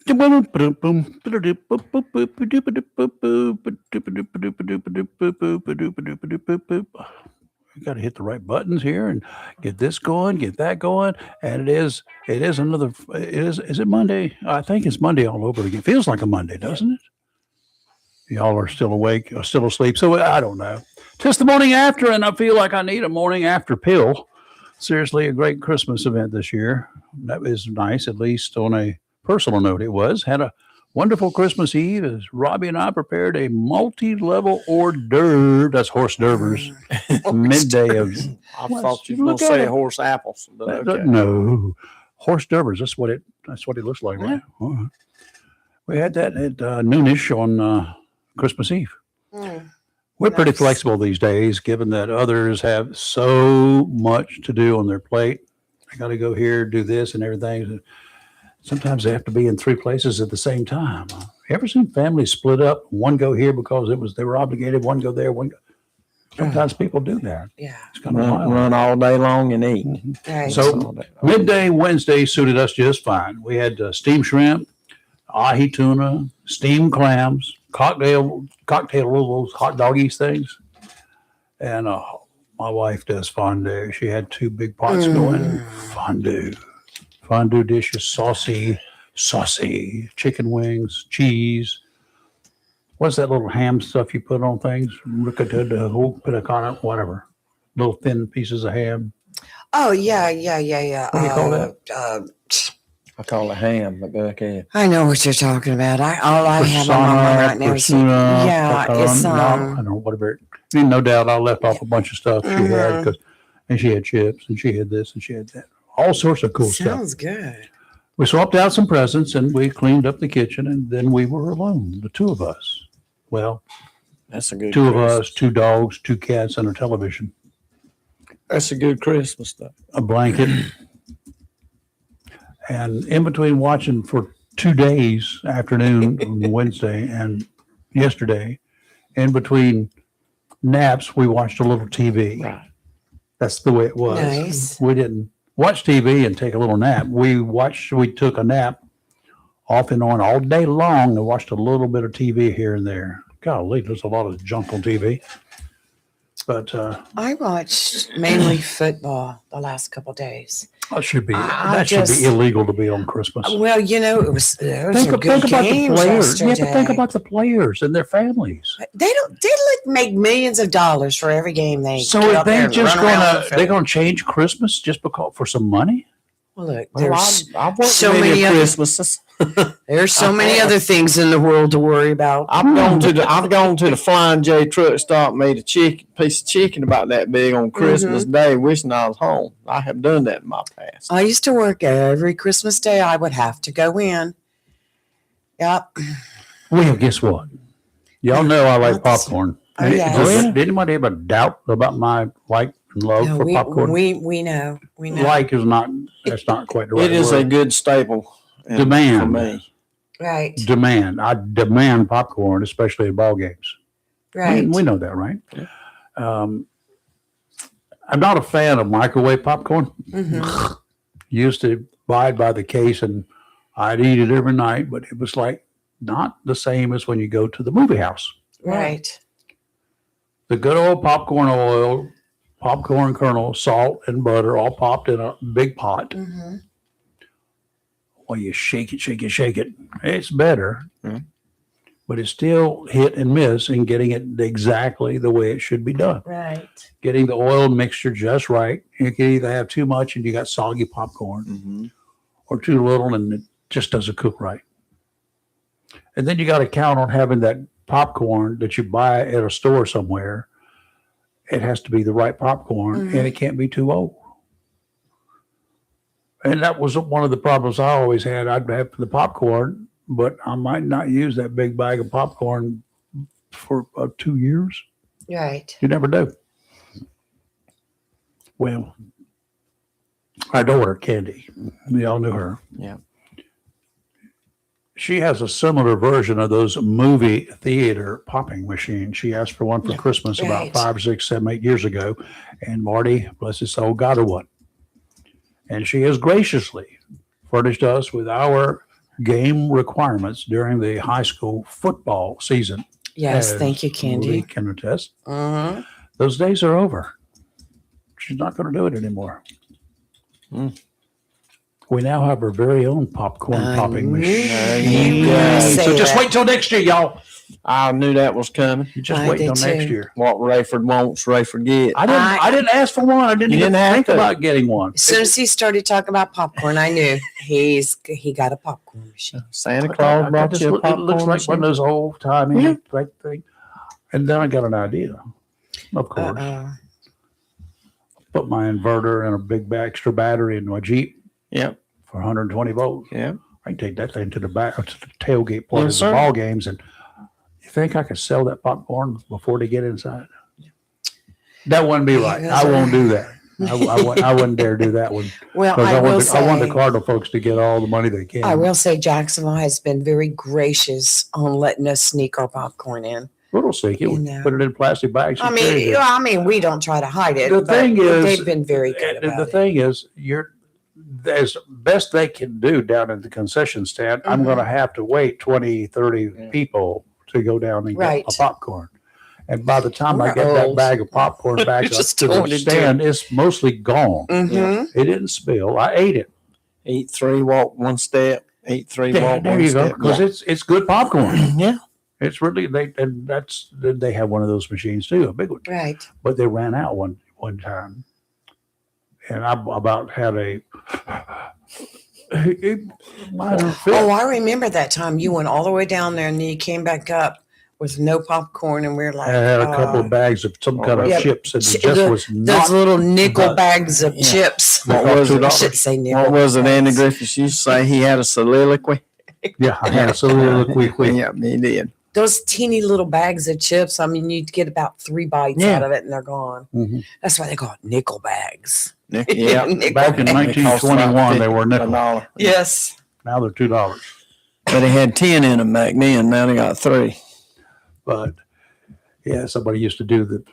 You got to hit the right buttons here and get this going, get that going, and it is another. Is it Monday? I think it's Monday all over again. Feels like a Monday, doesn't it? Y'all are still awake, or still asleep. So I don't know. Just the morning after, and I feel like I need a morning after pill. Seriously, a great Christmas event this year. That was nice, at least on a personal note. It was. Had a wonderful Christmas Eve as Robbie and I prepared a multi-level hors d'oeuvre. That's horse d'oeuvres. Midday of. I thought you were going to say horse apples. But okay. No, horse d'oeuvres. That's what it looks like. Right? Uh-huh. We had that at noonish on Christmas Eve. We're pretty flexible these days, given that others have so much to do on their plate. I got to go here, do this, and everything. Sometimes they have to be in three places at the same time. Ever seen families split up? One go here because they were obligated. One go there. One go. Sometimes people do that. Yeah. It's kind of run all day long and eat. Mm-hmm. Right. So midday Wednesday suited us just fine. We had steamed shrimp, ahi tuna, steamed clams, cocktail those hot doggies things, and my wife does fondue. She had two big pots going. Fondue dishes, saucy chicken wings, cheese. What's that little ham stuff you put on things? Ricotta, piccata, whatever. Little thin pieces of ham. Oh, yeah. What do you call that? I call it ham, but go ahead. I know what you're talking about. All I have on my mind right now is it's I don't know, whatever. No doubt, I left off a bunch of stuff she had and she had chips, and she had this, and she had that. All sorts of cool stuff. Sounds good. We swapped out some presents, and we cleaned up the kitchen, and then we were alone, the two of us. Well, that's a good. Two of us, two dogs, two cats, and a television. That's a good Christmas stuff. A blanket. And in between watching for 2 days, afternoon on Wednesday and yesterday, in between naps, we watched a little TV. Right. That's the way it was. Nice. We didn't watch TV and take a little nap. We took a nap off and on all day long and watched a little bit of TV here and there. Golly, there's a lot of junk on TV. But I watched mainly football the last couple of days. That should be illegal to be on Christmas. Well, it was Think about the players. You have to think about the players and their families. They make millions of dollars for every game they. So are they just they're gonna change Christmas just because for some money? Well, look, there's I've worked so many many Christmases. There's so many other things in the world to worry about. I've gone to the Flying J truck stop, made a piece of chicken about that big on Christmas Day, wishing I was home. I have done that in my past. I used to work every Christmas Day. I would have to go in. Yep. Well, guess what? Y'all know I like popcorn. Oh, yes. Did anybody have a doubt about my like and love for popcorn? We know. Like is not. That's not quite the right It is word. a good staple. Demand for me. Right. Demand. I demand popcorn, especially at ball games. Right. We know that, right? Yeah. I'm not a fan of microwave popcorn. Used to buy it by the case, and I'd eat it every night, but it was like not the same as when you go to the movie house. Right. The good old popcorn oil, popcorn kernel, salt, and butter all popped in a big pot. Well, you shake it. It's better, but it's still hit and miss in getting it exactly the way it should be done. Right. Getting the oil mixture just right. You can either have too much and you got soggy popcorn or too little and it just doesn't cook right. And then you got to count on having that popcorn that you buy at a store somewhere. It has to be the right popcorn and it can't be too old. And that was one of the problems I always had. I'd have the popcorn, but I might not use that big bag of popcorn for 2 years. Right. You never do. Well, our daughter, Candy, we all knew her. Yeah. She has a similar version of those movie theater popping machines. She asked for one for Christmas about 5, 6, 7, 8 years ago. And Marty, bless his soul, got her one. And she has graciously furnished us with our game requirements during the high school football season. Yes, as thank you, Lee Candy. can attest. Mm-hmm. Those days are over. She's not going to do it anymore. Mm. We now have our very own popcorn popping machine. There you go. So just wait till next year, y'all. I knew that was coming. You just I wait did till next too. year. What Rayford wants, Rayford gets. I didn't ask for one. I didn't You even didn't have think to. about getting one. As soon as he started talking about popcorn, I knew he got a popcorn machine. Santa Claus brought you a popcorn It looks like machine. one of those old timey Yeah. type thing. And then I got an idea. Of course, put my inverter and a big extra battery in my Jeep. Yep. For 120 volts. Yeah. I can take that thing to the back, to the tailgate part Yes, of the sir. ball games. And you think I could sell that popcorn before they get inside? That wouldn't be right. I won't do that. I wouldn't dare do that one. Well, Because I want the say, Cardinal folks to get all the money they can. I will say Jacksonville has been very gracious on letting us sneak our popcorn in. We'll sneak it. You We know. put it in plastic bags. and carry it. I mean, we don't try to hide it. The but thing is, they've been very good the about it. thing is, as best they can do down at the concession stand, I'm Mhm. going to have to wait 20, 30 Yeah. people to go down and Right. get a popcorn. And by the time I We're get that old. bag of popcorn back up Just to the going to do stand, it's mostly gone. Mm-hmm. It didn't spill. I ate it. Eat three, walk one step. Eat three, walk There one you go. step. Because it's good popcorn. Yeah. It's really they have one of those machines too, a big one. Right. But they ran out one time, and I about had a. minor fit. Oh, I remember that time you went all the way down there and then you came back up with no popcorn, and we were like, I had a couple of bags of some kind of Yeah, chips, and chi- it just was those not. little nickel but- bags of Yeah. chips. They What cost was it? I $2. should say nickel. What was it? Andy bags. Griffiths used to say he had a soliloquy. Yeah, I had a soliloquy. Yeah, he did. Those teeny little bags of chips. I mean, you'd get about 3 bites Yeah. out of it, and they're gone. Mhm. That's why they call it nickel bags. Yeah. Nickel Back in bags. 1921, they were A nickel. dollar. Yes. Now they're $2. But he had 10 in them back then. Now they got 3. But yeah, somebody used to do the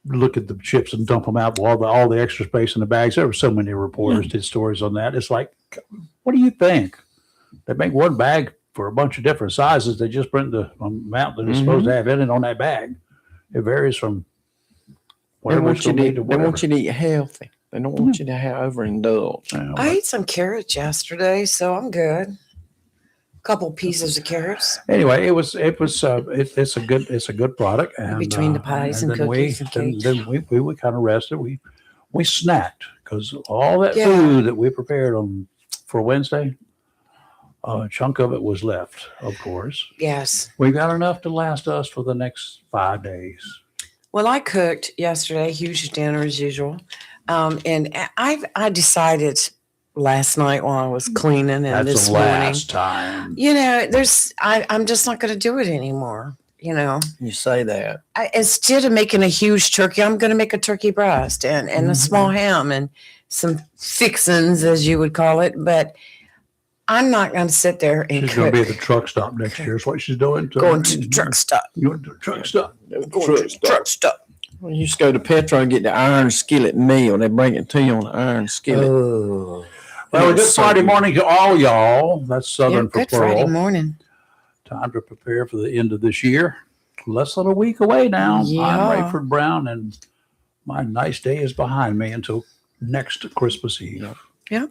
look at the chips and dump them out with all the extra space in the bags. There were so many reporters did stories on that. It's like, what do you think? They make one bag for a bunch of different sizes. They just print the amount that it's supposed to have in it on that bag. It varies from They whatever want, it's you going to be to, to they whatever. want you to eat healthy. They don't want you to have overindulge. Yeah, I ate some carrots yesterday, so I'm good. Couple pieces of carrots. anyway, it's a good product. And Between the pies and then cookies and then, cake. then we kind of rested. We snacked because all that Yeah. food that we prepared for Wednesday, a chunk of it was left. Of course, Yes. we got enough to last us for the next 5 days. Well, I cooked yesterday, huge dinner as usual. And I decided last night while I was cleaning and That's this the morning, last time. you know, I'm just not going to do it anymore. You know, You say that. instead of making a huge turkey, I'm going to make a turkey breast and a small Mm-hmm. ham and some fixins, as you would call it. But I'm not going to sit there and She's going cook. to be at the truck stop next year. Is what she's doing. Going to the truck stop. You went to the truck stop. Going to the truck stop. Well, you just go to Petro and get the iron skillet meal. They bring it to you on the iron skillet. Oh, Well, It's good so Friday good. morning to all y'all. That's yeah, Southern for good Friday plural. morning. Time to prepare for the end of this year. Less than a week away now. Yeah. I'm Rayford Brown, and my nice day is behind me until next Christmas Eve. Yep.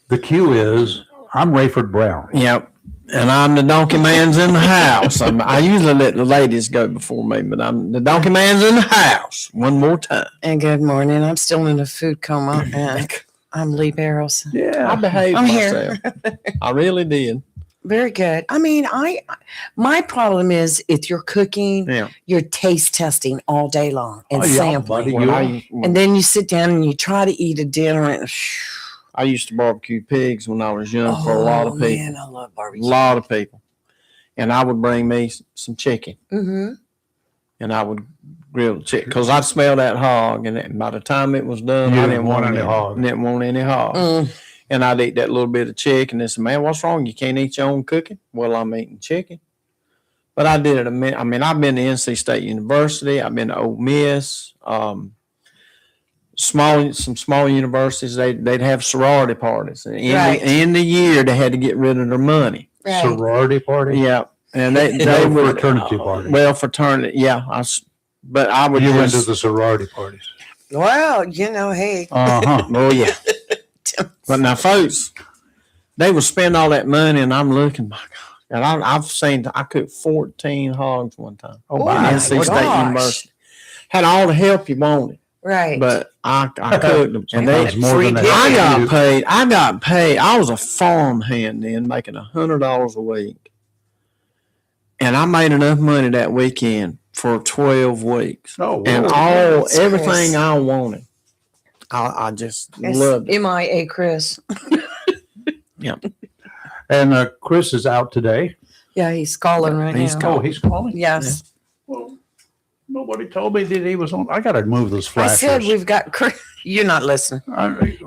The cue is I'm Rayford Brown. Yep. And I'm the donkey man's in the house. I usually let the ladies go before me, but I'm the donkey man's in the house. One more time. And good morning. I'm still in a food coma, and I'm Lee Barrows. I Yeah. behaved I'm here. myself. I really did. Very good. I mean, my problem is if you're cooking, Yeah. you're taste testing all day long and Oh, yeah, sampling. buddy. And then you sit down and you try to eat a dinner and I used to barbecue pigs when I was young for a lot of people. Man, I love A barbecue. lot of people. And I would bring me some chicken Mm-hmm. and I would grill the chicken because I'd smell that hog. And by the time it was done, You I didn't didn't want want any any hog. Didn't want any hog. And I'd eat that little bit of chicken. And said, man, what's wrong? You can't eat your own cooking? Well, I'm eating chicken. But I did it I've been to NC State University. I've been to Ole Miss. some small universities, they'd have sorority parties. And Right. in the year, they had to get rid of their money. Right. Sorority party? Yeah. And they No, would. fraternity party. Well, fraternity. Yeah. But I would You went to just. the sorority parties. Well, you know, hey. Uh-huh. Oh, yeah. But now, folks, they would spend all that money, and I'm looking, my God. And I cooked 14 hogs one time. Oh, Oh, my. my NC State gosh. University. Had all the help you wanted, Right. but I cooked them. And Sometimes more free than that. gift. I got paid. I was a farm hand then, making $100 a week. And I made enough money that weekend for 12 weeks. Oh, And wow. everything I wanted. I just loved it. MIA Chris. And Chris is out today. Yeah, he's calling right He's now. Oh, he's calling? Yes. Well, nobody told me that he was on. I got to move those I flashers. said we've got Chris. You're not listening.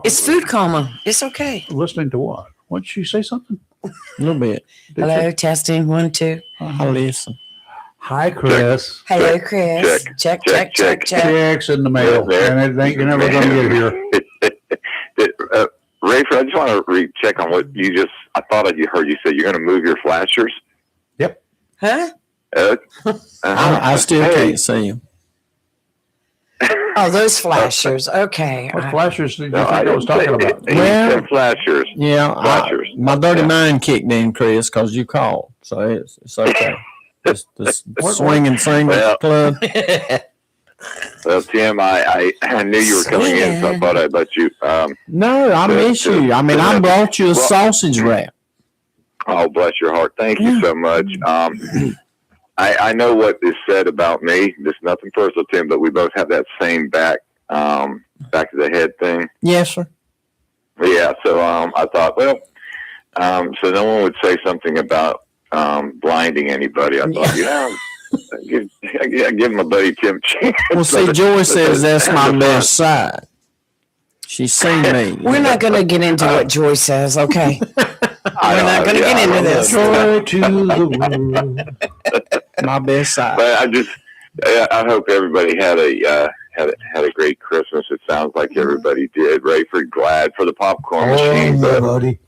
It's food coma. It's okay. Listening to what? What, did she say something? A little bit. Did Hello, she? testing 1, 2. I listen. Hi, Chris. Hello, Chris. Check. Checks in the mail. There. And it ain't you're never going to get here. Rayford, I just want to recheck on what you just. I thought I heard you say you're going to move your flashers. Huh? I still Hey. can't see him. Oh, those flashers. Okay. What flashers did you No, think I was talking about? He Well- said flashers. Yeah, Flashers. my dirty Yeah. mind kicked in, Chris, because you called. So it's okay. This What- swing and sing Well- club. Well, Tim, I knew you were coming in, so I thought I'd let you. No, I miss you. I mean, I brought you a sausage wrap. Oh, bless your heart. Thank you so much. I know what is said about me. There's nothing personal, Tim, but we both have that same back of the head thing. Yes, sir. Yeah, so I thought, well, so no one would say something about blinding anybody. I thought, give my buddy Tim a chance. Well, see, Joy says that's my best side. She's seen me. We're not going to get into what Joy says, okay? I We're know, not going to yeah, get I into know. this. Joy to the world. My best side. But I hope everybody had a great Christmas. It sounds like everybody did. Rayford, glad for the popcorn machine. Oh, But buddy.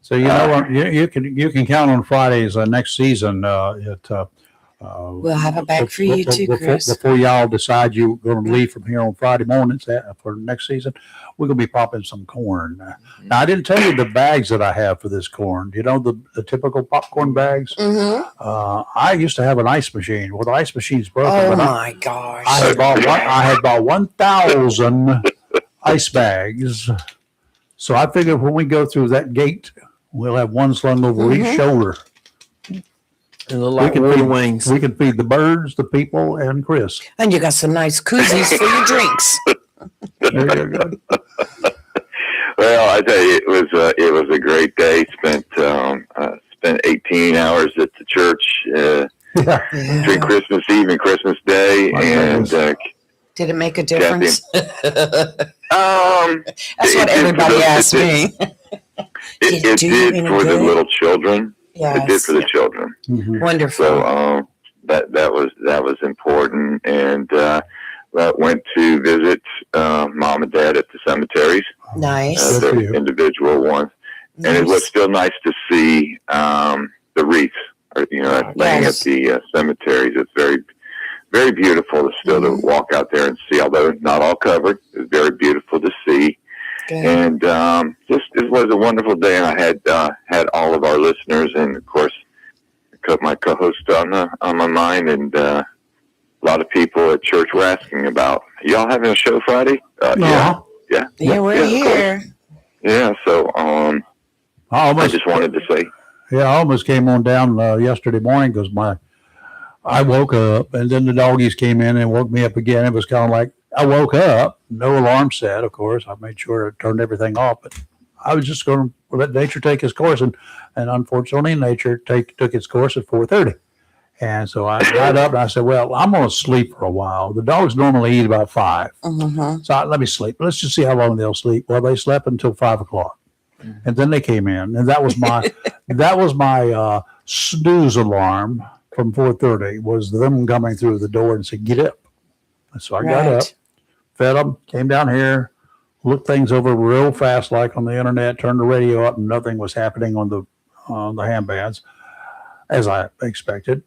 So you know what? You can count on Fridays next season. We'll have a bag for you too, Chris. Before y'all decide you're going to leave from here on Friday mornings for next season, we're going to be popping some corn. Now, I didn't tell you the bags that I have for this corn. You know, the typical popcorn bags? Mm-hmm. I used to have an ice machine. Well, the ice machine's broken. Oh, but my gosh. I had bought 1,000 ice bags. So I figured when we go through that gate, we'll have one slung over each shoulder. It look like water wings. We can feed the birds, the people, and Chris. And you got some nice koozies for your drinks. There you go. well, I tell you, it was a great day. Spent 18 hours at the church between Christmas Eve and Christmas Day, My and Did it make a difference? That's That's what everybody asks me. It do you did any for the good? little children. Yes. It did for the children. Mhm. Wonderful. So that was important, and went to visit mom and dad at the cemeteries, Nice. Good for the you. individual ones, and it was still nice to see the wreaths, laying at the cemeteries. It's very, very beautiful to still to walk out there and see, although not all covered. It's very beautiful to see. Good. And it was a wonderful day. And I had all of our listeners, and of course, my co-host on my mind, and a lot of people at church were asking about, y'all having a show Friday? No. Yeah, We're of course. here. Yeah. So I I almost, just wanted to say, I almost came on down yesterday morning because I woke up and then the doggies came in and woke me up again. It was kind of like I woke up, no alarm set, of course. I made sure I turned everything off, but I was just going to let nature take its course, and unfortunately, nature took its course at 4:30. And so I got up and I said, well, I'm going to sleep for a while. The dogs normally eat about 5. Mm-hmm. So let me sleep. Let's just see how long they'll sleep. Well, they slept until 5 o'clock, and then they came in, and that was my snooze alarm from 4:30 was them coming through the door and said, get up. And so I got up, fed them, came down here, looked things over real fast, like on the internet, turned the radio up, and nothing was happening on the handbands, as I expected.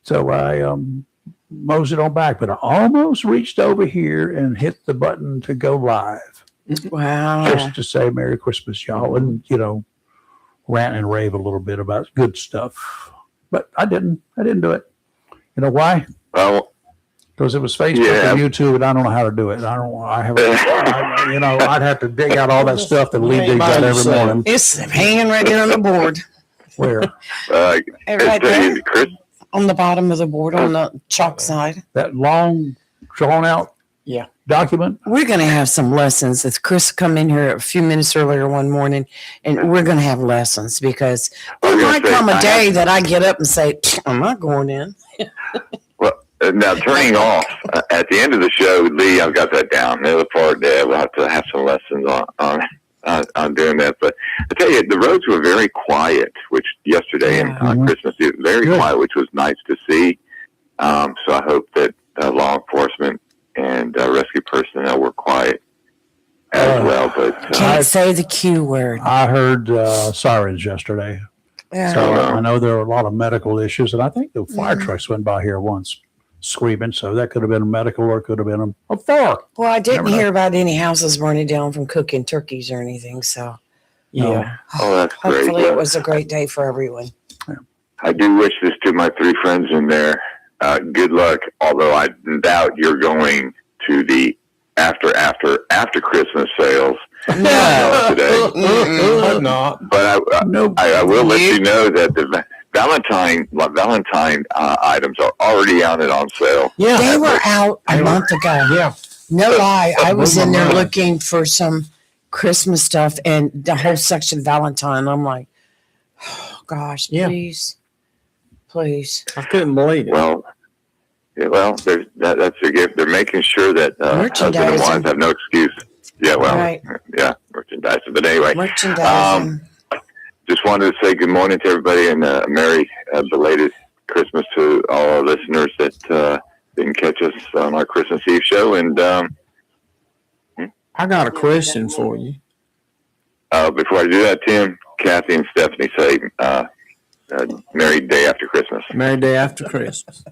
So I moseyed on back, but I almost reached over here and hit the button to go live, Wow. just to say Merry Christmas, y'all, and rant and rave a little bit about good stuff. But I didn't do it. You know why? Well, Because it was Facebook and YouTube, and I don't know how to do it. I'd have to dig out all that stuff that Lee digs out every morning. It's hanging right there on the board. Where? Right there. Chris, On the bottom of the board on the chalk side. That long, drawn out document? We're going to have some lessons. As Chris come in here a few minutes earlier one morning, and we're going to have lessons because there might come a day that I get up and say, I'm not going in. well, now turning off at the end of the show, Lee, I've got that down. The other part there, we'll have to have some lessons on doing that. But I tell you, the roads were very quiet, which yesterday and on Christmas Eve, very quiet, which was nice to see. So I hope that law enforcement and rescue personnel were quiet as well. But Can't say the Q word. I heard sirens yesterday. Yeah. So I know there are a lot of medical issues, and I think the fire trucks went by here once screaming. So that could have been a medical or it could have been a fire. Well, I didn't hear about any houses burning down from cooking turkeys or anything. So, Yeah. oh, that's great. hopefully it was a great day for everyone. I do wish this to my three friends in there. Good luck, although I doubt you're going to the after Christmas sales today. I'm not. But I will let you know that the Valentine items are already out and on sale. Yeah. They were out a month ago. Yeah. No lie. I was in there looking for some Christmas stuff and the whole section Valentine. I'm like, oh, gosh, Yeah. please. I couldn't believe it. Well, that's their gift. They're making sure that husband and wives have no excuse. Yeah, well, Right. yeah, merchandising. But anyway, Merchandising. just wanted to say good morning to everybody and Merry belated Christmas to all our listeners that didn't catch us on our Christmas Eve show. And I got a question for you. before I do that, Tim, Kathy, and Stephanie say Merry Day After Christmas. Merry Day After Christmas.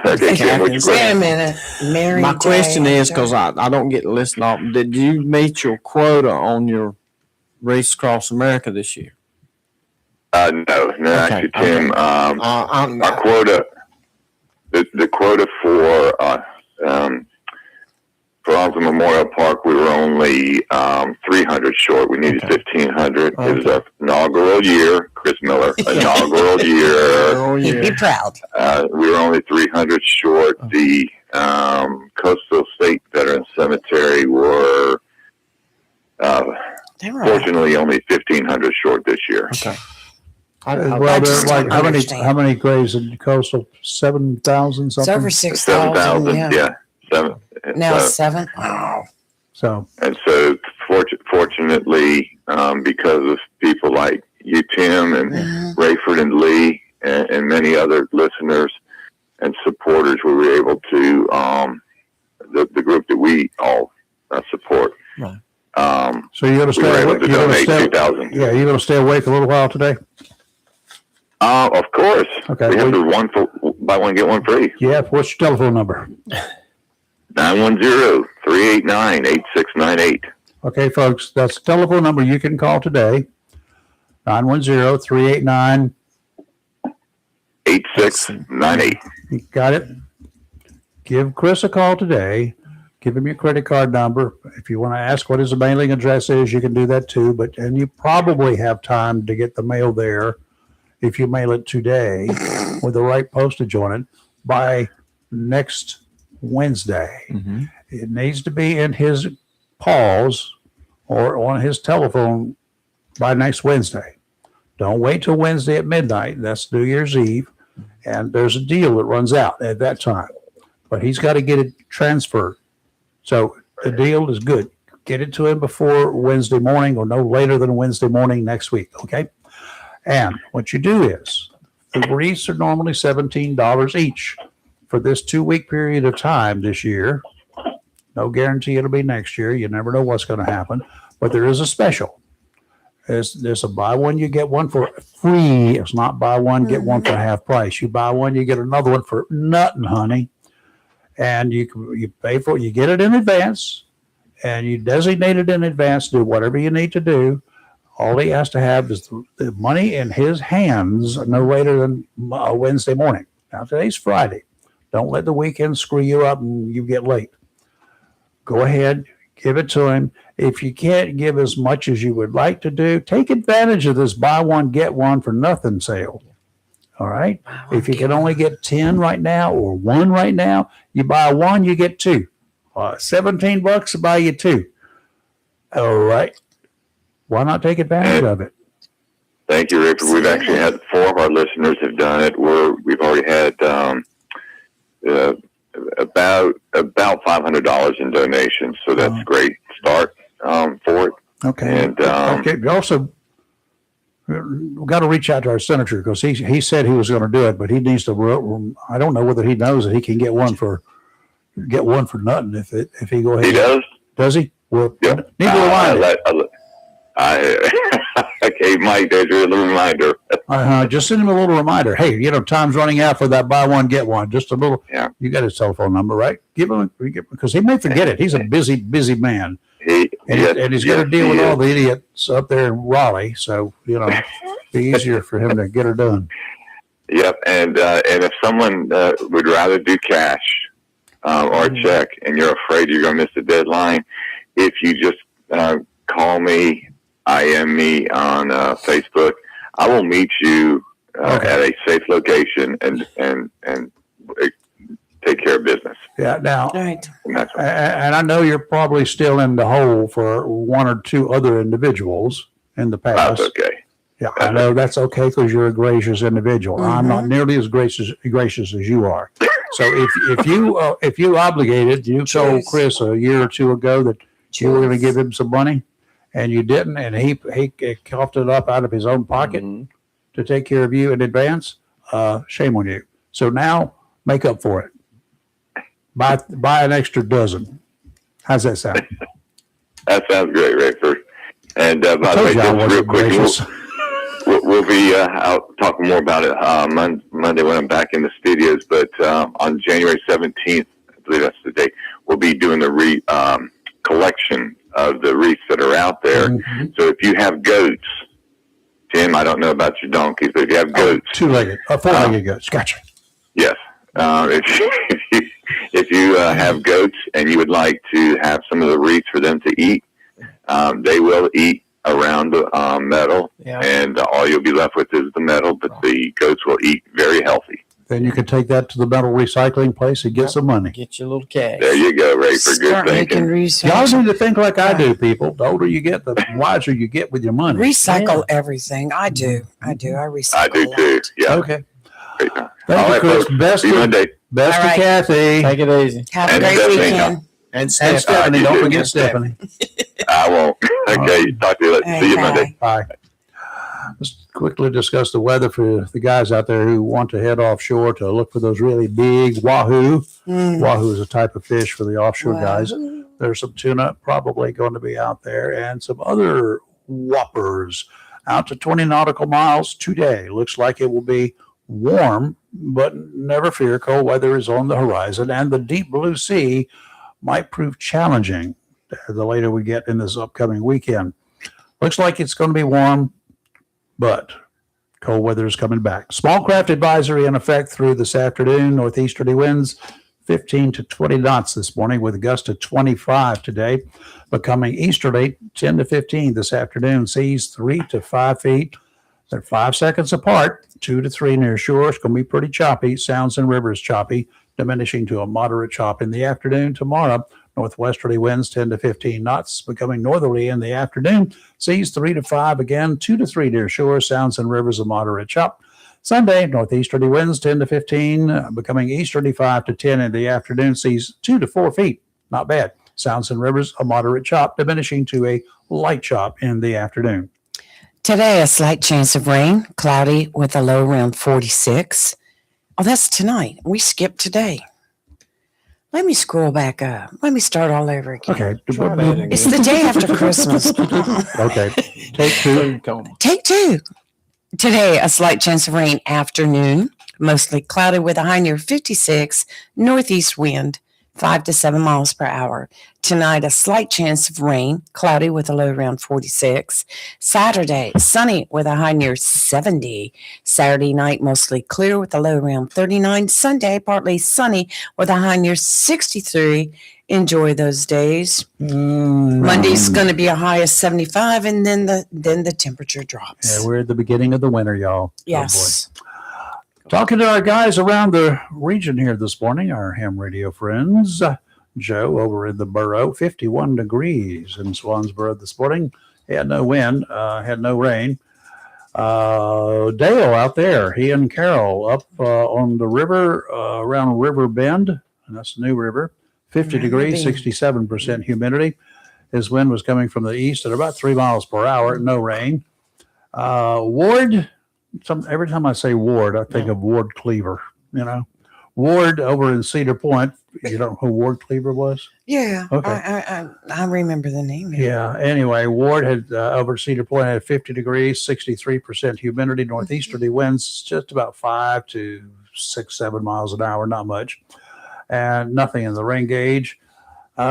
Okay, Tim, what's your Wait a question? minute. Mary My question Day is, after- because I don't get to listen off, did you meet your quota on your Race Across America this year? No, Okay, actually, Tim, I'm our quota, the quota for Arlington Memorial Park, we were only 300 short. We needed 1,500. It was our inaugural year, Chris Miller, inaugural year. He'd be proud. We were only 300 short. The Coastal State Veterans Cemetery were They were fortunately only 1,500 short this year. Okay. Well, there's just like don't understand. how many graves in coastal? 7,000 It's something. over 6,000. 7,000, Yeah. 7. Now it's 7. Wow. So And so, fortunately, because of people like you, Tim, and Rayford and Lee, and many other listeners and supporters, we were able to, the group that we all support. Right. so you're gonna We were stay able awake. to You're gonna donate stay. 2,000. Yeah, you're gonna stay awake a little while today. Of course. Okay, We have well- the buy one, get one free. Yeah. What's your telephone number? 910-389-8698. Okay, folks, that's the telephone number you can call today. 910-389. 8698. You got it? Give Chris a call today. Give him your credit card number. If you want to ask what his mailing address is, you can do that too. And you probably have time to get the mail there if you mail it today with the right postage on it by next Wednesday. Mm-hmm. It needs to be in his paws or on his telephone by next Wednesday. Don't wait till Wednesday at midnight. That's New Year's Eve. And there's a deal that runs out at that time. But he's got to get it transferred. So the deal is good. Get it to him before Wednesday morning or no later than Wednesday morning next week. Okay. And what you do is the wreaths are normally $17 each for this 2-week period of time this year. No guarantee it'll be next year. You never know what's going to happen. But there is a special. There's a buy one, you get one for free. It's not buy one, get one for half price. You buy one, you get another one for nothing, honey. And you pay for it. You get it in advance, and you designate it in advance. Do whatever you need to do. All he has to have is the money in his hands no later than Wednesday morning. Now, today's Friday. Don't let the weekend screw you up and you get late. Go ahead, give it to him. If you can't give as much as you would like to do, take advantage of this buy one, get one for nothing sale. All right? If you can only get 10 right now or one right now, you buy one, you get two. $17 to buy you two. All right. Why not take advantage of it? Thank you, Rick. We've actually had 4 of our listeners have done it. We've already had about $500 in donations, so that's a great start for it. Okay. And okay. We also got to reach out to our senator because he said he was going to do it, but he needs to. I don't know whether he knows that he can get one for nothing if he go ahead. He does. Does he? Well, Yep. need to remind him. Okay, Mike, there's your little reminder. Just send him a little reminder. Hey, time's running out for that buy one, get one. Just a little. Yeah. You got his telephone number, right? Give him because he may forget it. He's a busy man. And he's got to deal with all the idiots up there in Raleigh. So, it'd be easier for him to get her done. Yep. And if someone would rather do cash or a check and you're afraid you're going to miss the deadline, if you just call me, IM me on Facebook, I will meet you at a safe location and take care of business. Yeah. Now, Right. and I know you're probably still in the hole for one or two other individuals in the past. That's okay. Yeah, I know that's okay because you're a gracious individual. I'm not nearly as gracious as you are. So if you obligated, you told Chris a year or two ago that you were going to give him some money, and you didn't, and he coughed it up out of his own pocket to take care of you in advance. Shame on you. So now make up for it. Buy an extra dozen. How's that sound? That sounds great, Rayford. And by the way, just real quick, we'll be out talking more about it Monday when I'm back in the studios. But on January 17th, I believe that's the date, we'll be doing the collection of the wreaths that are out there. Mm-hmm. So if you have goats, Tim, I don't know about your donkeys, but if you have goats, 2-legged, 4-legged goats, gotcha. Yes, if you have goats and you would like to have some of the wreaths for them to eat, they will eat around the metal, and all you'll be left with is the metal. But the goats will eat very healthy. Then you can take that to the metal recycling place and get some money. Get your little cash. There you go, Ray, for good thinking. Y'all need to think like I do, people. The older you get, the wiser you get with your money. Recycle everything. I do. I recycle. I do too. Yeah. Okay. Great. Thank you, Chris. Best to Kathy. Take it easy. Have a great weekend. And Stephanie. Don't forget Stephanie. I won't. Okay. Talk to you later. See you Monday. Bye. Let's quickly discuss the weather for the guys out there who want to head offshore to look for those really big wahoo. Wahoo is a type of fish for the offshore guys. There's some tuna probably going to be out there and some other whoppers out to 20 nautical miles today. Looks like it will be warm, but never fear, cold weather is on the horizon, and the deep blue sea might prove challenging the later we get in this upcoming weekend. Looks like it's going to be warm, but cold weather is coming back. Small craft advisory in effect through this afternoon. Northeasterly winds 15 to 20 knots this morning with a gust of 25 today. Becoming easterly 10 to 15 this afternoon. Seas 3 to 5 feet. They're 5 seconds apart, 2 to 3 near shore. It's going to be pretty choppy. Sounds and rivers choppy, diminishing to a moderate chop in the afternoon. Tomorrow, northwesterly winds 10 to 15 knots, becoming northerly in the afternoon. Seas 3 to 5 again, 2 to 3 near shore. Sounds and rivers a moderate chop. Sunday, northeasterly winds 10 to 15, becoming easterly 5 to 10 in the afternoon. Seas 2 to 4 feet. Not bad. Sounds and rivers a moderate chop, diminishing to a light chop in the afternoon. Today, a slight chance of rain, cloudy with a low around 46. Oh, that's tonight. We skipped today. Let me scroll back up. Let me start all over again. Okay. Try that again. It's the day after Christmas. Okay. Take two. Food coma. Take two. Today, a slight chance of rain afternoon, mostly cloudy with a high near 56, northeast wind, 5 to 7 miles per hour. Tonight, a slight chance of rain, cloudy with a low around 46. Saturday, sunny with a high near 70. Saturday night, mostly clear with a low around 39. Sunday, partly sunny with a high near 63. Enjoy those days. Monday's going to be a high of 75, and then the temperature drops. Yeah, we're at the beginning of the winter, y'all. Yes. Oh, boy. Talking to our guys around the region here this morning, our ham radio friends. Joe over in the borough, 51 degrees in Swansboro this morning. He had no wind, had no rain. Dale out there, he and Carol up on the river around River Bend, and that's the new river, 50 degrees, 67% humidity. His wind was coming from the east at about 3 miles per hour, no rain. Ward, every time I say Ward, I think of Ward Cleaver, you know. Ward over in Cedar Point, you don't know who Ward Cleaver was? Yeah. Okay. I remember the name. Yeah. Anyway, Ward had over Cedar Point had 50 degrees, 63% humidity, northeasterly winds just about 5 to 6, 7 miles an hour, not much, and nothing in the rain gauge. Lee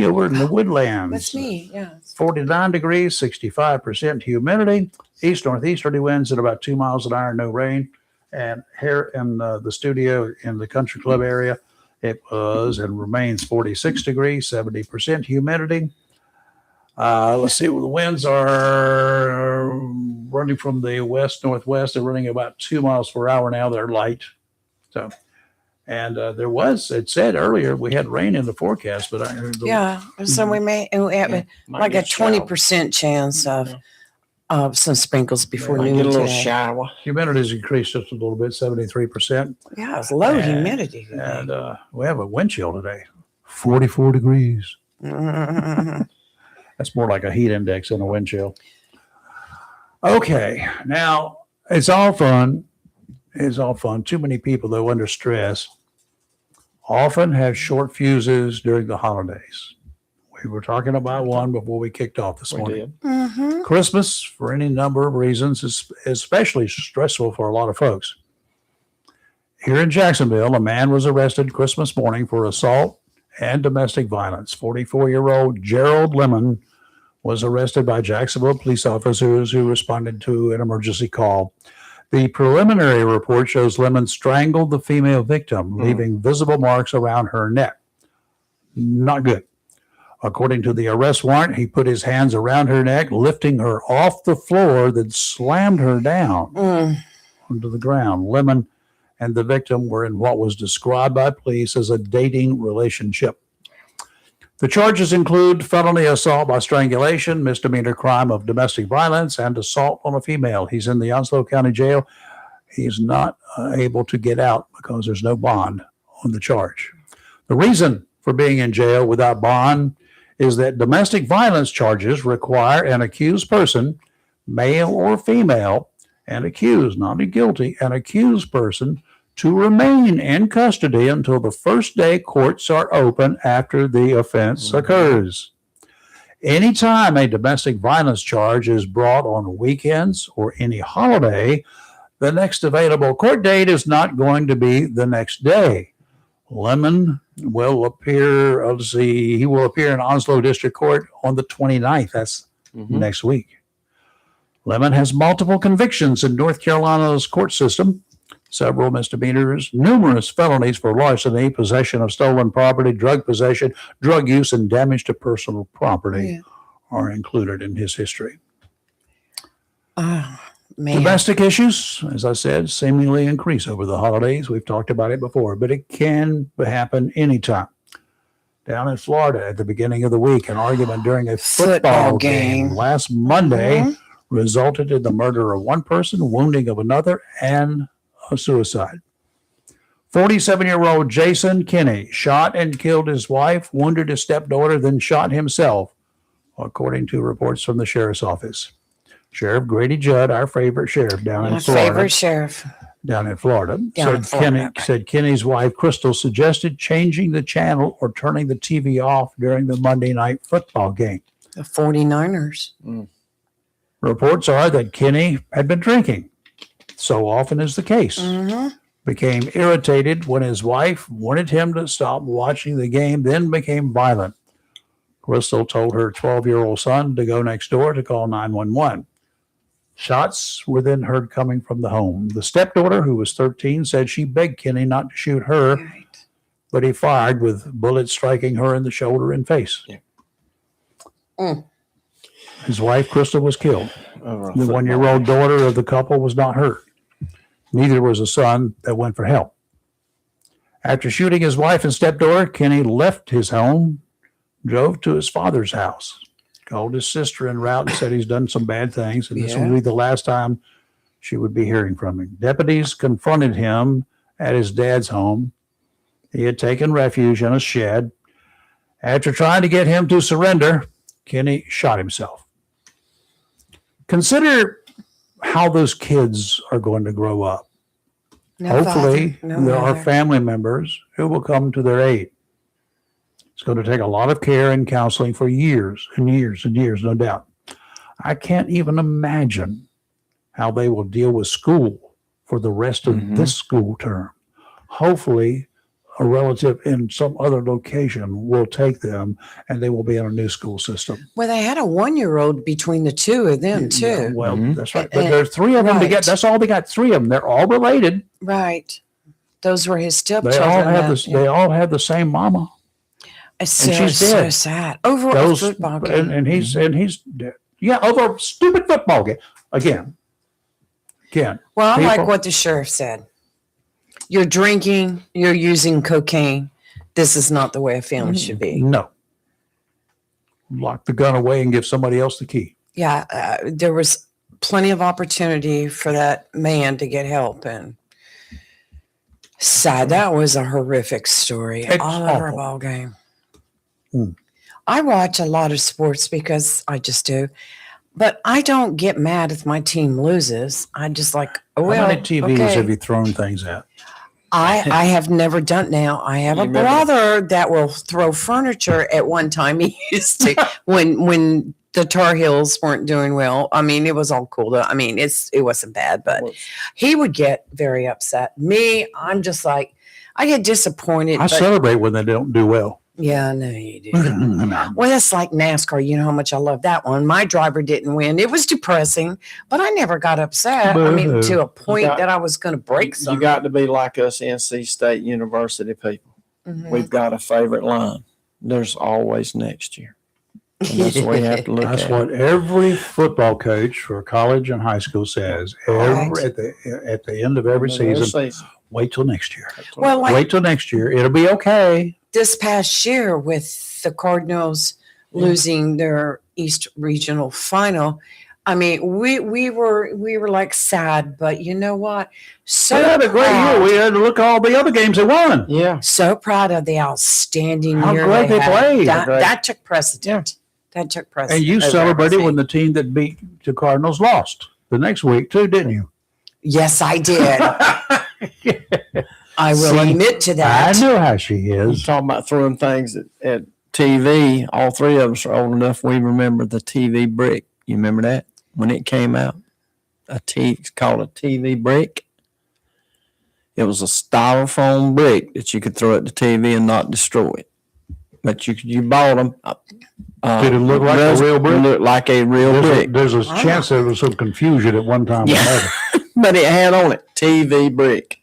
over in the woodlands. That's me. Yeah. 49 degrees, 65% humidity, east northeasterly winds at about 2 miles an hour, no rain. And here in the studio in the country club area, it was and remains 46 degrees, 70% humidity. Let's see, the winds are running from the west northwest. They're running about 2 miles per hour now. They're light. So, and it said earlier we had rain in the forecast, but So we may have like a 20% chance of some sprinkles before noon Get a little today. shower. humidity's increased just a little bit, 73%. Yeah, it's low humidity. And we have a wind chill today, 44 degrees. Mhm. That's more like a heat index than a wind chill. Okay, now it's all fun. It's all fun. Too many people, though, under stress, often have short fuses during the holidays. We were talking about one before we kicked off this morning. Mhm. Christmas, for any number of reasons, is especially stressful for a lot of folks. Here in Jacksonville, a man was arrested Christmas morning for assault and domestic violence. 44-year-old Gerald Lemon was arrested by Jacksonville police officers who responded to an emergency call. The preliminary report shows Lemon strangled the female victim, leaving visible marks around her neck. Not good. According to the arrest warrant, he put his hands around her neck, lifting her off the floor, then slammed her down onto the ground. Lemon and the victim were in what was described by police as a dating relationship. The charges include felony assault by strangulation, misdemeanor crime of domestic violence, and assault on a female. He's in the Onslow County Jail. He's not able to get out because there's no bond on the charge. The reason for being in jail without bond is that domestic violence charges require an accused person, male or female, and accused, not a guilty, an accused person to remain in custody until the first day courts are open after the offense occurs. Anytime a domestic violence charge is brought on weekends or any holiday, the next available court date is not going to be the next day. Lemon will appear, he will appear in Onslow District Court on the 29th. That's next week. Lemon has multiple convictions in North Carolina's court system, several misdemeanors, numerous felonies for larceny, possession of stolen property, drug possession, drug use, and damage to personal property are included in his history. Domestic issues, as I said, seemingly increase over the holidays. We've talked about it before, but it can happen anytime. Down in Florida at the beginning of the week, an argument during a football game last Monday resulted in the murder of one person, wounding of another, and a suicide. 47-year-old Jason Kinney shot and killed his wife, wounded his stepdaughter, then shot himself, according to reports from the sheriff's office. Sheriff Grady Judd, our favorite sheriff down in Florida, favorite sheriff, down in Florida. Down in Florida, okay. Said Kenny's wife, Crystal, suggested changing the channel or turning the TV off during the Monday night football game. The 49ers. Reports are that Kenny had been drinking. So often is the case. Became irritated when his wife wanted him to stop watching the game, then became violent. Crystal told her 12-year-old son to go next door to call 911. Shots were then heard coming from the home. The stepdaughter, who was 13, said she begged Kenny not to shoot her, but he fired with bullets striking her in the shoulder and face. His wife, Crystal, was killed. The 1-year-old daughter of the couple was not hurt. Neither was a son that went for help. After shooting his wife and stepdaughter, Kenny left his home, drove to his father's house, called his sister en route and said he's done some bad things, and this would be the last time she would be hearing from him. Deputies confronted him at his dad's home. He had taken refuge in a shed. After trying to get him to surrender, Kenny shot himself. Consider how those kids are going to grow up. Hopefully, there are family members who will come to their aid. It's going to take a lot of care and counseling for years and years and years, no doubt. I can't even imagine how they will deal with school for the rest of this school term. Hopefully, a relative in some other location will take them and they will be in a new school system. Well, they had a 1-year-old between the two of them, too. Yeah, well, that's right. But there's 3 of them to get. That's all they got, 3 of them. They're all related. Right. Those were his stepchildren. They all have the same mama. It's and she's dead. so sad. Over a football game. And he's dead. Yeah, over a stupid football game. Again. Well, I like what the sheriff said. You're drinking, you're using cocaine. This is not the way a family should be. No. Lock the gun away and give somebody else the key. Yeah, there was plenty of opportunity for that man to get help. And sad, that was a horrific story. It's all over a awful. ball game. I watch a lot of sports because I just do. But I don't get mad if my team loses. I just like, How many TVs have you thrown things at? I have never done. Now I have a brother that will throw furniture. At one time, he used to when the Tar Heels weren't doing well. I mean, it was all cool. It wasn't bad, but he would get very upset. Me, I'm just like, I get disappointed. I celebrate when they don't do well. Yeah, I know you do. Well, that's like NASCAR. You know how much I love that one. My driver didn't win. It was depressing, but I never got upset. I mean, to a point that I was going to break something. You got to be like us NC State University people. We've got a favorite line. There's always next year. And that's what we have to look at. That's what every football coach for college and high school says. At the end of every season, wait till next year. Well, wait till next year. It'll be okay. This past year with the Cardinals losing their East Regional final, I mean, we were like sad, but you know what? We had a great year. We had to look at all the other games they won. Yeah. So proud of the outstanding year great they played. That took precedent. That took precedent. And you celebrated when the team that beat the Cardinals lost the next week too, didn't you? Yes, I did. I will admit to that. I know how she is. You're talking about throwing things at TV. All 3 of us are old enough. We remember the TV brick. You remember that when it came out? It's called a TV brick. It was a styrofoam brick that you could throw at the TV and not destroy it. But you bought them. Did it look like a real brick? It looked like a real brick. There's a chance there was some confusion at one time. Yeah. But it had on it TV brick.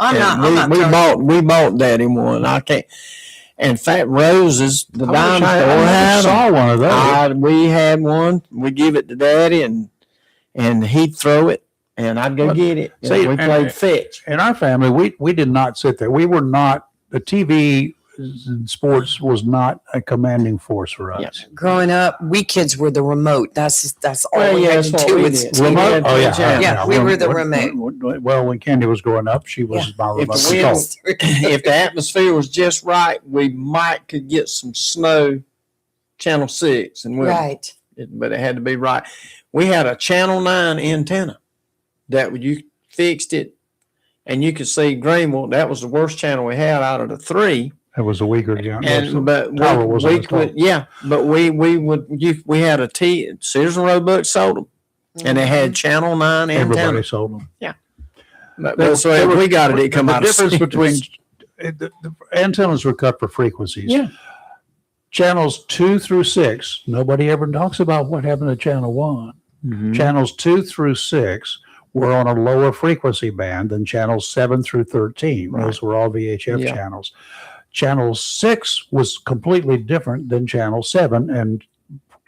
We bought Daddy one. I can't. In fact, Rose's, the dime store, I saw one of those. We had one. We give it to Daddy, and he'd throw it, and I'd go get it. See, we played fetch. In our family, we did not sit there. We were not, the TV sports was not a commanding force for us. Yes. Growing up, we kids were the remote. That's all we had to do with TV. Remote? Oh, yeah. We were the remote. Well, when Candy was growing up, she was my remote. If the atmosphere was just right, we could get some snow, Channel 6. But it had to be right. We had a Channel 9 antenna that you fixed it and you could see Greenville. That was the worst channel we had out of the three. It was a weaker, But tower wasn't as tall. but we had a Sears and Roebuck sold them, and they had Channel 9 Everybody antenna. sold them. So if we got it come the out. difference of between Sears. the antennas were cut for frequencies. Yeah. Channels 2 through 6, nobody ever talks about what happened to channel 1. Mhm. Channels 2 through 6 were on a lower frequency band than channels 7 through 13. Right. Those were all VHF Yeah. channels. Channel 6 was completely different than channel 7. And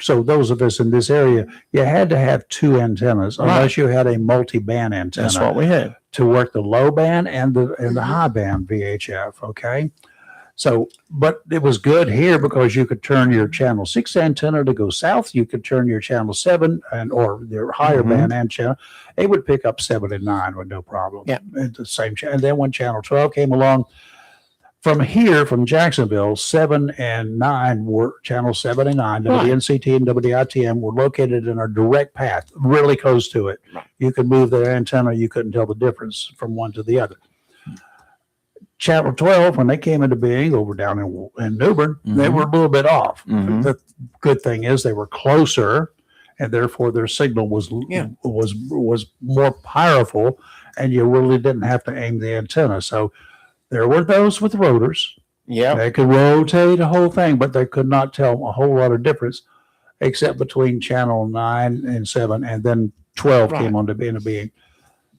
so those of us in this area, you had to have two antennas unless you had a multi-band antenna That's what we had. to work the low band and the high band VHF. Okay. So, but it was good here because you could turn your channel 6 antenna to go south. You could turn your channel 7 or their higher Mhm. band antenna. It would pick up 7 and 9 with no problem. Yeah. At the same channel. And then when channel 12 came along, from here, from Jacksonville, 7 and 9 were channel 7 and 9, Right. WNCT and WITM were located in a direct path, really close to it. Right. You could move the antenna, you couldn't tell the difference from one to the other. Channel 12, when they came into being over down in New Bern, they Mhm. were a little bit off. Mhm. The good thing is they were closer, and therefore their signal was Yeah. was more powerful, and you really didn't have to aim the antenna. So there were those with rotors. Yeah. They could rotate a whole thing, but they could not tell a whole lot of difference, except between channel 9 and 7, and then 12 came Right. on to being.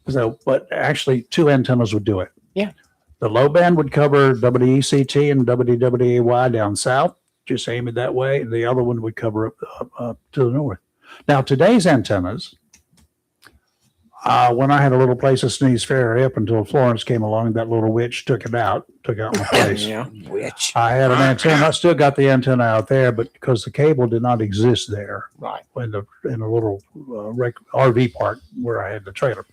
So, but actually, two antennas would do it. Yeah. The low band would cover WECT and WWAY down south, just aim it that way, and the other one would cover up to the north. Now, today's antennas, when I had a little place at Sneeze Ferry up until Florence came along, that little witch took out my place. Yeah. Which I had an antenna. I still got the antenna out there, but because the cable did not exist there Right. in a little RV park where I had the trailer,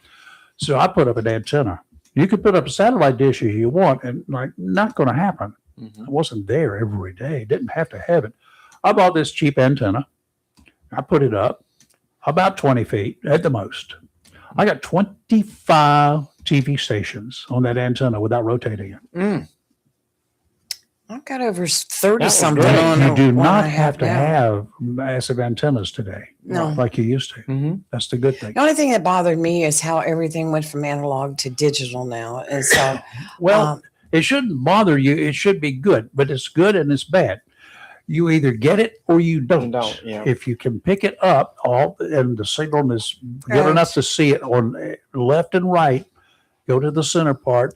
so I put up an antenna. You could put up a satellite dish if you want, and like not going to happen. Mhm. It wasn't there every day. Didn't have to have it. I bought this cheap antenna. I put it up about 20 feet at the most. I got 25 TV stations on that antenna without rotating it. Mm. I've got over 30 was something great. on You do one not I have to now. have massive antennas today, No. like you used to. Mm-hmm. That's the good thing. The only thing that bothered me is how everything went from analog to digital now. And so, Well, it shouldn't bother you. It should be good, but it's good and it's bad. You either get it or you don't. Yeah. If you can pick it up all and the signal is good Right. enough to see it on left and right, go to the center part,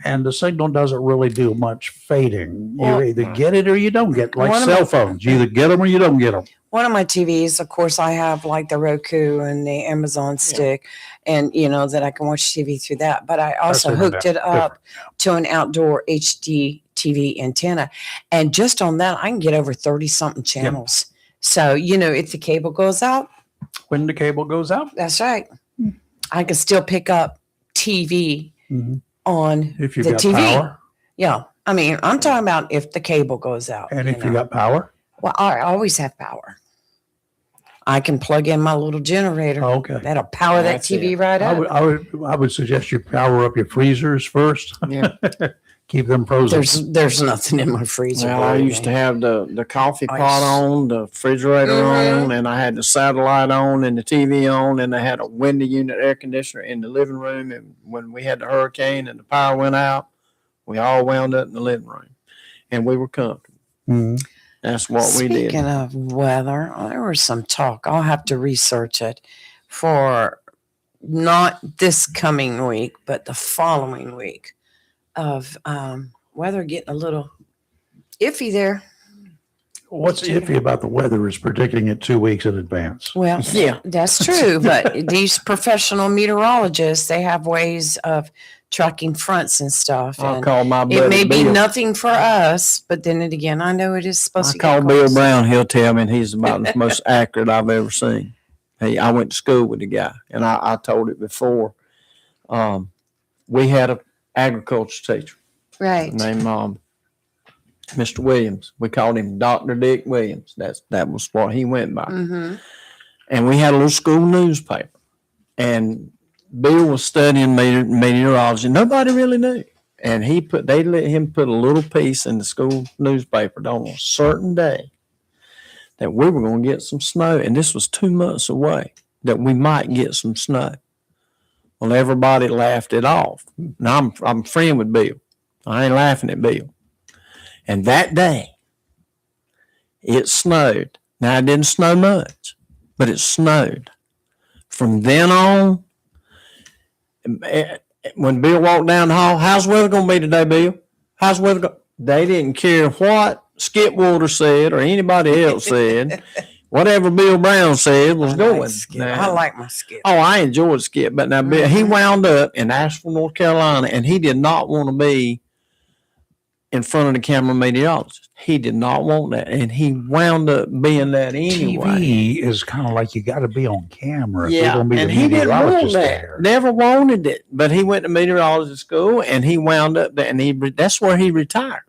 and the signal doesn't really do much fading. Well, you either get it or you don't get it, like one of cell my- phones. You either get them or you don't get them. one of my TVs, of course, I have like the Roku and the Amazon stick, and that I can watch TV through that. But I also even hooked it up different. to an outdoor HD TV antenna, and just on that, I can get over 30 something channels. So if the cable goes out, When the cable goes out, that's right. I can still pick up TV Mhm. on if you've the got TV. power, Yeah, I mean, I'm talking about if the cable goes out. and if you got power, well, I always have power. I can plug in my little generator. okay. That'll power that That's TV it. right I up. I would suggest you power up your freezers first. Yeah. Keep them frozen. There's nothing in my freezer. Well, I used to have the coffee Ice. pot on, the refrigerator Mhm. on, and I had the satellite on and the TV on, and I had a window unit air conditioner in the living room. And when we had the hurricane and the power went out, we all wound up in the living room, and we were comfortable. Mhm. That's what we did. Speaking of weather, there was some talk. I'll have to research it for not this coming week, but the following week of weather getting a little iffy there. What's iffy about the weather is predicting it 2 weeks in advance. Well, Yeah. that's true. But these professional meteorologists, they have ways of tracking fronts and stuff. I'll And call my buddy it may be Bill. nothing for us, but then again, I know it is supposed I to call get Bill cold. Brown. He'll tell me, and he's about the most accurate I've ever seen. Hey, I went to school with the guy, and I told it before. We had a agriculture teacher Right. named Mr. Williams. We called him Dr. Dick Williams. That was what he went by. Mm-hmm. And we had a little school newspaper, and Bill was studying meteorology. Nobody really knew. And they let him put a little piece in the school newspaper on a certain day that we were going to get some snow. And this was 2 months away that we might get some snow. Well, everybody laughed it off. Now I'm friend with Bill. I ain't laughing at Bill. And that day, it snowed. Now, it didn't snow much, but it snowed. From then on, when Bill walked down the hall, how's the weather going to be today, Bill? How's the weather going? They didn't care what Skip Water said or anybody else said. Whatever Bill Brown said was going. I like my Skip. Oh, I enjoyed Skip, but now Bill, he wound up in Asheville, North Carolina, and he did not want to be in front of the camera meteorologist. He did not want that, and he wound up being that anyway. TV is kind of like you got to be on camera. Yeah, and he didn't want meteorologist that. there. Never wanted it, but he went to meteorology school, and he wound up there, and that's where he retired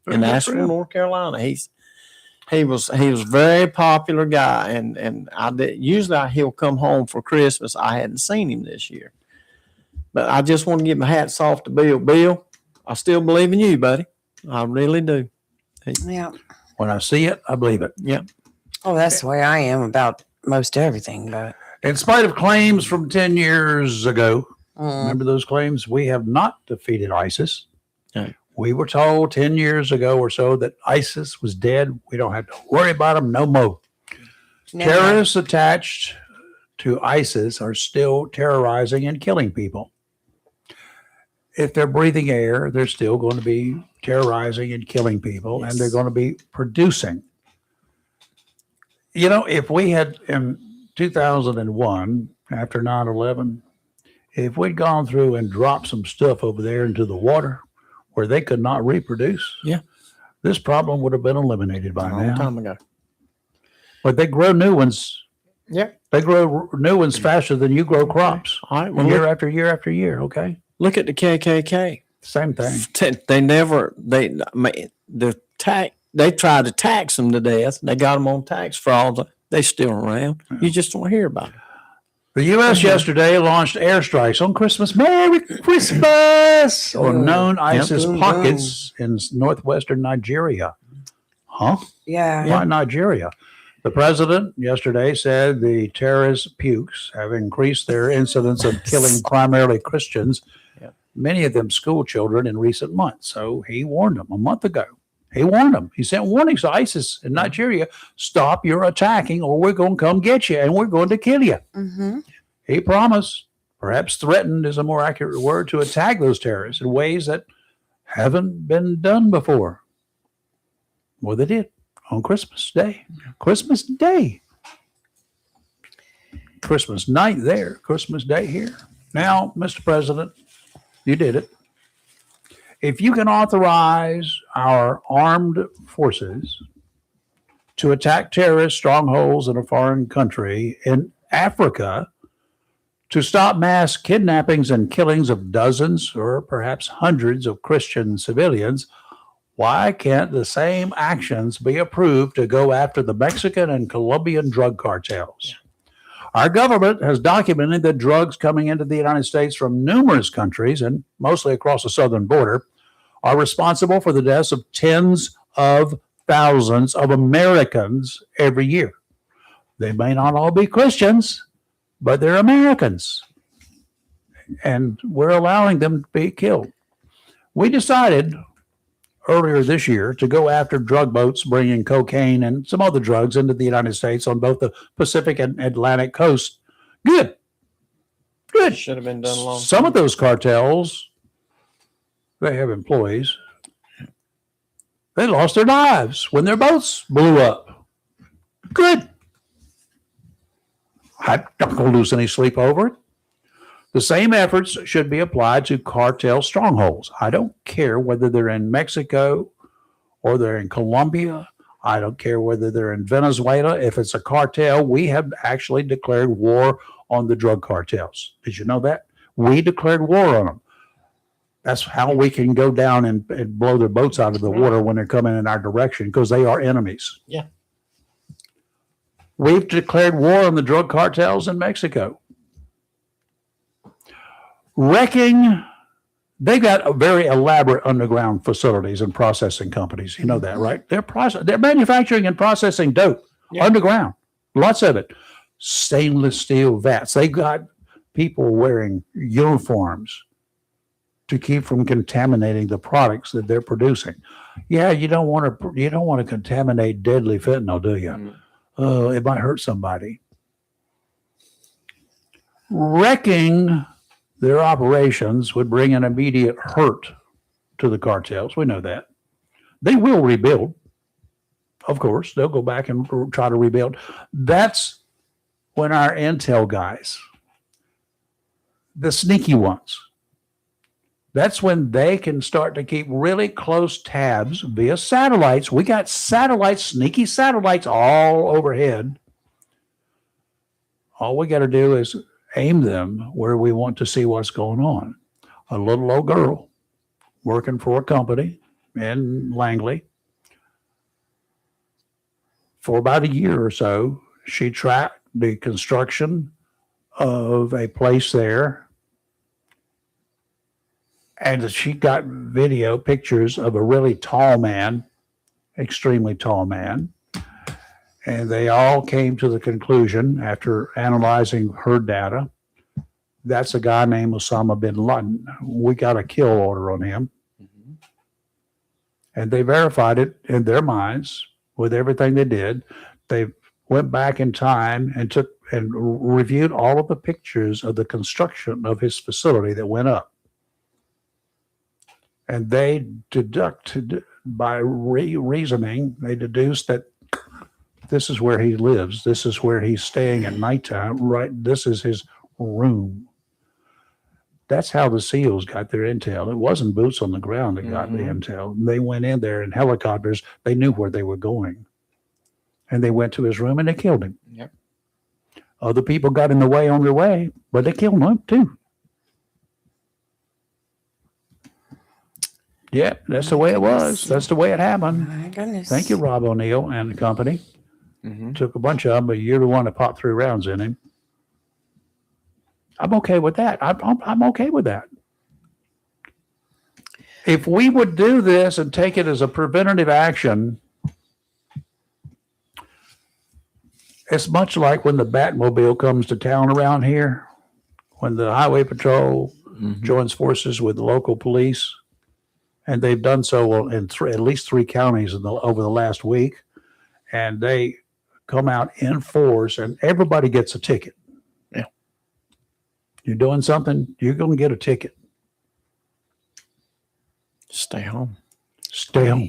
in Asheville, North Carolina. He was a very popular guy, and usually he'll come home for Christmas. I hadn't seen him this year, but I just want to give my hats off to Bill. Bill, I still believe in you, buddy. I really do. Yeah. When I see it, I believe it. Yeah. Oh, that's the way I am about most everything. But In spite of claims from 10 years ago, remember those claims? We have not defeated ISIS. Right. We were told 10 years ago or so that ISIS was dead. We don't have to worry about them no more. Terrorists attached to ISIS are still terrorizing and killing people. If they're breathing air, they're still going to be terrorizing and killing people, and they're going to be producing. You know, if we had in 2001, after 9/11, if we'd gone through and dropped some stuff over there into the water where they could not reproduce, this problem would have been eliminated by A long now. time ago. But they grow new ones. Yeah. They grow new ones faster than you grow crops. All right. Well, Year after year after year. Okay. look at the KKK. Same thing. They tried to tax them to death. They got them on tax fraud. They still around. You just don't hear about it. The U.S. yesterday launched airstrikes on Christmas. Merry Christmas! On known ISIS pockets in northwestern Nigeria. Huh? Yeah. Why Nigeria? The president yesterday said the terrorist pukes have increased their incidence of killing primarily Christians, many of them school children, in recent months. So he warned them a month ago. He warned them. He sent warnings to ISIS in Nigeria. Stop your attacking or we're going to come get you and we're going to kill you. Mm-hmm. He promised, perhaps threatened is a more accurate word, to attack those terrorists in ways that haven't been done before. Well, they did on Christmas Day. Christmas Day. Christmas night there, Christmas Day here. Now, Mr. President, you did it. If you can authorize our armed forces to attack terrorist strongholds in a foreign country in Africa, to stop mass kidnappings and killings of dozens or perhaps hundreds of Christian civilians, why can't the same actions be approved to go after the Mexican and Colombian drug cartels? Our government has documented that drugs coming into the United States from numerous countries, and mostly across the southern border, are responsible for the deaths of tens of thousands of Americans every year. They may not all be Christians, but they're Americans, and we're allowing them to be killed. We decided earlier this year to go after drug boats bringing cocaine and some other drugs into the United States on both the Pacific and Atlantic coast. Good. Should have been done a long time. Some of those cartels, they have employees. They lost their lives when their boats blew up. Good. I'm not going to lose any sleep over it. The same efforts should be applied to cartel strongholds. I don't care whether they're in Mexico or they're in Colombia. I don't care whether they're in Venezuela. If it's a cartel, we have actually declared war on the drug cartels. Did you know that? We declared war on them. That's how we can go down and blow their boats out of the water when they're coming in our direction, because they are enemies. Yeah. We've declared war on the drug cartels in Mexico. wrecking. They got a very elaborate underground facilities and processing companies. You know that, right? They're manufacturing and processing dope underground. Lots of it. Stainless steel vats. They got people wearing uniforms to keep from contaminating the products that they're producing. Yeah, you don't want to contaminate deadly fentanyl, do you? It might hurt somebody. Wrecking their operations would bring an immediate hurt to the cartels. We know that. They will rebuild. Of course, they'll go back and try to rebuild. That's when our intel guys, the sneaky ones, that's when they can start to keep really close tabs via satellites. We got satellites, sneaky satellites all overhead. All we got to do is aim them where we want to see what's going on. A little old girl working for a company in Langley. For about a year or so, she tracked the construction of a place there. And she got video pictures of a really tall man, extremely tall man. And they all came to the conclusion after analyzing her data, that's a guy named Osama bin Laden. We got a kill order on him. And they verified it in their minds with everything they did. They went back in time and took and reviewed all of the pictures of the construction of his facility that went up. And they deducted by reasoning, they deduced that this is where he lives. This is where he's staying at nighttime. Right. This is his room. That's how the SEALs got their intel. It wasn't boots on the ground that got the intel. They went in there in helicopters. They knew where they were going. And they went to his room and they killed him. Yep. Other people got in the way on their way, but they killed him too. Yeah, that's the way it was. That's the way it happened. My goodness. Thank you, Rob O'Neill and the company. Took a bunch of them, but you're the one that popped 3 rounds in him. I'm okay with that. I'm okay with that. If we would do this and take it as a preventative action, it's much like when the Batmobile comes to town around here, when the Highway Patrol joins forces with the local police, and they've done so in at least 3 counties over the last week, and they come out in force, and everybody gets a ticket. Yeah. You're doing something, you're going to get a ticket. Stay home.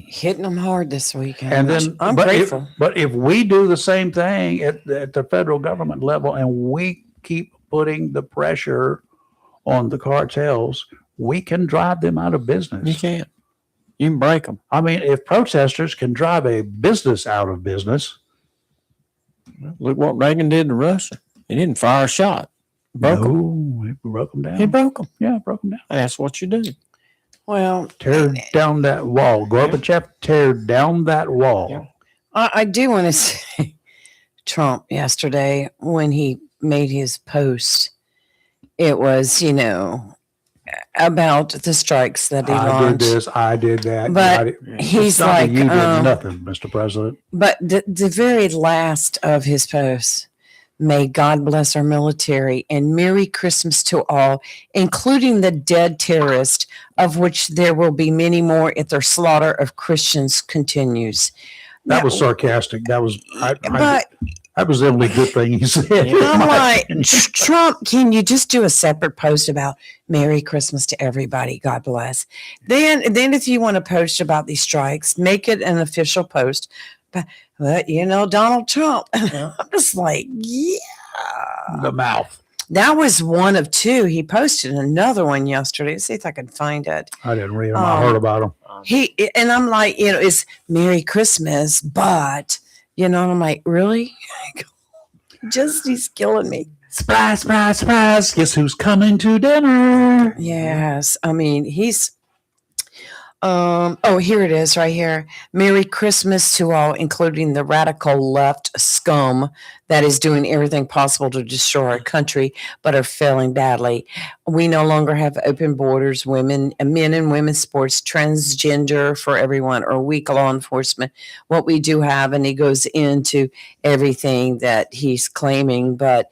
Hitting them hard this weekend. And then, I'm grateful. But if we do the same thing at the federal government level, and we keep putting the pressure on the cartels, we can drive them out of business. You can't. You can break them. I mean, if protesters can drive a business out of business. Look what Reagan did to Russia. He didn't fire a shot. He broke them down. He broke them. Yeah, broke them down. That's what you do. Well, Tear down that wall. Gorbachev, tear down that wall. Yeah. I do want to say Trump yesterday when he made his post, it was, about the strikes that he launched. I did this, I did that. But he's like, you did nothing, Mr. President. But the very last of his posts, may God bless our military and Merry Christmas to all, including the dead terrorists, of which there will be many more if their slaughter of Christians continues. That was sarcastic. That was, that was the only good thing he said. I'm like, Trump, can you just do a separate post about Merry Christmas to everybody? God bless. Then if you want to post about these strikes, make it an official post. But Donald Trump, I'm just like, yeah. The mouth. That was one of 2. He posted another one yesterday. Let's see if I can find it. I didn't read them. I heard about them. And I'm like, it's Merry Christmas, but, I'm like, really? He's killing me. Surprise, surprise, surprise. Guess who's coming to dinner? Yes. I mean, he's, Here it is right here. Merry Christmas to all, including the radical left scum that is doing everything possible to destroy our country, but are failing badly. We no longer have open borders, men and women's sports, transgender for everyone, or weak law enforcement. What we do have, and he goes into everything that he's claiming, but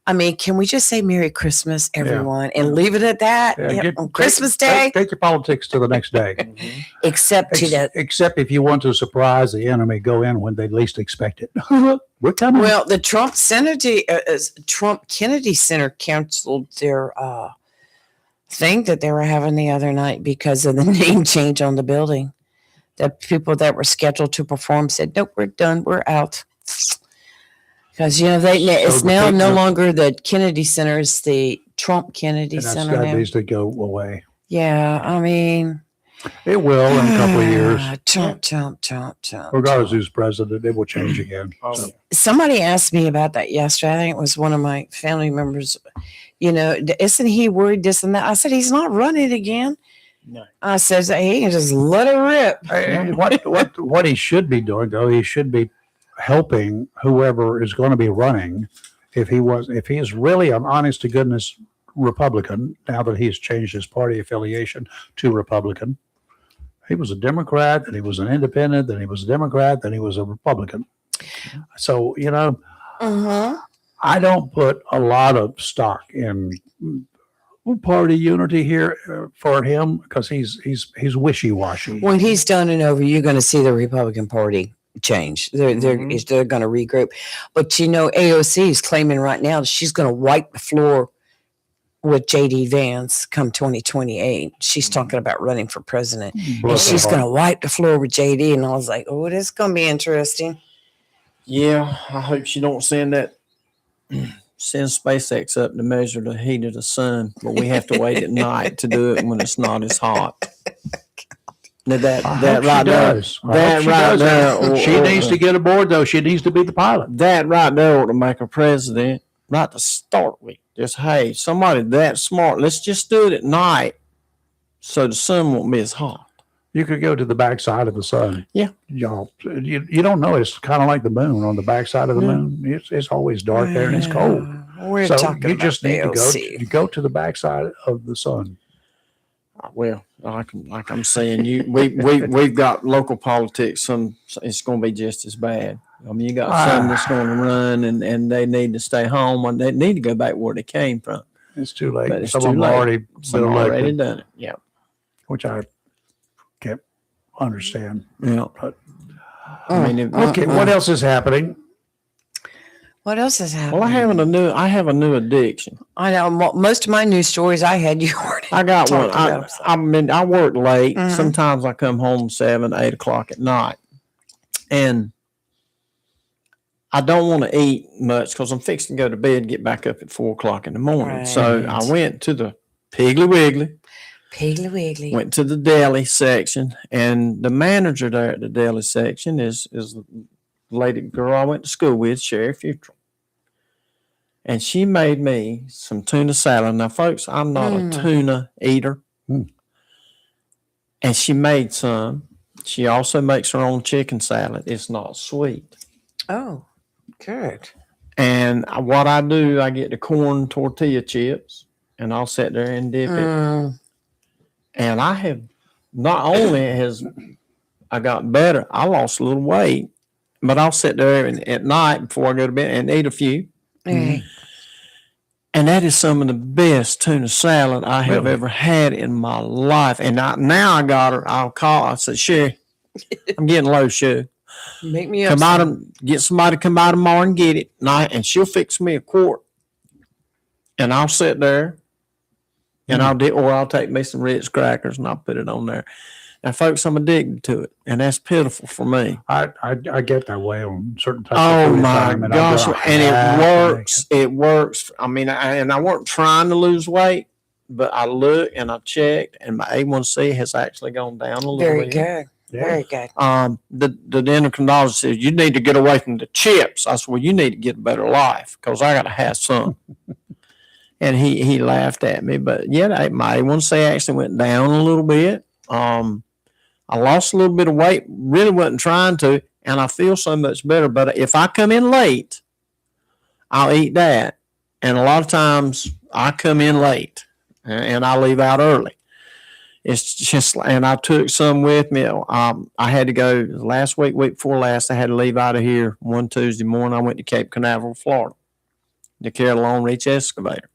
I mean, can we just say Merry Christmas, everyone, and leave it at that? On Christmas Day? Take your politics to the next day. Except if you want to surprise the enemy, go in when they least expect it. We're coming. Well, the Trump Kennedy Center canceled their thing that they were having the other night because of the name change on the building. The people that were scheduled to perform said, "Nope, we're done. We're out." Because it's now no longer the Kennedy Center; it's the Trump Kennedy Center. That now. needs to go away. Yeah, I mean, it will in a couple of years. Trump. Regardless who's president, it will change again. So. Somebody asked me about that yesterday. I think it was one of my family members. Isn't he worried this and that? I said he's not running again. No. I said he can just let it rip. Hey, what he should be doing though, he should be helping whoever is going to be running. If he is really an honest to goodness Republican, now that he's changed his party affiliation to Republican, he was a Democrat, then he was an independent, then he was a Democrat, then he was a Republican. So I don't put a lot of stock in party unity here for him because he's wishy-washy. When he's done and over, you're going to see the Republican Party change. They're going to regroup. But AOC is claiming right now she's going to wipe the floor with JD Vance come 2028. She's talking about running for president. And she's going to wipe the floor with JD. And I was like, oh, this is going to be interesting. Yeah, I hope she don't send SpaceX up to measure the heat of the sun, but we have to wait at night to do it when it's not as hot. That right there. She needs to get aboard, though. She needs to be the pilot. That right there ought to make a president right to start with. Just, hey, somebody that smart, let's just do it at night so the sun won't be as hot. You could go to the backside of the sun. Yeah. You don't know. It's kind of like the moon on the backside of the moon. It's always dark there and it's cold. We're so talking you just need AOC. to go to the backside of the sun. Well, like I'm saying, we've got local politics. It's going to be just as bad. I mean, you got some that's going to run and they need to stay home and they need to go back where they came from. It's too late. But it's some too of them late. already done it. Yeah. Which I can't understand. Yeah. But, I mean, what else is happening? What else is happening? Well, I have a new addiction. I know most of my news stories I had you already. I got one. about. I work late. Sometimes I come home 7, 8 o'clock at night, and I don't want to eat much because I'm fixing to go to bed and get back up at 4 o'clock in the morning. Right. So I went to the Piggly Wiggly. Went to the deli section, and the manager there at the deli section is the lady girl I went to school with, Sherry Futrell. And she made me some tuna salad. Now, folks, I'm not a tuna eater. And she made some. She also makes her own chicken salad. It's not sweet. Oh, good. And what I do, I get the corn tortilla chips, and I'll sit there and dip it. And I have not only has I got better, I lost a little weight, but I'll sit there at night before I go to bed and eat a few. Mm. And that is some of the best tuna salad I have ever had in my life. And now I got her. I said, Sherry, I'm getting low, Sherry. Make me up. Get somebody to come by tomorrow and get it. And she'll fix me a quart. And I'll sit there. And I'll take me some Ritz crackers and I'll put it on there. Now, folks, I'm addicted to it, and that's pitiful for me. I get that way on certain types Oh of food. my gosh! And it works. It works. I mean, I weren't trying to lose weight, but I looked and I checked, and my A1C has actually gone down a little bit. Very good. Yeah. Very good. The endocrinologist says you need to get away from the chips. I said, well, you need to get a better life because I got to have some. And he laughed at me, but yeah, my A1C actually went down a little bit. I lost a little bit of weight, really wasn't trying to, and I feel so much better. But if I come in late, I'll eat that. And a lot of times I come in late and I leave out early. It's just, and I took some with me. I had to go last week before last. I had to leave out of here one Tuesday morning. I went to Cape Canaveral, Florida, to carry the long reach excavator.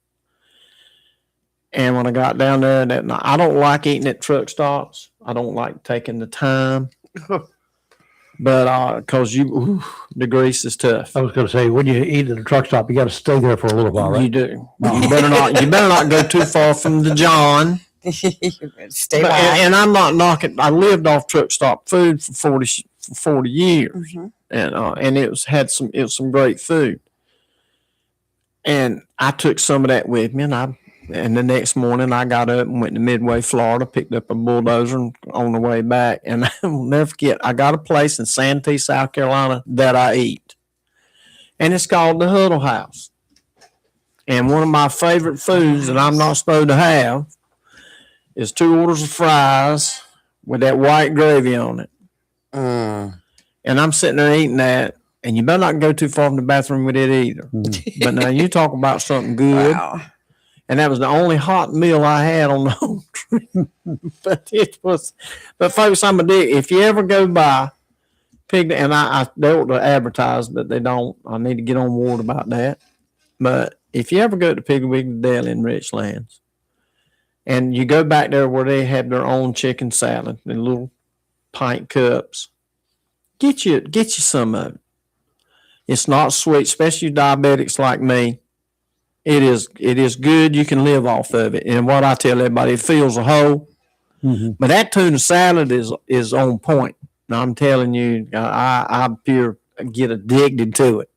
And when I got down there that night, I don't like eating at truck stops. I don't like taking the time, but because the grease is tough. I was going to say, when you eat at a truck stop, you got to stay there for a little while, right? You do. You better not. You better not go too far from the John. Stay But, by. and I'm not knocking. I lived off truck stop food for 40 years, Mhm. and it was some great food. And I took some of that with me, and the next morning I got up and went to Midway, Florida, picked up a bulldozer and on the way back. And I will never forget, I got a place in Santee, South Carolina that I eat. And it's called the Huddle House. And one of my favorite foods that I'm not supposed to have is 2 orders of fries with that white gravy on it. Mm. And I'm sitting there eating that. And you better not go too far from the bathroom with it either. But now you talk about something good. Wow. And that was the only hot meal I had on the whole trip. But folks, I'm going to do, if you ever go by Pig, and I don't advertise, but they don't, I need to get on board about that. But if you ever go to Piggly Deli in Richlands, and you go back there where they have their own chicken salad in little pint cups, get you some of it. It's not sweet, especially diabetics like me. It is good. You can live off of it. And what I tell everybody, it fills a hole. Mm-hmm. But that tuna salad is on point. Now, I'm telling you, I pure get addicted to it.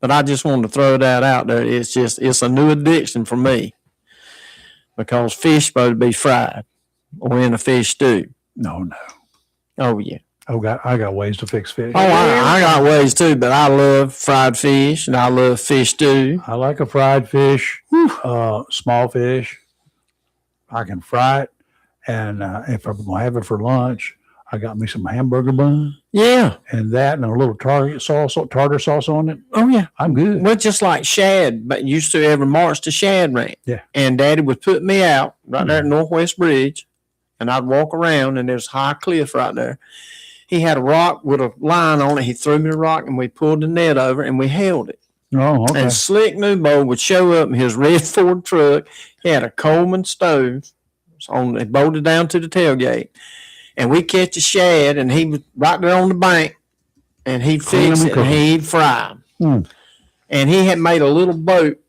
But I just wanted to throw that out there. It's a new addiction for me. Because fish supposed to be fried or in a fish stew. No. Oh, yeah. I got ways to fix fish. Oh, I got ways too, but I love fried fish and I love fish stew. I like a fried fish, small fish. I can fry it. And if I'm going to have it for lunch, I got me some hamburger bun. Yeah. And that and a little tartar sauce on it. Oh, yeah. I'm good. Well, just like shad, but used to every March to shad ranch. Yeah. And Daddy would put me out right there at Northwest Bridge, and I'd walk around, and there's a high cliff right there. He had a rock with a line on it. He threw me a rock, and we pulled the net over, and we held it. Oh, okay. And Slick Newbold would show up in his red Ford truck. He had a Coleman stove. It bolted down to the tailgate. And we catch a shad, and he was right there on the bank, and he'd fix it, and he'd fry them. And he had made a little boat,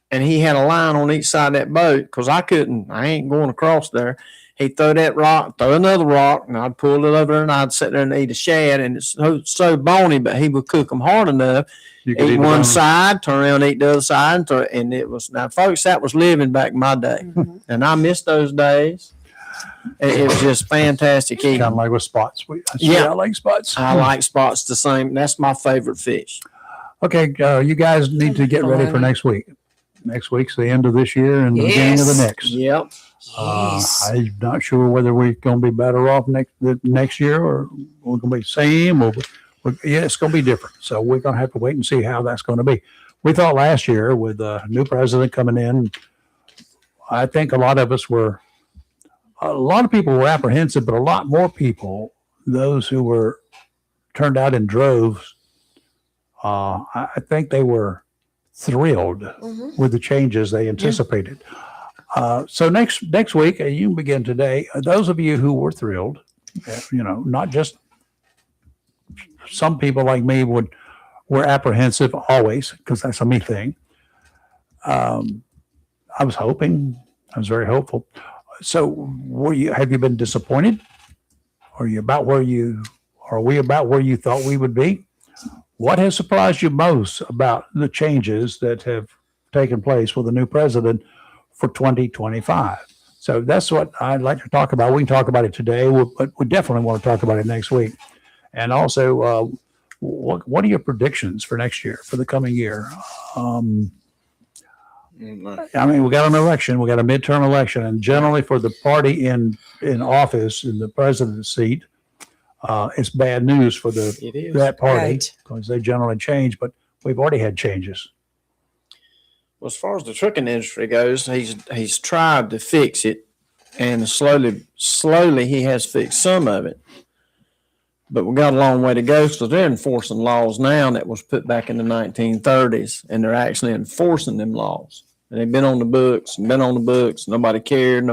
and he had a line on each side of that boat, because I ain't going across there. He'd throw that rock, throw another rock, and I'd pull it over there, and I'd sit there and eat a shad, and it's so bony, but he would cook them hard enough. Eat one side, turn around, eat the other side, and it was, now, folks, that was living back in my day, and I miss those days. It was just fantastic eating. Kind of like with spots. Yeah. I like spots. I like spots the same. That's my favorite fish. Okay, you guys need to get ready for next week. Next week's the end of this year and the beginning of the next. Yep. I'm not sure whether we're going to be better off next year or we're going to be the same. It's going to be different. So we're going to have to wait and see how that's going to be. We thought last year with a new president coming in, I think a lot of people were apprehensive, but a lot more people, those who were turned out in droves, I think they were thrilled with the changes they anticipated. So next week, you can begin today. Those of you who were thrilled, not just some people like me were apprehensive always, because that's a me thing. I was very hopeful. So have you been disappointed? Are we about where you thought we would be? What has surprised you most about the changes that have taken place with the new president for 2025? So that's what I'd like to talk about. We can talk about it today, but we definitely want to talk about it next week. And also, what are your predictions for next year, for the coming year? I mean, we got an election, we got a midterm election, and generally for the party in office in the president's seat, it's bad news for It is. that party Right. because they generally change. But we've already had changes. Well, as far as the trucking industry goes, he's tried to fix it, and slowly he has fixed some of it. But we got a long way to go because they're enforcing laws now that was put back in the 1930s, and they're actually enforcing them laws. And they've been on the books and been on the books. Nobody cared.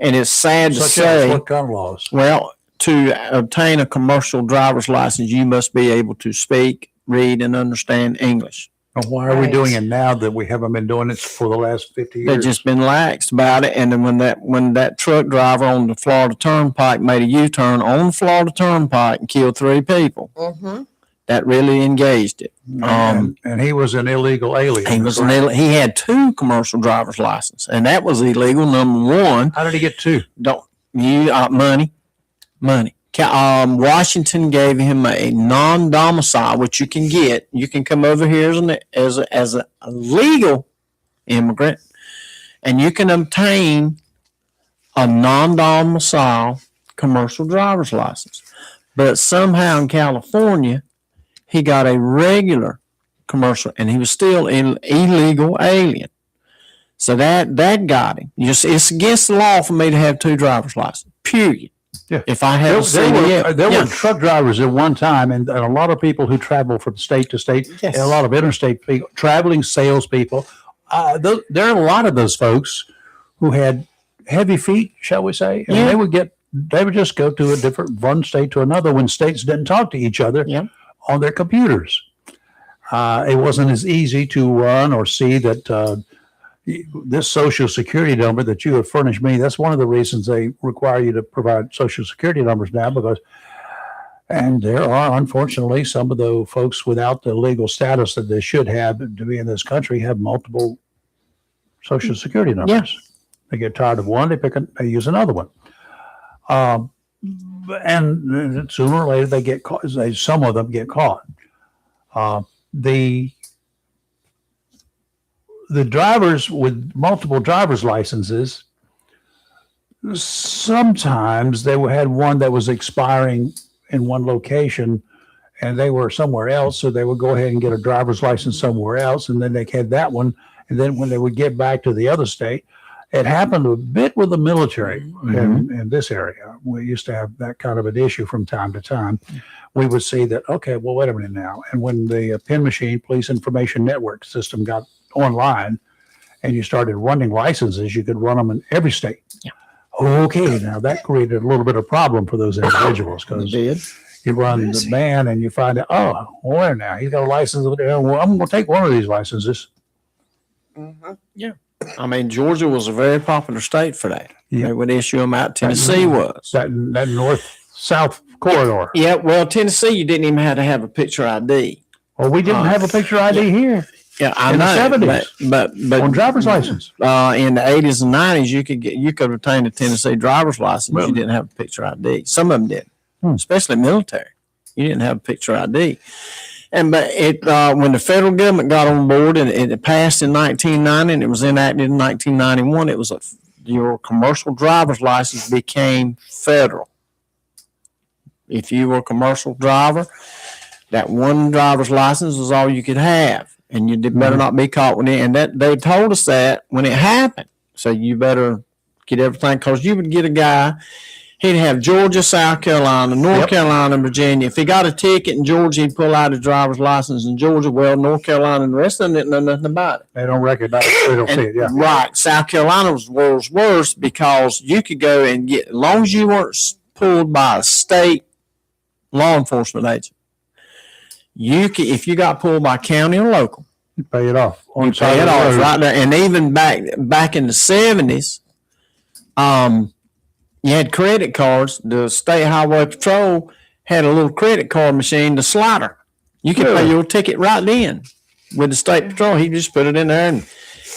And it's sad to Such say. as what kind of laws? Well, to obtain a commercial driver's license, you must be able to speak, read, and understand English. And why are we Right. doing it now that we haven't been doing it for the last 50 years? They've just been laxed about it. And then when that truck driver on the Florida Turnpike made a U-turn on the Florida Turnpike and killed 3 people, Mm-hmm. that really engaged it. And he was an illegal alien. He had 2 commercial driver's licenses, and that was illegal. Number 1, How did he get 2? money. Washington gave him a non-domicile, which you can get. You can come over here as a legal immigrant, and you can obtain a non-domicile commercial driver's license. But somehow in California, he got a regular commercial, and he was still an illegal alien. So that got him. It's against the law for me to have 2 driver's licenses, period. Yeah. If I have There were truck drivers at one time, and a lot of people who travel from state to state, Yes. and a lot of interstate people, traveling salespeople. There are a lot of those folks who had heavy feet, shall we say, and Yeah. they would just go to a different one state to another when states didn't talk to each other Yeah. on their computers. It wasn't as easy to run or see that this social security number that you have furnished me. That's one of the reasons they require you to provide social security numbers now, and there are unfortunately some of the folks without the legal status that they should have to be in this country have multiple social security numbers. They get tired of one, they use another one. And sooner or later they get caught. Some of them get caught. The drivers with multiple driver's licenses, sometimes they had one that was expiring in one location and they were somewhere else. So they would go ahead and get a driver's license somewhere else. And then they had that one. And then when they would get back to the other state, it happened a bit with the military in this area. We used to have that kind of an issue from time to time. We would see that, okay, well, wait a minute now. And when the PIN machine, Police Information Network system, got online and you started running licenses, you could run them in every state. Yeah. Okay, now that created a little bit of problem for those individuals because you run the ban and you find out, oh, where now? He's got a license. Well, I'm going to take one of these licenses. Mm-hmm. I mean, Georgia was a very popular state for that. Yeah. They would issue them out. Tennessee was. That north-south corridor. Yeah, well, Tennessee, you didn't even have to have a picture ID. Well, we didn't have a picture ID here Yeah, I in know. the 70s but on driver's license. in the 80s and 90s, you could obtain a Tennessee driver's license. Really? You didn't have a picture ID. Some of them did, especially military. You didn't have a picture ID. But when the federal government got on board and it passed in 1990 and it was enacted in 1991, it was your commercial driver's license became federal. If you were a commercial driver, that one driver's license was all you could have, and you better not be caught with it. And that they told us that when it happened. So you better get everything, because you would get a guy. He'd have Georgia, South Carolina, North Carolina, and Virginia. If he got a ticket in Georgia, he'd pull out his driver's license in Georgia. Well, North Carolina and the rest of them didn't know nothing about it. They don't recognize it. They don't see it. Yeah. Right. South Carolina was worse because you could go and get, as long as you weren't pulled by a state law enforcement agent, you could, if you got pulled by county or local, You pay it off. you pay it off right there. And even back in the 70s, you had credit cards. The State Highway Patrol had a little credit card machine, the slider. You could pay your ticket right then with the State Patrol. He just put it in there and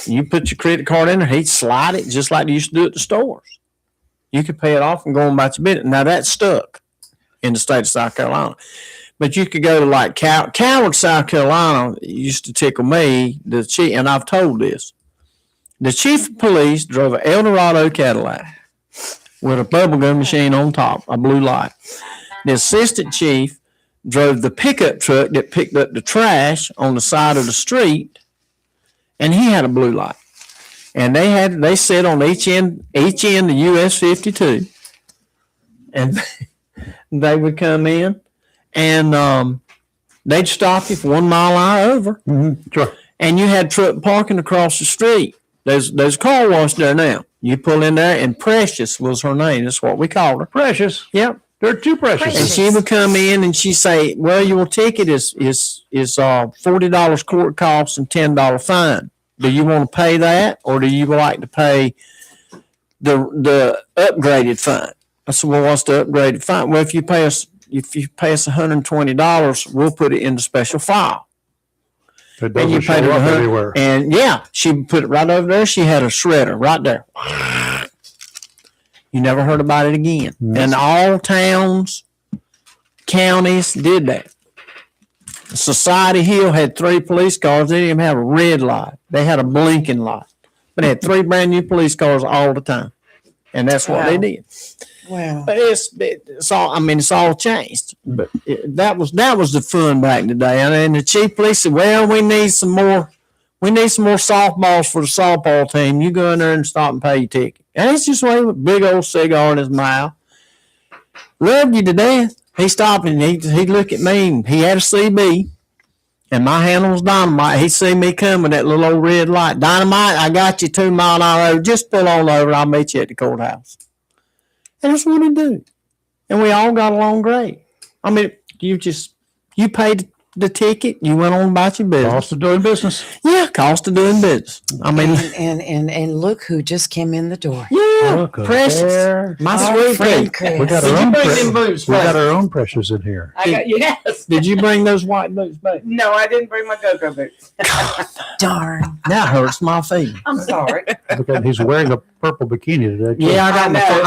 you put your credit card in there. He'd slide it just like they used to do at the stores. You could pay it off and go on about your business. Now that stuck in the state of South Carolina. But you could go to like Coward, South Carolina. Used to tickle me. The chief, and I've told this. The chief of police drove an Eldorado Cadillac with a bubblegum machine on top, a blue light. The assistant chief drove the pickup truck that picked up the trash on the side of the street, and he had a blue light. And they sit on each end of US 52, and they would come in, and they'd stop you for 1 mile an hour over. Mm-hmm. Sure. And you had truck parking across the street. There's a car wash there now. You pull in there, and Precious was her name. That's what we called her. Precious. Yep. There are two Precious. And she would come in and she'd say, "Well, your ticket is $40 court costs and $10 fine. Do you want to pay that, or do you like to pay the upgraded fine?" I said, "Well, what's the upgraded fine?" "Well, if you pay us $120, we'll put it in the special file." It And you doesn't show paid it up $100. everywhere. And yeah, she put it right over there. She had a shredder right there. You never heard about it again. And all towns, counties did that. Society Hill had 3 police cars. They didn't even have a red light. They had a blinking light. But they had 3 brand new police cars all the time. And that's what they did. Wow. But it's all. I mean, it's all changed. But that was the fun back in the day. And the chief police said, "Well, we need some more. We need some more softballs for the softball team. You go in there and stop and pay your ticket." And it's just with a big old cigar in his mouth. Loved you to death. He stopped and he'd look at me. And he had a CB, and my handle was Dynamite. He'd see me come with that little old red light. "Dynamite, I got you 2 mile an hour. Just pull on over. I'll meet you at the courthouse." And that's what he do. And we all got along great. I mean, you paid the ticket, you went on about your business. Cost of doing business. Yeah, cost of doing business. I mean, And look who just came in the door. yeah, Look at Precious. there. My Our sweet friend pea. Chris. We got Did our you own bring Precious. them boots We got back? our own Precious in here. I got yes. Did you bring those white boots back? No, I didn't bring my go-go boots. Darn. That hurts my feet. I'm sorry. Look at, he's wearing a purple bikini today. too. Yeah, I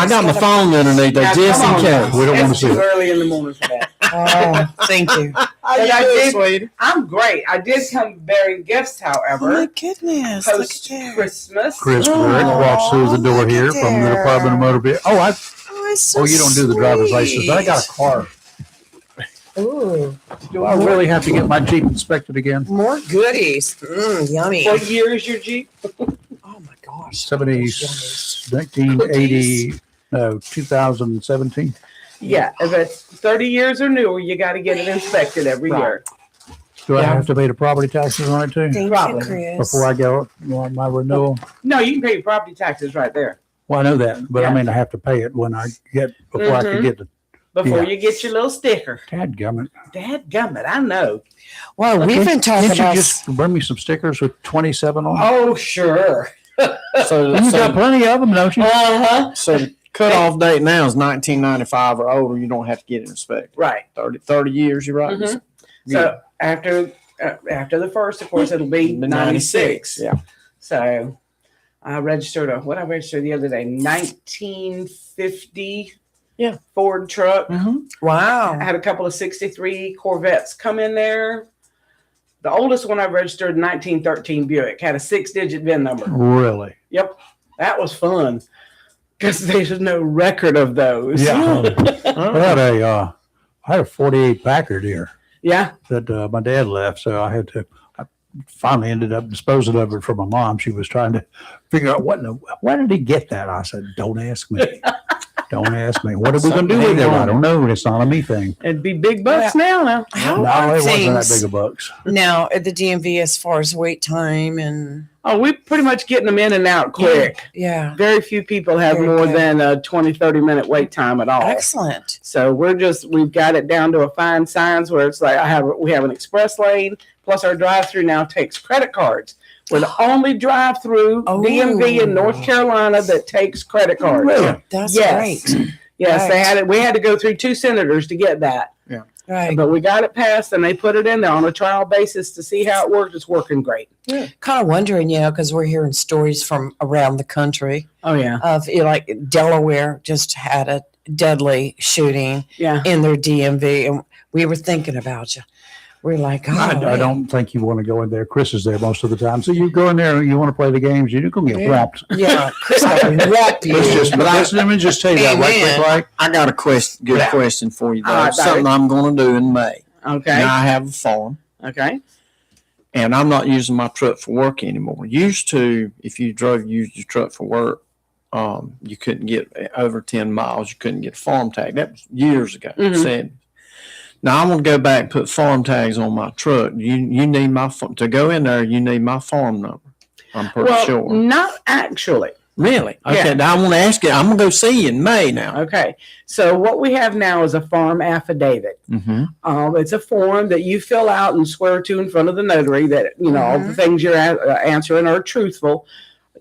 got my phone underneath there Now, just come in on. case. We don't want to It's see too it. early in the morning for that. Oh, thank you. How But I did- sweetie? I'm great. I did come bearing gifts, Oh my however, goodness. Look post at that. Christmas. Chris Oh, Bird walks through the door look here at from the there. Department of Motor Vehicles. Oh, It's so you don't do the driver's license. I got a car. Ooh, Do I really have to get my Jeep inspected again? more goodies. Yummy. What year is your Jeep? Oh my gosh. 2017. Yeah, if it's 30 years or newer, you got to get it inspected every year. Do I Yeah. have to pay the property taxes on it too? Thank Probably. you, Chris. Before I go on my renewal? No, you can pay your property taxes right there Well, I know that, but I Yeah. mean, I have to pay it when I before I can Mhm. get the before Yeah. you get your little sticker. dadgummit. Dadgummit, I know. Well, we've been talking Can't you about. just bring me some stickers with 27 on? Oh, sure. So, You got plenty of them, don't you? Uh-huh. so the cutoff date now is 1995 or older. You don't have to get it inspected. Right. 30 years, you're right. Mhm. So after the first, of course, it'll be 96. Yeah. So I registered what I registered the other day, 1950 Yeah. Ford truck. Wow. I had a couple of 63 Corvettes come in there. The oldest one I registered, 1913 Buick, had a 6-digit VIN number. Really? Yep. That was fun because there's no record of those. Yeah. I had a 48 Packard here Yeah. that my dad left, so I finally ended up disposing of it for my mom. She was trying to figure out why did he get that? I said, "Don't ask me. Don't ask me. What are we going to do with it? I don't know. It's not a me thing." It'd be big bucks now. How No, are it wasn't that things big of bucks. now at the DMV as far as wait time and Oh, we're pretty much getting them in and out quick. yeah, Very few people have Very more good. than a 20, 30-minute wait time at all. excellent. So we've got it down to a fine science where it's like we have an express lane, plus our drive-through now takes credit cards. We're the only drive-through Oh. DMV in North Carolina that takes credit cards. Really? That's Yes. great. Yes, they Right. had it. We had to go through 2 senators to get that, Right. but we got it passed, and they put it in there on a trial basis to see how it worked. It's working great. Kind of wondering, because we're hearing stories from around the country Oh yeah, of like Delaware just had a deadly shooting yeah. in their DMV, and We were thinking about you. We're like, oh, I don't think you want to go in there. Chris is there most of the time. So you go in there and you want to play the games, you're going to get whopped. Yeah, Chris, I whopped you. Let me just tell you that right quick, like, I got a good question for you, though. All right, Something I'm going to do in May. Okay. Now, I have a farm, Okay. and I'm not using my truck for work anymore. Used to, if you used your truck for work, you couldn't get over 10 miles. You couldn't get a farm tag. That was years ago. Mhm. Now I'm going to go back and put farm tags on my truck. You need to go in there. You need my farm number. I'm pretty sure. Not actually. Really? Okay. Yeah. Now I want to ask you. I'm going to go see you in May now. Okay. So what we have now is a farm affidavit. Mm-hmm. It's a form that you fill out and swear to in front of the notary that, all the things you're answering are truthful.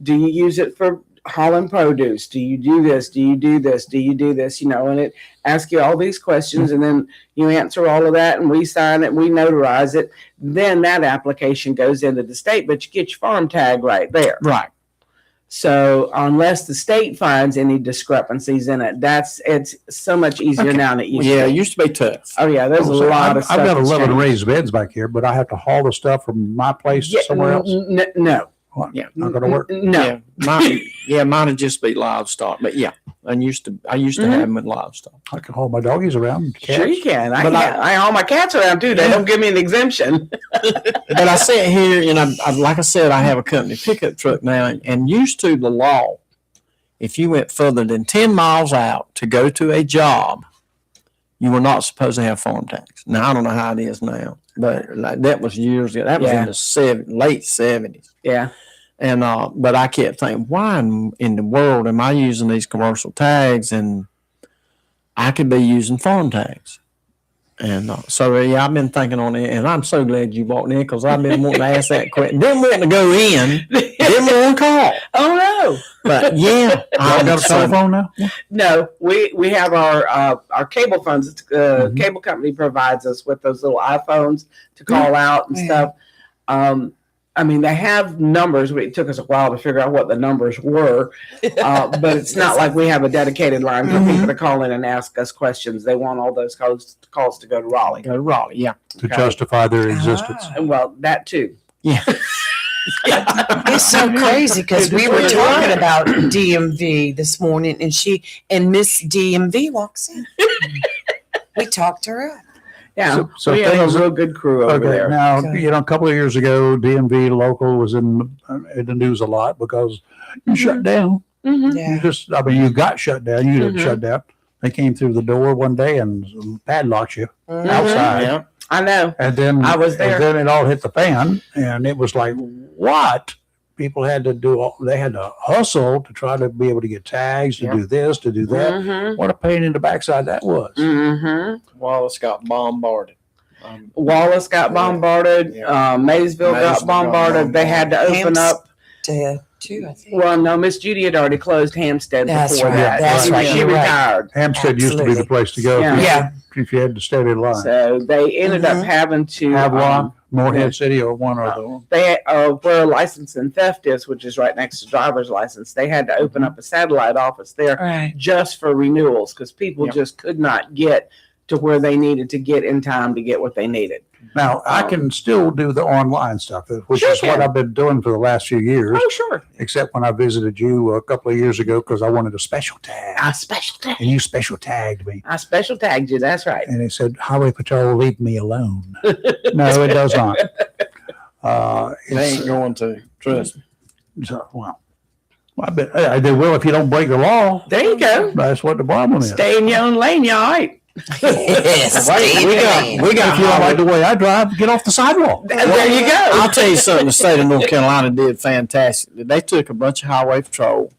Do you use it for hauling produce? Do you do this? Do you do this? Do you do this? And it asks you all these questions, and then you answer all of that, and we sign it, we notarize it. Then that application goes into the state, but you get your farm tag right there. Right. So unless the state finds any discrepancies in it, it's so much easier now than it used to Yeah, be. it used to be tough. Oh yeah, there's a lot of stuff. I've got that's 11 changed. raised beds back here, but I have to haul the stuff from my place to somewhere else. No. What? Yeah. Not going to work. No. Mine would just be livestock. But yeah, I used to have them with livestock. I can haul my doggies around. Sure you can. But I haul my cats around too. They don't give me an exemption. But I sit here, like I said, I have a company pickup truck now, and used to the law, if you went further than 10 miles out to go to a job, you were not supposed to have farm tax. Now, I don't know how it is now, but that was years ago. That was in the late 70s. Yeah. And but I kept thinking, why in the world am I using these commercial tags, and I could be using farm tags? And so I've been thinking on it, and I'm so glad you walked in because I've been wanting to ask that question. Didn't want to go in, didn't want to call. Oh no. But yeah, I got a cell phone now. No, we have our cable phones. Cable company provides us with those little iPhones to call out and stuff. They have numbers. It took us a while to figure out what the numbers were, but it's not like we have a dedicated line for people to call in and ask us questions. They want all those calls to go to Raleigh. Go to Raleigh, yeah. To justify their existence. Well, that too. Yeah. It's so crazy because we were talking about DMV this morning, and Miss DMV walks in. We talked her up. Yeah, So we have things- a real good crew over there. Now, Okay. a couple of years ago, DMV local was in the news a lot because you shut down. Mhm. Yeah. You got shut down. You didn't shut down. They came through the door one day and padlocked you outside. Yeah. I know. And then I was there. And then it all hit the fan, and it was like, what? People had to do. They had to hustle to try to be able to get tags, to do this, to do that. Mm-hmm. What a pain in the backside that was. Mm-hmm. Wallace got bombarded. Wallace got bombarded. Maysville got bombarded. They had to open up. Too, I think. Well, no, Miss Judy had already closed Hampstead That's before right. that. That's right. She You're right. retired. Hampstead used to be the Absolutely. place to go Yeah. if you had to stand in line. So they ended up having to Havelock, Morehead yeah. City, or one or the other. they where license and theft is, which is right next to driver's license. They had to open up a satellite office there Right. just for renewals because people just could not get to where they needed to get in time to get what they needed. Now, I can still do the online stuff, which Sure is what can. I've been doing for the last few years, Oh, sure. except when I visited you a couple of years ago because I wanted a special tag. I special tag. And you special tagged me. I special tagged you. That's right. And it said, Highway Patrol, leave me alone. No, it does not. They ain't going to. Trust me. Well, I bet they will if you don't break the law. There you go. That's what the problem is. Stay in your own lane, you all right. Yes. We got If you don't like the way I drive, get off the sidewalk. There you go. I'll tell you something. The state of North Carolina did fantastic. They took a bunch of highway patrol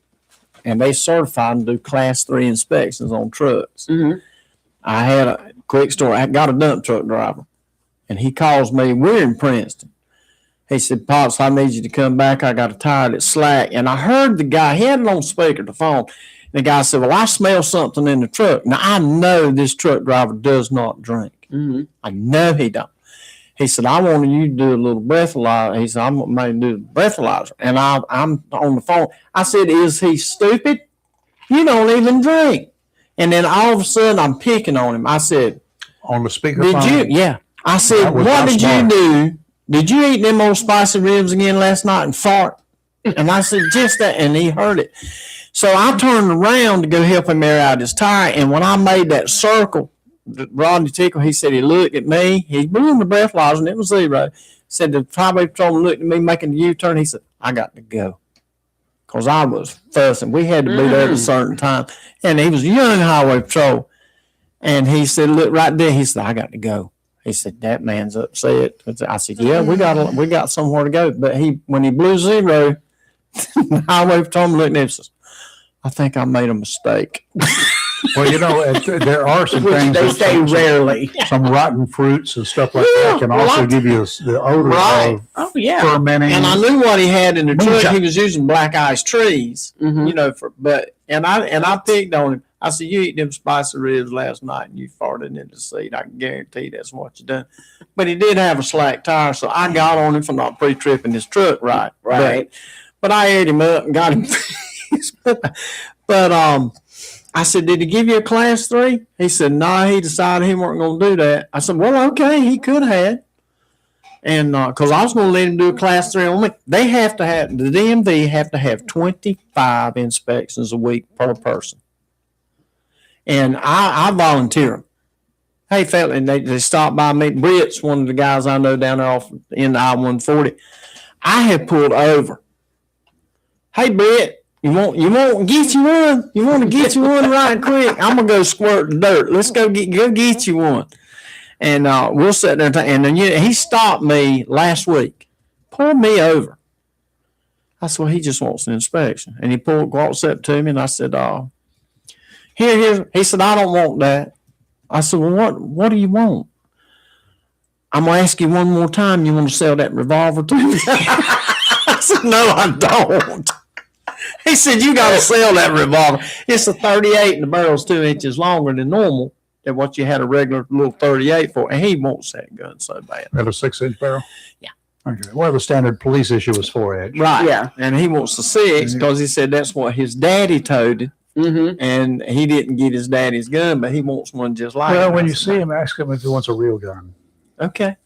and they certified and do class 3 inspections on trucks. Mhm. I had a quick story. I got a dump truck driver and he calls me. We're in Princeton. He said, Pops, I need you to come back. I got a tire that's slack. And I heard the guy, he had it on speaker, the phone. The guy said, well, I smell something in the truck. Now, I know this truck driver does not drink. Mhm. I know he don't. He said, I wanted you to do a little breathalyzer. He said, I'm going to do the breathalyzer. And I'm on the phone. I said, is he stupid? You don't even drink. And then all of a sudden, I'm picking on him. I said, on the speaker. Did you? Yeah. I said, That was what not did smart. you do? Did you eat them old spicy ribs again last night and fart? And I said, just that. And he heard it. So I turned around to go help him air out his tire. And when I made that circle, Rodney Tickle, he said he looked at me. He blew in the breathalyzer and it was 0. Said the highway patrolman looked at me making the U-turn. He said, I got to go. Because I was fussing. We had to be there at a certain time. And he was young highway patrol. And he said, look right there. He said, I got to go. He said, that man's upset. I said, yeah, we got somewhere to go. But when he blew 0, the highway patrolman looked at him and says, I think I made a mistake. Well, you know, there are some Which things they that say rarely. some rotten fruits and stuff like that can also give you the odor Right. of Oh yeah. fermenting. And I knew what he had in the truck. Moonshine. He was using black ice trees, Mhm. you know, and I picked on him. I said, you eat them spicy ribs last night and you farted in the seat. I can guarantee that's what you done. But he did have a slack tire, so I got on him for not pre-tripping his truck right. Right. But I ate him up and got him. But I said, did he give you a class 3? He said, no, he decided he weren't going to do that. I said, well, okay, he could have. And because I was going to let him do a class 3 on me. They have to have, the DMV have to have 25 inspections a week per person. And I volunteer them. Hey, fella, and they stopped by me. Britt's one of the guys I know down there off in the I-140. I have pulled over. Hey, Britt. You want get you one? You want to get you one right quick? I'm gonna go squirt the dirt. Let's go get you one. And we'll sit there and then he stopped me last week, pulled me over. I said, well, he just wants an inspection. And he walks up to me and I said, here. He said, I don't want that. I said, well, what do you want? I'm gonna ask you one more time. You want to sell that revolver to me? I said, no, I don't. He said, you got to sell that revolver. It's a 38 and the barrel's 2 inches longer than normal than what you had a regular little 38 for. And he wants that gun so bad. Have a 6-inch barrel? Yeah. Okay. Well, the standard police issue was 4-inch. Right. Yeah. And he wants the 6 because he said that's what his daddy toted. Mm-hmm. And he didn't get his daddy's gun, but he wants one just like it. Well, when I you said, see him, ask him if he wants a real gun. Okay.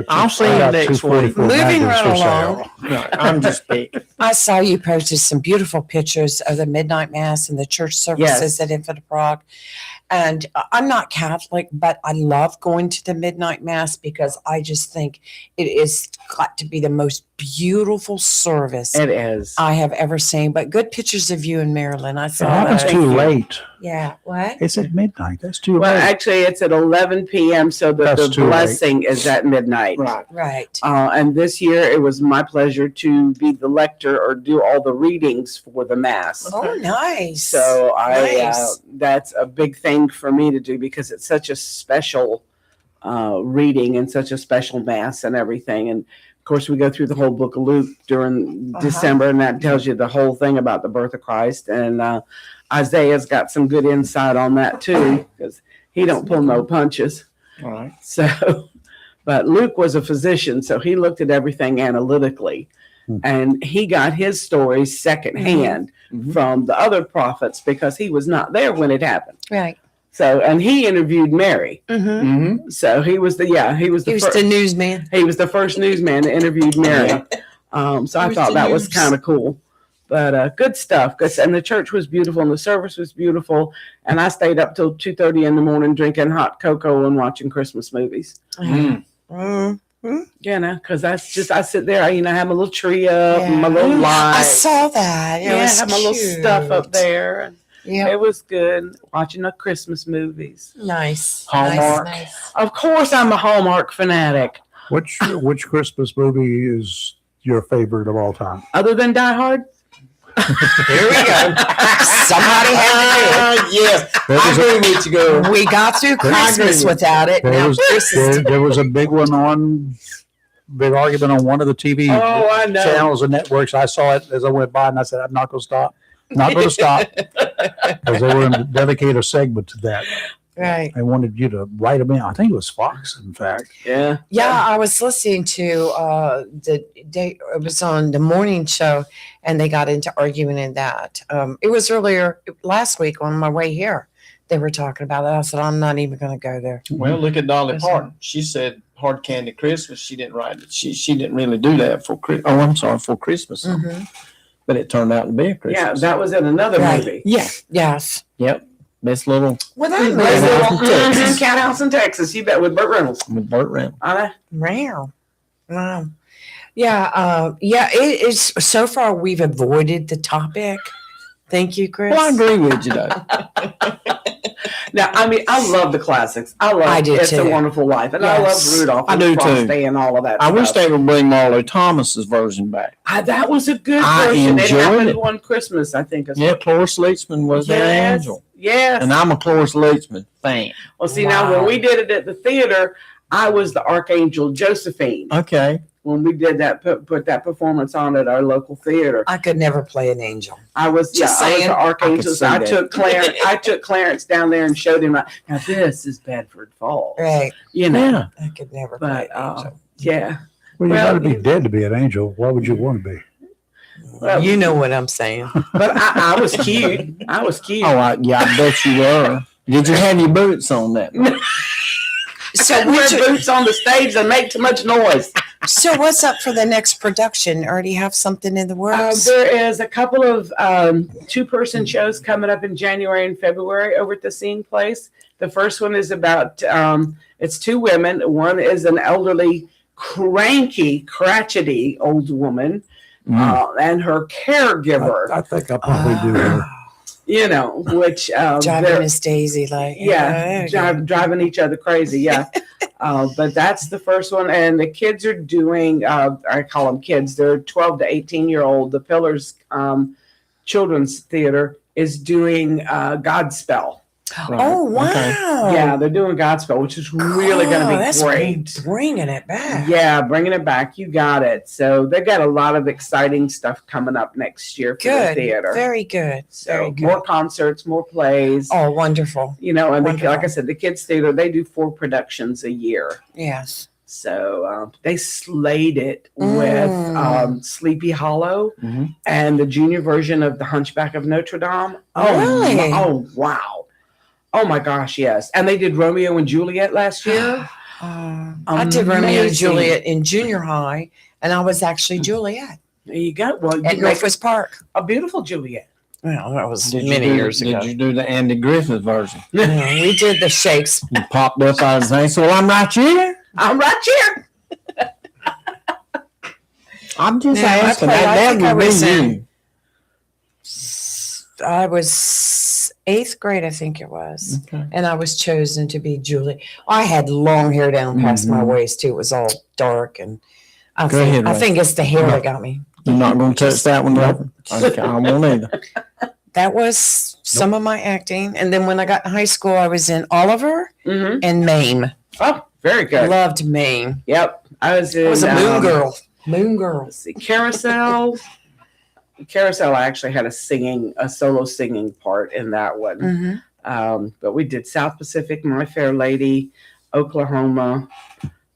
I'll see him next week. Moving right along. No, I'm just picking. I saw you posted some beautiful pictures of the midnight mass and the church services at Infinite Prague. And I'm not Catholic, but I love going to the midnight mass because I just think it is got to be the most beautiful service It is. I have ever seen. But good pictures of you in Maryland. I It saw happens that. too late. Yeah. What? It's at midnight. That's too Well, late. actually, it's at 11 p.m. so that That's the too late. blessing is at midnight. Right. Right. And this year, it was my pleasure to be the lector or do all the readings for the mass. Oh, nice. So Nice. that's a big thing for me to do because it's such a special reading and such a special mass and everything. And of course, we go through the whole book of Luke during December, and that tells you the whole thing about the birth of Christ. And Isaiah's got some good insight on that too, because he don't pull no punches. All right. So, but Luke was a physician, so he looked at everything analytically, and he got his stories secondhand from the other prophets because he was not there when it happened. Right. So, and he interviewed Mary. Mm-hmm. Mm-hmm. So he was the He was the newsman. he was the first newsman that interviewed Mary. So I was thought the that was news. kind of cool. But good stuff. Good. And the church was beautiful, and the service was beautiful. And I stayed up till 2:30 in the morning drinking hot cocoa and watching Christmas movies. You know, because that's just I sit there, have my little tree up, and my little lights. I saw that. It was have my little cute. stuff up there. And Yeah. it was good watching the Christmas movies. Nice. Hallmark. Nice. Of course, I'm a Hallmark fanatic. Which Christmas movie is your favorite of all time? Other than Die Hard. Here we go. Somebody had to Yes. There I was a- agree with you, girl. We got through Christmas without it. There Now was, Christmas. there was a big one on, big argument on one of the TV Oh, I know. channels and networks. I saw it as I went by, and I said, "I'm not going to stop. Not going to stop," because they were going to dedicate a segment to that. Right. They wanted you to write them in. I think it was Fox, in fact. Yeah. Yeah, I was listening to it was on the morning show, and they got into arguing in that. It was earlier last week on my way here. they were talking about it. I said, I'm not even going to go there. Well, look at Dolly Yes, Parton. She said Hard Candy Christmas. She didn't write it. She didn't really do that for Christmas. Oh, I'm sorry, for Christmas. Mhm. But it turned out to be a Christmas. Yeah, that was in another Right. movie. Yeah. Yes. Yep. Best little Well, that Cat was House in House Texas. Cat House in Texas. You bet, with Burt Reynolds. with Burt Reynolds. Wow. Wow. Yeah. Yeah. It is. So far, we've avoided the topic. Thank you, Chris. Well, I agree with you, though. Now, I mean, I love the classics. I love I do It's a too. Wonderful Life, and I love Yes. Rudolph. I and do too. Frosty and all of that. I wish stuff. they would bring Marlo Thomas's version back. That was a good I version. It enjoyed happened it. one Christmas, I think. Yeah, Cloris Leachman was their Yes. angel. Yes. And I'm a Cloris Leachman fan. Well, see, now when Wow. we did it at the theater, I was the Archangel Josephine. Okay. When we did that, put that performance on at our local theater, I could never play an angel. I was Just I was saying. the Archangel. I So I could see took Clarence. I took Clarence down there and showed him. Now this is Bedford Falls. Right. You know. Yeah. I could never play But an angel. yeah. Well, you Well, got to be dead to be an angel. Why would you want to be? Well, You know what I'm saying. But I was cute. I was cute. Oh, I bet you were. Did you have your boots on that? So, Wear which, boots on the stage and make too much noise. so what's up for the next production? Already have something in the works? There is a couple of two-person shows coming up in January and February over at the Scene Place. The first one is about it's two women. One is an elderly, cranky, crotchety old woman, and her caregiver. I think I probably do. Her. You know, which Driving they're- Miss Daisy, like yeah, driving each other crazy. Yeah. But that's the first one. And the kids are doing, I call them kids, they're 12 to 18-year-old. The Pillars Children's Theater is doing Godspell. Oh wow! Okay. Yeah, they're doing Godspell, which is really going to be that's great. Bringing it back. Yeah, bringing it back. You got it. So they've got a lot of exciting stuff coming up next year for the Good. theater. Very good. So Very good. more concerts, more plays. Oh, wonderful. You know, and Wonderful. like I said, the kids theater, they do 4 productions a year. Yes. So they slayed it with Sleepy Hollow Mhm. and the junior version of The Hunchback of Notre Dame. Oh, Really? Oh, wow. Oh, my gosh, yes. And they did Romeo and Juliet last year. I did Romeo and Amazing. Juliet in junior high, and I was actually Juliet There you go. Well, you at make Northwest Park. a beautiful Juliet. Well, that was Did many you do, years ago. Did you do the Andy Griffith version? Yeah, we did the shakes. You popped up out of the so I'm right here. I'm right here. I'm just Yeah, I asking. played- I That think I would was be in- you. I was 8th grade, I think it was. Okay. And I was chosen to be Julie. I had long hair down past my waist too. It was all dark, and I Go think, ahead, I Ray. think it's the hair that got me. You're not going to touch that one, though? Okay, I won't either. That was some of my acting. And then when I got in high school, I was in Oliver Mm-hmm. and Mame. Oh, very good. Loved Mame. Yep. I was in I was a moon um, girl. Moon girl. Let's see, Carousel. Carousel, I actually had a solo singing part in that one. Mm-hmm. But we did South Pacific, My Fair Lady, Oklahoma,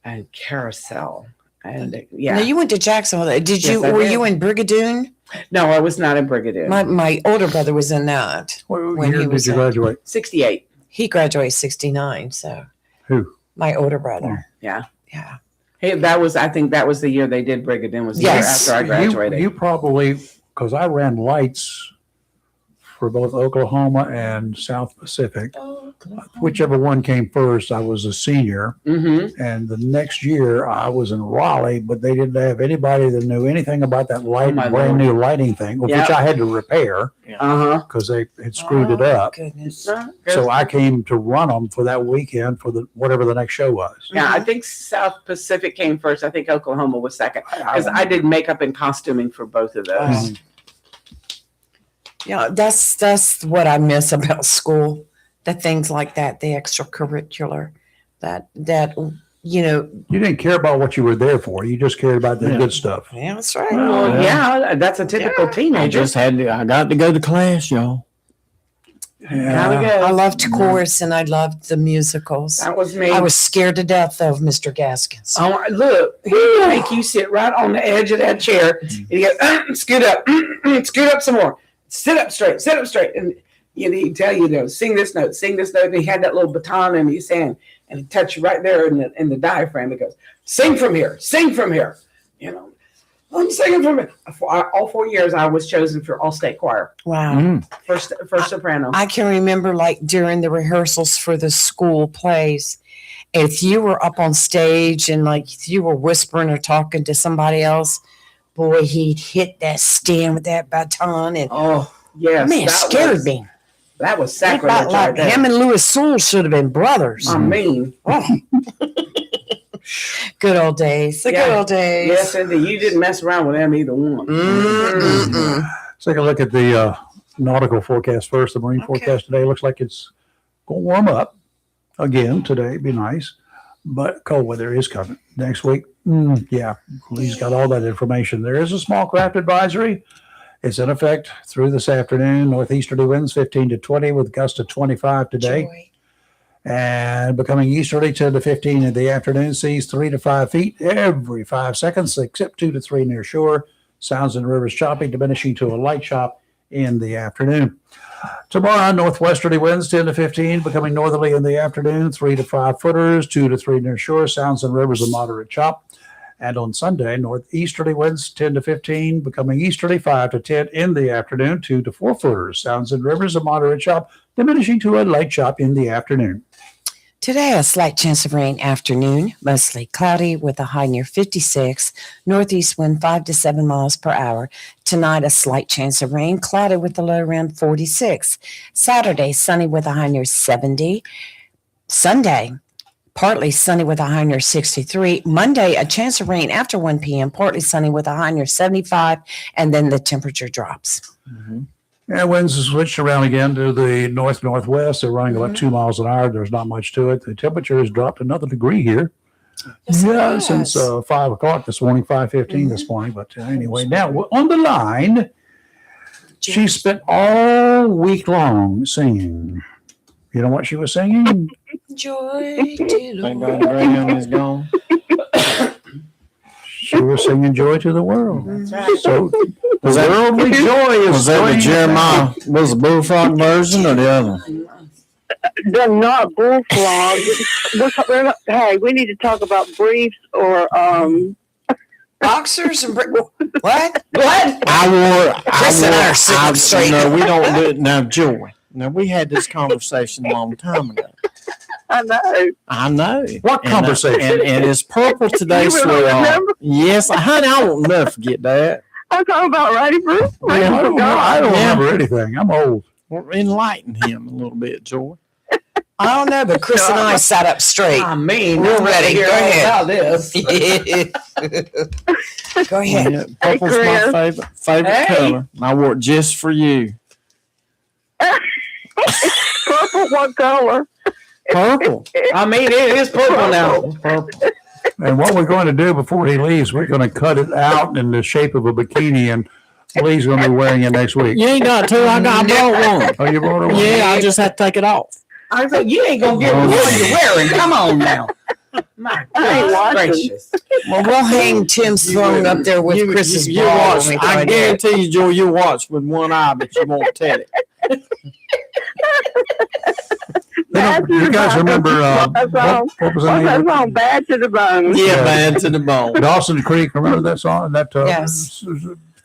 and Carousel. And yeah, Now you went to Jacksonville. Did Yes, you? I Were did. you in Brigadoon? no, I was not in Brigadoon. My older brother was in that. What When year he did was you in- graduate? 68. He graduated 69. So Who? my older brother. Yeah. Yeah. Hey, I think that was the year they did Brigadoon. Was the Yes. year after I graduated. You probably, because I ran lights for both Oklahoma and South Pacific. Whichever one came first, I was a senior. Mm-hmm. And the next year I was in Raleigh, but they didn't have anybody that knew anything about that light, my brand Lord. new lighting thing, which Yep. I had to repair Uh-huh. because they had screwed it Oh, up. Goodness. So I came to run them for that weekend for whatever the next show was. Yeah, I think South Pacific came first. I think Oklahoma was second. Because I did makeup and costuming for both of those. Yeah, that's what I miss about school. The things like that, the extracurricular, that you know. You didn't care about what you were there for. You just cared about the Yeah. good stuff. Yeah, that's right. Well, yeah, that's a typical I teenager. just I got to go to class, y'all. How we Yeah. go? I loved chorus and I loved the musicals. That was me. I was scared to death of Mr. Gaskins. Oh, look, he would make you sit right on the edge of that chair. And you go, scoot up some more. Sit up straight. And he'd tell you to sing this note, and he had that little baton in his hand, and he'd touch you right there in the diaphragm. It goes, sing from here. You know, I'm singing from it. For all 4 years, I was chosen for all state choir, Wow. first soprano. I can remember like during the rehearsals for the school plays, if you were up on stage and like you were whispering or talking to somebody else, boy, he'd hit that stand with that baton and Oh yes, man, scared me. That was Like, sacrilege right there. him and Louis Sewell should have been brothers. I mean, Good old days. The good old days. yes, indeed. You didn't mess around with them either one. Mm-mm-mm. Let's take a look at the nautical forecast first. The marine forecast today looks like it's going to warm up again today. Be nice, but cold weather is coming next week. Yeah, Lee's got all that information. There is a small craft advisory. It's in effect through this afternoon. Northeasterly winds 15 to 20 with gusts of 25 today. Joy. And becoming easterly 10 to 15 in the afternoon. Seas 3 to 5 feet every 5 seconds, except 2 to 3 near shore. Sounds in rivers choppy, diminishing to a light chop in the afternoon. Tomorrow, northwesterly winds 10 to 15, becoming northerly in the afternoon, 3 to 5 footers, 2 to 3 near shore. Sounds in rivers a moderate chop. And on Sunday, northeasterly winds 10 to 15, becoming easterly 5 to 10 in the afternoon, 2 to 4 footers. Sounds in rivers a moderate chop, diminishing to a light chop in the afternoon. Today, a slight chance of rain afternoon, mostly cloudy with a high near 56, northeast wind 5 to 7 miles per hour. Tonight, a slight chance of rain, cloudy with a low around 46. Saturday, sunny with a high near 70. Sunday, partly sunny with a high near 63. Monday, a chance of rain after 1 p.m., partly sunny with a high near 75, and then the temperature drops. And winds have switched around again to the north-northwest. They're running about 2 miles an hour. There's not much to it. The temperature has dropped another degree here. Yes, it Since has. 5 o'clock this morning, 5:15 this morning. But anyway, now on the line, she spent all week long singing. You know what she was singing? Joy to the Thank world. God Graham is gone. She was singing "Joy to the World." That's right. So the Was that- worldly joy is Was that the going- Jeremiah? Was the bullfrog version or the other? They're not bullfrogs. Hey, we need to talk about briefs or Boxers and what? What? Chris and I are sitting up straight. No, we don't do it now, Joy. Now we had this conversation a long time ago. I know. I know. What And, conversation? and it's purple today, You really sweetheart. remember? Yes, honey, I won't never forget that. I'm talking about ready for Man, I don't Yeah. remember anything. I'm old. Well, enlighten him a little bit, Joy. I don't know, but Chris and I sat up straight. I mean, We're I'm ready. Hear Go all ahead. about this. Go ahead. Yeah, purple's my Chris. favorite Hey. color. And I wore it just for you. purple. What color? Purple. I mean, it is purple now. Purple. And what we're going to do before he leaves, we're going to cut it out in the shape of a bikini, and Lee's going to be wearing it next week. You ain't got to. I brought one. Oh, you brought her one? Yeah, I just had to take it off. I said, you ain't gonna get the one you're wearing. Come on now. My I ain't God watching. gracious. Well, we'll hang Tim's phone up there with Chris's you ball watch. when we go I in there. guarantee you, Joy, you watch with one eye, but you won't tell it. You guys remember That's all. what was the What's name that of song? Bad to the bone. Yeah, Yeah. man, to the bone. Dawson Creek? Remember that song? That Yes.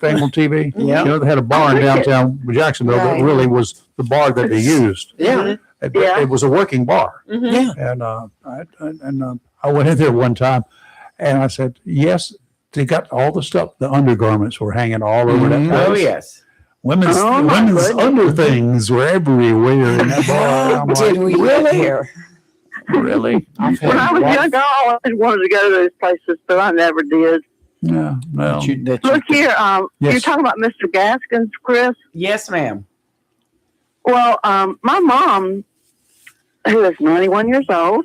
thing on TV? Yeah. You know, they had a bar in downtown Jacksonville Right. that really was the bar that they used. Yeah. Yeah. It was a working bar. Yeah. And I went in there one time, and I said, "Yes, they got all the stuff. The undergarments were hanging all over that place. Oh yes. Women's Oh, my women's goodness. under things were everywhere in that bar." How I'm did like, we really? get here? Really? When I was younger, I always wanted to go to those places, but I never did. Yeah. No. Look here, Yes. you're talking about Mr. Gaskins, Chris. Yes, ma'am. Well, my mom, who is 91 years old,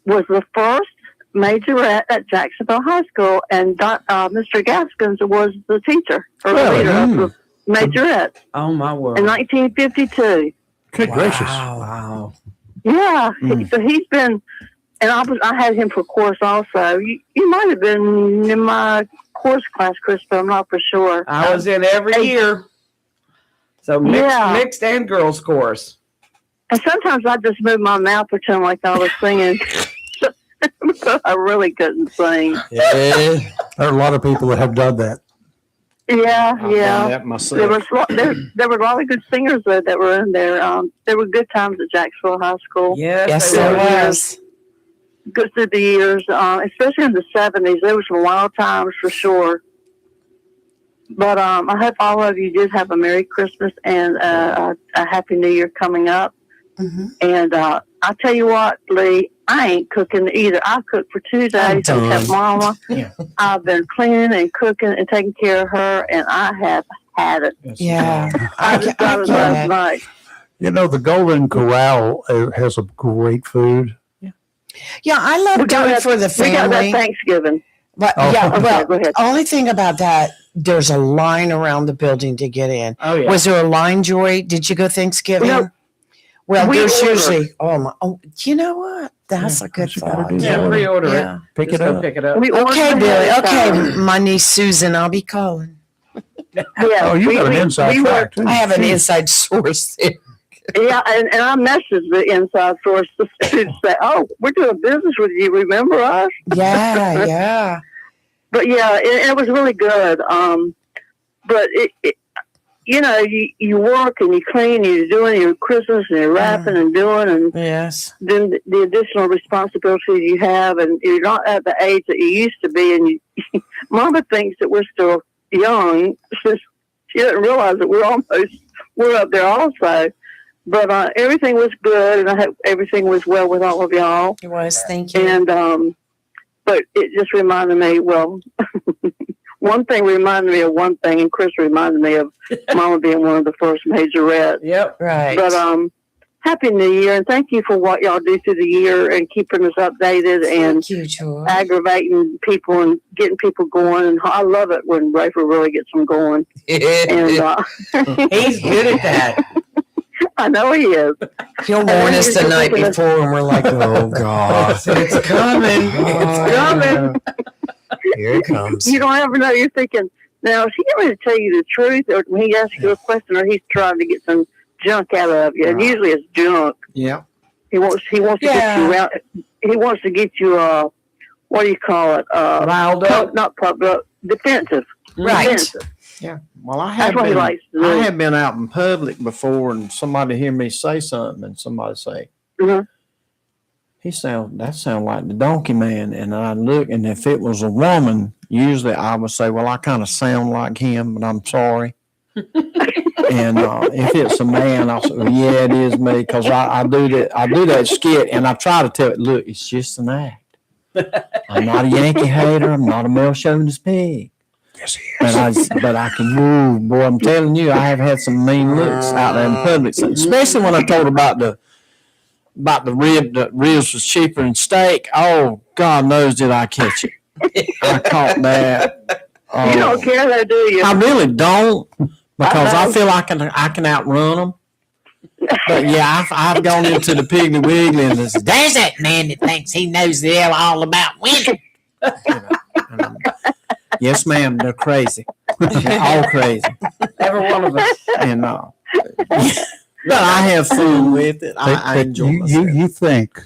was the first majorette at Jacksonville High School, and Mr. Gaskins was the teacher or Really? leader of the majorette Oh my word. in 1952. Good gracious. Wow. Yeah, Mm. so he's been, and I had him for course also. You might have been in my course class, Chris, but I'm not for sure. I was in every year. So mixed and girls chorus. And sometimes I just move my mouth, pretend like I was singing. I really couldn't sing. Yeah, There are a lot of people that have done that. Yeah, I've yeah. done that myself. There were a lot of good singers though that were in there. There were good times at Jacksonville High School. Yes, they there were. was. Good through the years, especially in the 70s. There were some wild times for sure. But I hope all of you did have a Merry Christmas and a Happy New Year coming up. Mm-hmm. And I tell you what, Lee, I ain't cooking either. I cooked for 2 days done. and kept Mama. Yeah. I've been cleaning and cooking and taking care of her, and I have had it. Yeah. I just got it last get it. night. You know, the Golden Corral has a great food. Yeah, I love going for the We got that family. Thanksgiving. But Oh, yeah, okay, well, go ahead. only thing about that, there's a line around the building to get in. Oh yeah. Was there a line, Joy? Did you go Thanksgiving? No. Well, We there's order. usually. You know what? That's a good what you gotta thought. do. Yeah, pre-order Yeah. Pick Just it go up. pick it up. We ordered Okay, ahead Billy. of time. Okay, my niece Susan, I'll be calling. Yeah, Oh, you got an inside we track, too. I have an Gee. inside source there. Yeah, and I messaged the inside source to say, "Oh, we're doing business with you. Remember us?" Yeah, yeah. But yeah, it was really good. But it you work and you clean, and you're doing your Christmas and you're wrapping and doing, and Yes. then the additional responsibilities you have, and you're not at the age that you used to be. And Mama thinks that we're still young. She doesn't realize that we're up there also. But everything was good, and I hope everything was well with all of y'all. It was. Thank you. And but it just reminded me. Well, one thing reminded me of one thing, and Chris reminded me of Mama being one of the first majorettes. Yep. Right. But Happy New Year, and thank you for what y'all do through the year and keeping us updated and Thank you, Joy. aggravating people and getting people going. And I love it when Rafer really gets them going. And He's good at that. I know he is. He'll warn us the You're night thinking of- before, and we're like, oh, God. It's coming. It's coming. Here it comes. You don't ever know. You're thinking, now is he going to tell you the truth, or when he asks you a question, or he's trying to get some junk out of you? And Right. usually it's junk. Yeah. He wants to get you out. He wants to get you what do you call it? Riled up. Not public, defensive. Right. Defensive. Yeah. Well, I That's have what he been. likes to do. I have been out in public before, and somebody hear me say something, and somebody say, Mhm. that sound like the donkey man. And I look, and if it was a woman, usually I would say, well, I kind of sound like him, but I'm sorry. And if it's a man, I'll say, well, yeah, it is me, because I do that skit, and I try to tell it, look, it's just an act. I'm not a Yankee hater. I'm not a male chauvinist pig. Yes, he is. But I can move, boy. I'm telling you, I have had some mean looks out there in public, especially when I told about the ribs was cheaper than steak. Oh, God knows did I catch it? I caught that. You don't care though, do you? I really don't, because I feel I can outrun them. But yeah, I've gone into the Piggly Wiggly and there's that man that thinks he knows the hell all about women. Yes, ma'am, they're crazy. They're all crazy. Every one of us. And but I have fun with it. I enjoy myself. You think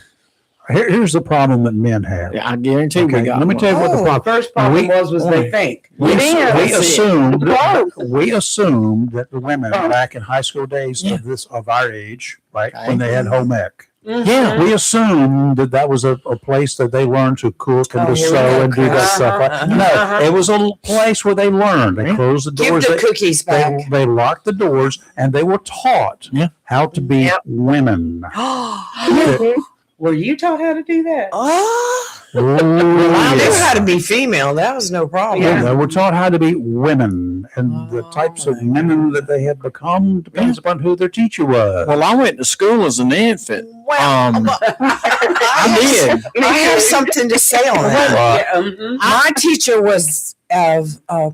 here's the problem that men have. Yeah, I guarantee Okay, we got let me one. tell you what the Oh, problem. First problem was they think. We Yeah. assumed Whoa. we assumed that the women back in high school days of our age, right, Okay. when they had home ec, Yeah. we assumed that was a place that they learned to cook and Oh, to here we sew go, and do that Chris. stuff. Uh-huh. No, it was a place where they learned. They closed the Give doors. the cookies back. They locked the doors and they were taught how to be Yep. women. Mhm. Were you taught how to do that? Oh, Oh, I knew yes. how to be female. That was no problem. Yeah, they were taught how to be women, and the types of women that they had become depends upon who their teacher was. Well, I went to school as an infant. Well, I did. I have something to say on that. Yeah, mhm. My teacher was a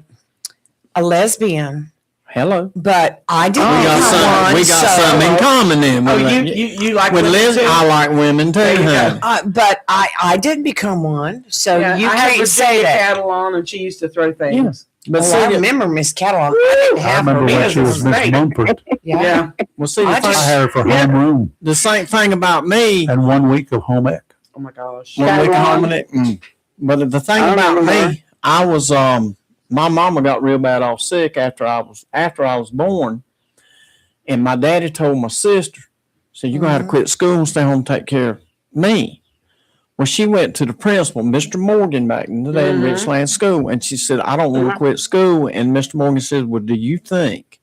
lesbian, Hello. but I didn't We got become one. we got something in common then. Oh, with you like with women Liz, too? I like women too. There you go. Huh? But I didn't become one, so Yeah, you I had can't say Virginia that. cattle on, and she used to throw things. But Oh, I see, remember Miss Catalog. I didn't I have her remember when business. she was Miss great. Mumford. Yeah. Yeah. well, see, I the, I just- had her for homeroom the same thing about me. and 1 week of home ec. Oh my gosh. When we Catalog. come in it, but the thing I about remember me, I was my mama got real bad off sick after I was born, and my daddy told my sister, said, "You're gonna have to quit school and stay home and take care of me." Well, she went to the principal, Mr. Morgan, back in the day in Richland School, and she said, "I don't want to quit school." And Mr. Morgan said, "Well, do you think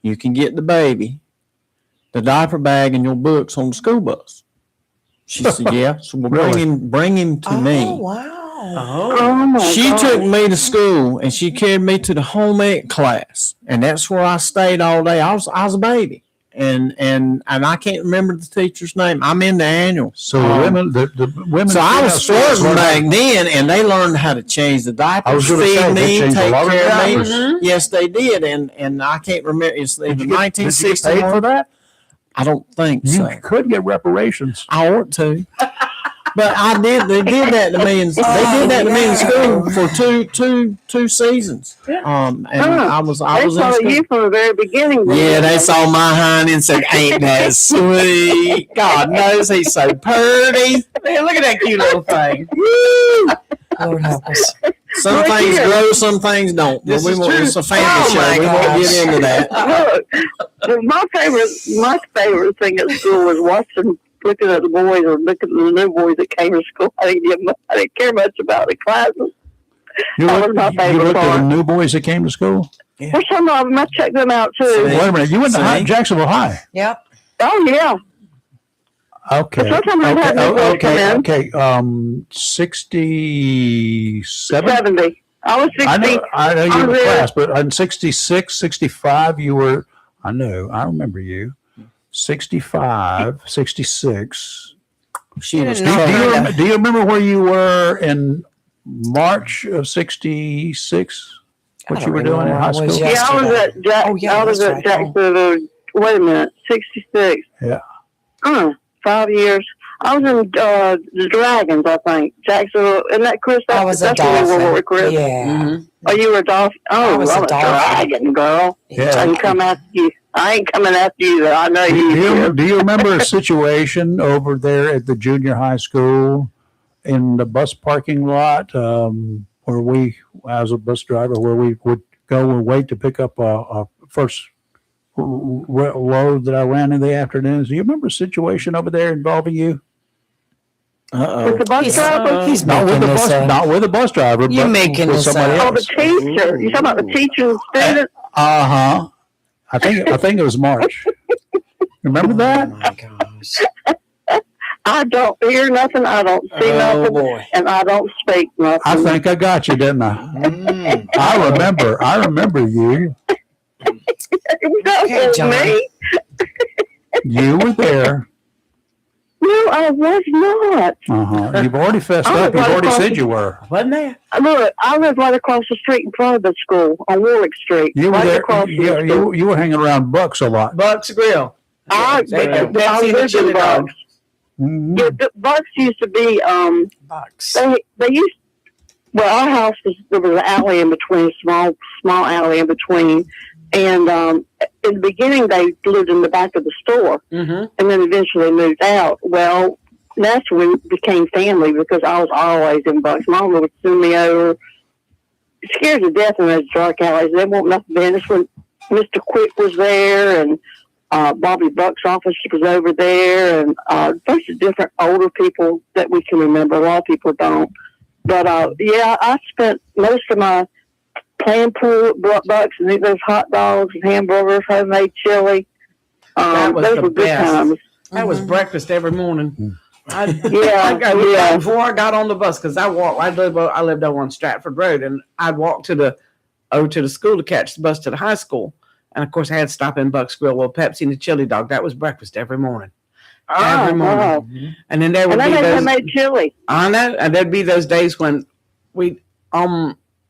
you can get the baby, the diaper bag, and your books on the school bus?" She said, "Yeah." So we'll Really? bring him to Oh, me. wow. Oh. Oh my She God. took me to school and she carried me to the home ec class, and that's where I stayed all day. I was a baby, and I can't remember the teacher's name. I'm in the annual. So the women. So I was starting back then, and they learned how to change the diapers, I was gonna feed say, they me, changed a take lot of care of diapers. me. Yes, they did, and I can't remember. It's either Did you get paid 1961. for that? I don't think You so. could get reparations. I ought to. But I did. They did that to me. They did that to me in school for two seasons. And I was They in saw school. you from the very beginning. Yeah, they saw my honey and said, "Ain't that sweet? God knows he's so pretty." Man, look at that cute little thing. Lord help us. Some Look things here. grow, some things don't. But This we is won't. true. It's a family Oh, show. my We won't gosh. get into that. Look, my favorite thing at school was looking at the boys or looking at the new boys that came to school. I didn't care much about the classes. You That looked, was my you favorite looked at the part. new boys that came to school? For some of them, I checked them out too. See? Wait a minute. You went to See? Jacksonville High. Yep. Oh yeah. Okay. But sometimes I had new boys come in. Okay. 67. 70. I was 60. I know you I were was class, but in 66, 65, you were, I remember you. 65, 66. She was didn't know trouble. Do you remember where you were in March of 66? What I you don't were doing in remember. high I was school? just- Yeah, I was at Oh, yeah, I was that's at right. Jacksonville. Wait a minute, 66. Yeah. 5 years. I was in the Dragons, I think. Jacksonville. Isn't that Chris? I was a That's where we were, dolphin. Chris. Yeah. Mm-hmm. Oh, you were a dolphin. I Oh, was a I'm a dolphin. dragon, girl. Yeah. I ain't come after you. I ain't coming after you. Though. I know Do you. you, do you remember a situation over there at the junior high school in the bus parking lot where we, as a bus driver, where we would go and wait to pick up a first load that I ran in the afternoons? Do you remember a situation over there involving you? With the bus He's- driver? He's Not with making the this bus, up. not with the bus driver, You're but making with this somebody up. Oh, the else. teacher. You talking about the teacher and student? Uh-huh. I think it was March. Remember Oh that? my gosh. I don't hear nothing. I don't see Oh nothing. boy. And I don't speak nothing. I think I got you, didn't I? I remember you. That Okay, was John. me. You were there. No, I was not. Uh-huh. You've already fessed I up. was You've already right said across you were. Wasn't there? Look, I live right across the street in front of the school on Warwick Street. You were right there. across from Yeah, the school. you were hanging around Bucks a lot. Buck's Grill. I They got Pepsi I and the lived chili in Bucks. Mhm. Yeah, the Bucks used to be Bucks. they used well our house was there was an alley in between, small alley in between, and in the beginning they lived in the back of the store, Mm-hmm. and then eventually moved out. Well, that's when we became family because I was always in Bucks. Mom would send me over, scared to death in those dark alleys. They won't nothing business when Mr. Quick was there and Bobby Buck's office was over there, and a bunch of different older people that we can remember. A lot of people don't. But yeah, I spent most of my playing pool at Bucks and eat those hot dogs and hamburgers, homemade chili. That was Those the were good best. times. That was breakfast every morning. Yeah. Before I got on the bus, because I lived over on Stratford Road, and I'd walk to the school to catch the bus to the high school. And of course, I had to stop in Buck's Grill with Pepsi and the chili dog. That was breakfast every morning. Every morning. Wow. And then there would And be they had those. homemade chili. I know, and there'd be those days when we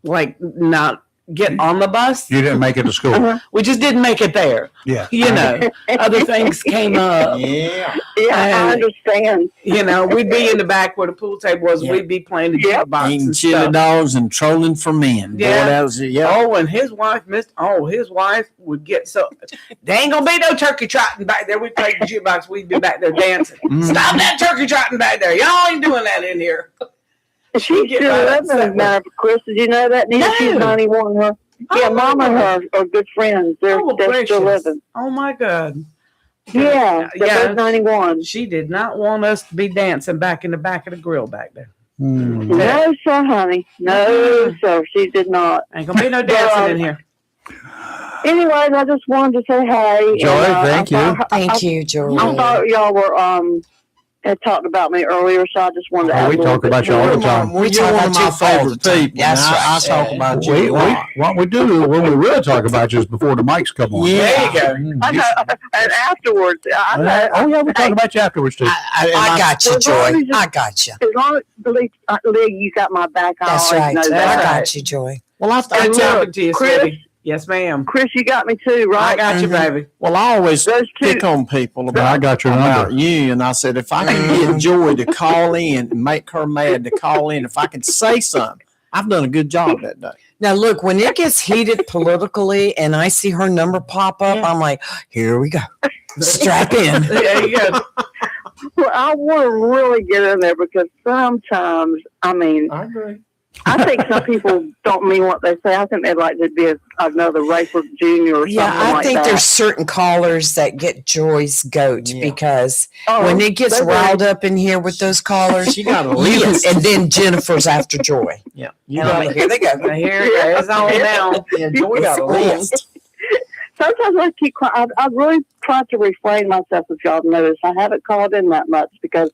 like not get on the bus. You didn't make it to school. Uh-huh. We just didn't make it there. Yeah. You know, other things came up. Yeah. Yeah, I And, understand. you know, we'd be in the back where the pool table was. Yeah. We'd be playing the Yep. jukebox Eating and chili stuff. dogs and trolling for men. Boy, Yeah. that was yeah. Oh, and his wife his wife would get so, there ain't gonna be no turkey trotting back there. We played the jukebox. We'd be back there dancing. Stop that turkey trotting back there. Y'all ain't doing that in here. She's get still right living, upset as a matter of Chris. Did you know that? Nina? No. She's 91. Yeah, Oh, Mom and her are good friends. They're still gracious. living. Oh my God. Yeah, they're Yeah. both 91. She did not want us to be dancing back in the back of the grill back there. Hmm. No, sir, honey. No, sir, she did not. Ain't gonna be no dancing in here. Anyways, I just wanted to say hi. Joy, thank you. Thank you, I Joy. thought y'all were had talked about me earlier, so I just wanted to. Oh, add we a little talk bit about you more. all the time. Well, We you're talk one of about my you all the favorite time. people. That's and I right. talk about you a lot. What we do when we really talk about you is before the mics come on. Yeah. There you go. Mm. I know, and afterwards, I know. Oh yeah, we talk about you afterwards too. I got you, As long Joy. as you- I got you. As long as Lee, you got my back, I That's always right. know I that. got you, Joy. Well, I Good And talking look, to you, Chris- Smitty. Yes, ma'am. Chris, you got me too, I right? got you, baby. Well, I always Those two. pick on people I about, got your about number. you, and I said if I can get Joy to call in and make her mad to call in, if I can say something, I've done a good job that day. Now, look, when it gets heated politically and I see her number pop up, I'm like, here we go. Strap in. There you go. Well, I want to really get in there because sometimes, I mean, I agree. I think some people don't mean what they say. I think they'd like to be another Rayford Jr. or Yeah, something I like think that. there's certain callers that get Joy's goat Yeah. because Oh, when it gets they do. riled up in here with those callers, She got a yes, list. and then Jennifer's after Joy. Yeah, And I'm like, here they go. Now, here it is. It's on now. Yeah, Joy got a list. Sometimes I keep quiet. I really try to refrain myself, if y'all notice. I haven't called in that much because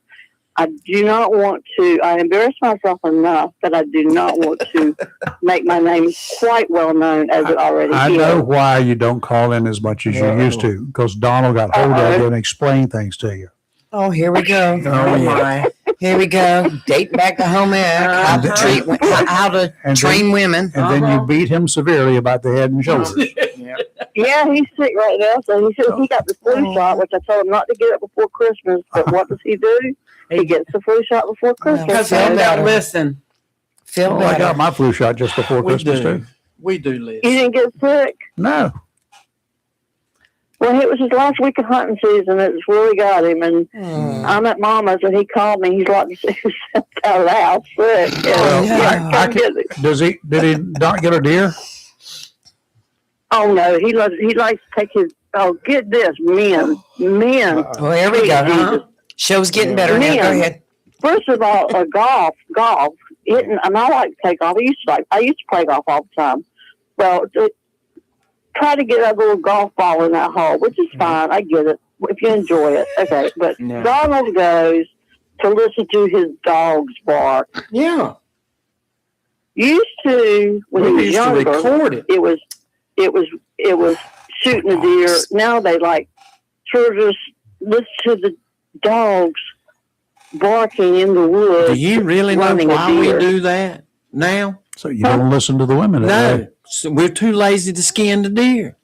I do not want to. I embarrass myself enough that I do not want to make my name quite well known as it already I is. know why you don't call in as much as you used to, because Donald got hold of you and explained things to you. Oh, here we go. Oh, yeah. Here we go. Dating back to home ec, how to treat, how to And train women. And then you beat him severely about the head and shoulders. Yeah, he's sick right now, so he says he got the flu shot, which I told him not to get it before Christmas. But what does he do? He gets the flu shot before Christmas. Because Feel they better. don't listen. Feel Well, I better. got my flu shot just before We Christmas do. too. We do list. He didn't get sick. No. Well, it was his last week of hunting season. It's really got him, and I'm at Mama's, and he called me. He's like, he's out of the house sick. Well, Yeah, I come can- get it. Did he not get a deer? Oh no, he likes to take his. Oh, get this, men. Well, here we go. Jesus. Show's getting better now. Go Man. ahead. First of all, golf, hitting, and I like to play golf. I used to play golf all the time. Well, try to get a little golf ball in that hole, which is fine. I get it if you enjoy it. Okay, but Yeah. Donald goes to listen to his dogs bark. Yeah. Used to when he We was used to younger, record it. it was shooting a deer. Now they like to just listen to the dogs barking in the woods. Do you really know running a why we deer. do that now? So you don't listen to the women. No, so we're too lazy to skin the deer.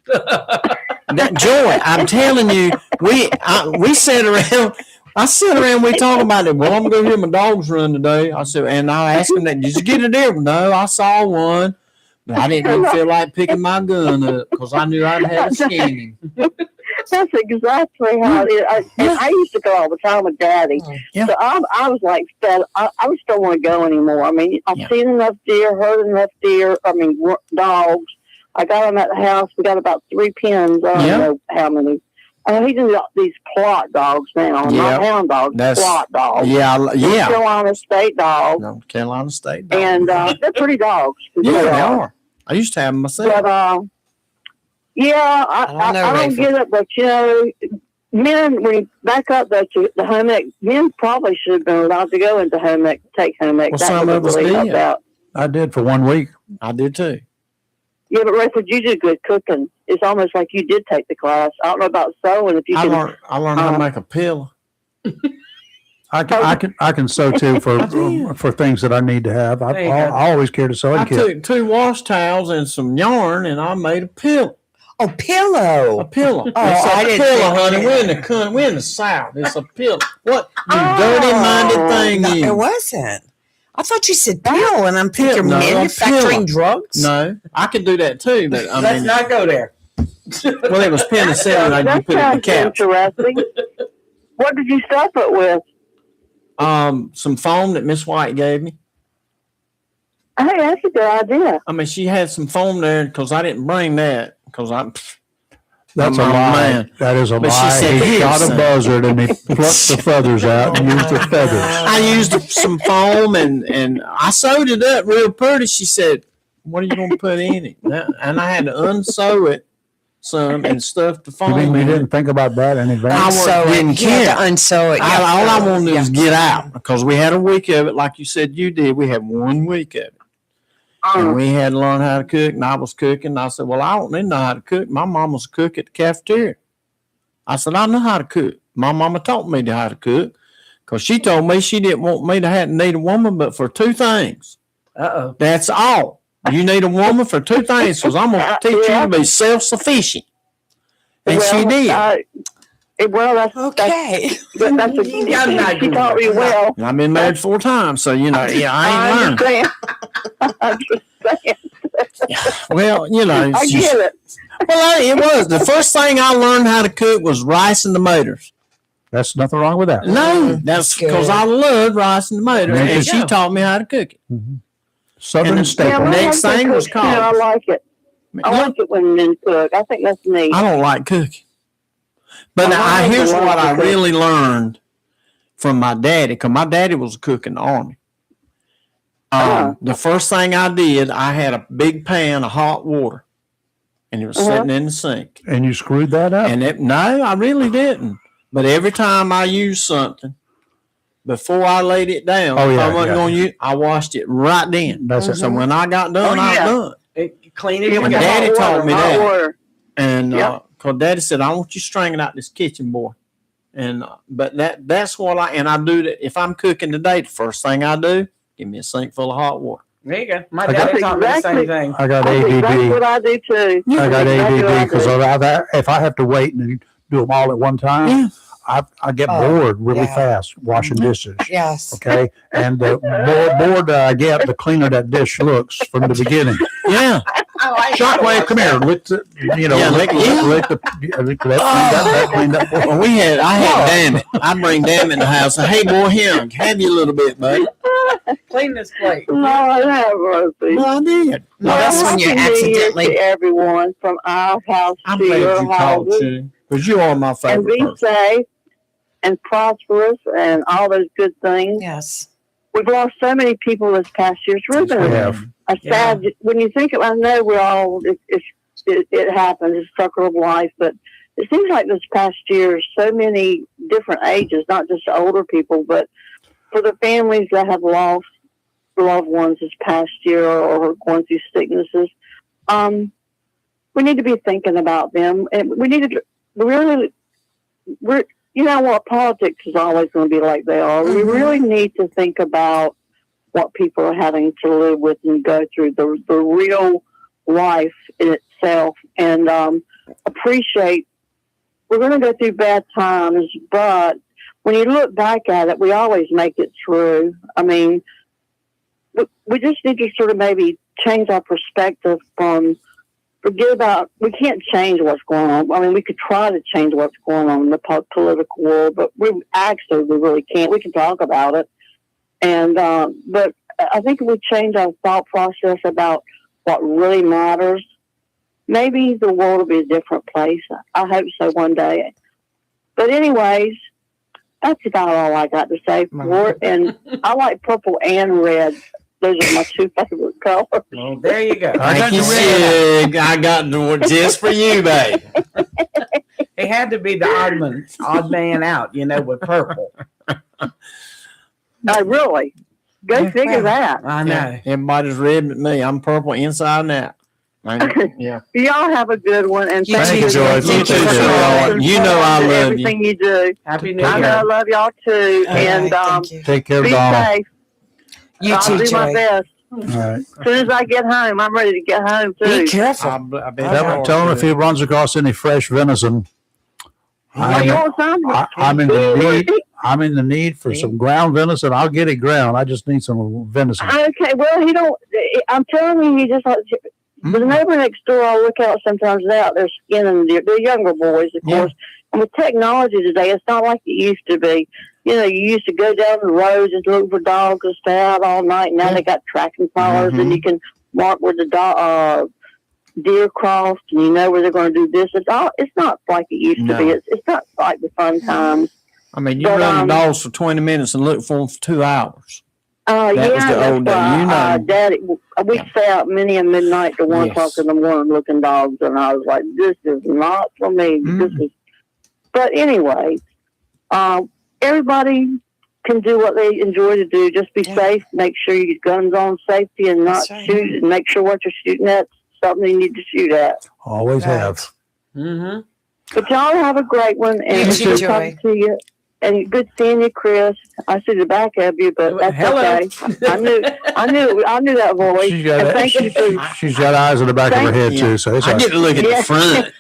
That Joy, I'm telling you, we sit around. I sit around. We talk about it. Well, I'm gonna go hear my dogs run today. I said, and I asked him that. Did you get a deer? No, I saw one, but I didn't even feel like picking my gun up because I knew I'd have to skin him. That's exactly how it is. I used to go all the time with Daddy. Yeah. So I was like, fed. I just don't want to go anymore. I mean, I've Yeah. seen enough deer, heard enough deer. I mean, dogs. I got them at the house. We got about 3 pens. I don't Yeah. know how many. He's got these plot dogs now. Yeah. Not hound dogs, That's- plot dogs. Yeah. Carolina State dogs. No, Carolina State. dog. And they're pretty dogs. yeah, they are. I used to have them myself. But yeah, I don't know, I don't Rayford. get it. But you know, men, when you back up though to the home ec, men probably should have been allowed to go into home ec, take home ec. Well, That some would of us really help did. out. I did for 1 week. I did too. Yeah, but Rayford, you do good cooking. It's almost like you did take the class. I don't know about sewing. If you I can, learned how to make a pillow. I can sew too for things that I need to have. There you I go. always carry a sewing I kit. took 2 wash towels and some yarn and I made a pillow. Oh, pillow. A pillow. Oh, It's I a didn't pillow, think- honey. We're in the South. It's a pillow. What you dirty-minded thing, No, you? it wasn't. I thought you said pill, and I'm thinking Pill, no, a manufacturing pillow. drugs. No, I could do that too, but I Let's mean, not go there. well, it was penicillin. I That put it in the sounds couch. interesting. What did you stuff it with? Some foam that Miss White gave me. Hey, that's a good idea. I mean, she had some foam there because I didn't bring that because I'm. That's I'm a a lie. man. That is a But she lie. said, He "Here, shot a son." buzzard and he plucked the feathers out and used the feathers. I used some foam and I sewed it up real pretty. She said, "What are you going to put in it?" And I had to unsew it some and stuff the You foam mean you in didn't it. think about that in advance? Unsew it. didn't You had care. to unsew it. All I wanted to do was Yeah. get out because we had a week of it, like you said you did. We had 1 week of it. And we had to learn how to cook, and I was cooking. I said, well, I don't need to know how to cook. My mom was a cook at the cafeteria. I said, I know how to cook. My mama taught me how to cook because she told me she didn't want me to need a woman but for 2 things. Uh-oh. That's all. You need a woman for 2 things because I'm going to teach you to be self-sufficient. And she did. Well, that's Okay. that's a You got that she good. taught me well. And I've been married 4 times, so, yeah, I ain't learned. understand. I understand. Well, I get it. Well, it was. The first thing I learned how to cook was rice and tomatoes. That's nothing wrong with that. No, that's good. because I loved rice and tomatoes, There you and she go. taught me how to cook it. Southern And the- Yeah, staple. my Next husband thing was cooks, I collard. like it. I like it when men cook. I think that's neat. I don't like cooking. But My husband here's loves what to I cook. really learned from my daddy, because my daddy was a cook in the Army. The first thing I did, I had a big pan of hot water, and it was sitting in the sink. And you screwed that up. And no, I really didn't. But every time I used something, before I laid it down, Oh, if yeah, I wasn't yeah. going to use, I washed it right then. That's it. So when I got done, Oh, I was yeah. done. Clean it. Yeah, And with the Daddy hot taught water, me hot that. water. And Yep. cause Daddy said, I want you straining out this kitchen, boy. And but that's what I do that. If I'm cooking today, the first thing I do, give me a sink full of hot water. There you go. My I got- dad taught me the Exactly. same thing. I got That's exactly what ADD. I do too. I got Exactly what I ADD because do. if I have to wait and do them all at one time, Yeah. I get Oh, bored really yeah. fast washing dishes. Yes. Okay, and the more bored I get, the cleaner that dish looks from the beginning. Yeah. Shockwave, come here, lick the, Yeah, lick lick that, clean that. Well, I had damn it. I bring damn it in the house. Hey, boy, here, have you a little bit, buddy. Clean this plate. Lord have mercy. Well, I did. No, that's when you Happy New Year accidentally. to everyone from our house I'm to glad your you called, houses. too, because you are my And favorite be person. safe and prosperous and all those good things. Yes. We've lost so many people this past year. It's really been We have. a sad. When you think of, I know we're all. It happens. It's a circle of life, but it seems like this past year, so many different ages, not just older people, but for the families that have lost loved ones this past year or going through sicknesses, we need to be thinking about them, and we need to really. You know what? Politics is always going to be like they are. We really need to think about what people are having to live with and go through, the real life in itself, and appreciate. We're going to go through bad times, but when you look back at it, we always make it through. I mean, we just need to sort of maybe change our perspective from forget about, we can't change what's going on. I mean, we could try to change what's going on in the political world, but we really can't. We can talk about it. And, but I think if we change our thought process about what really matters, maybe the world will be a different place. I hope so one day. But anyways, that's about all I got to say for it. And I like purple and red. Those are my 2 favorite colors. Well, there you go. Thank you, Sig. I got the one just for you, babe. It had to be the odd man out, with purple. Really? Go figure that. I know. Yeah, everybody's red but me. I'm purple inside and out. Yeah. Y'all have a good one. And You thank too, you Joyce. for You too, Joyce. You know I love you. everything you do. Happy New I know I Year. love y'all too. All right, And thank you. Take care, be Donna. safe. You I'll too, do my Joy. best. All right. As soon as I get home, I'm ready to get home Be too. careful. I bet Tell him if he runs across any fresh venison. Oh, you want some? I'm in the need. I'm in the need for some ground venison. I'll get it ground. I just need some venison. Okay, well, he don't. I'm telling you, he just. The neighbor next door, I look out sometimes out there skinning. They're younger boys, of course. And with technology today, it's not like it used to be. You know, you used to go down the roads and look for dogs and stay out all night. Now they got tracking collars, and you can mark where the deer crossed, and you know where they're going to do this. It's not like it used to be. It's not like the fun times. I mean, you run the dogs for 20 minutes and look for them for 2 hours. That was the old day. You know, Daddy, we'd stay out many a midnight to 1 o'clock in the morning looking dogs, and I was like, "This is not for me." This is. But anyway, everybody can do what they enjoy to do. Just be safe. Make sure your gun's on safety and not shoot. And make sure what you're shooting at is something you need to shoot at. Always have. Mm-hmm. But y'all have a great one, and good talking to you. And good seeing you, Chris. I see the back of you, but that's okay. I knew that voice. She's got eyes in the back of her head too, so it's I get to look at the front.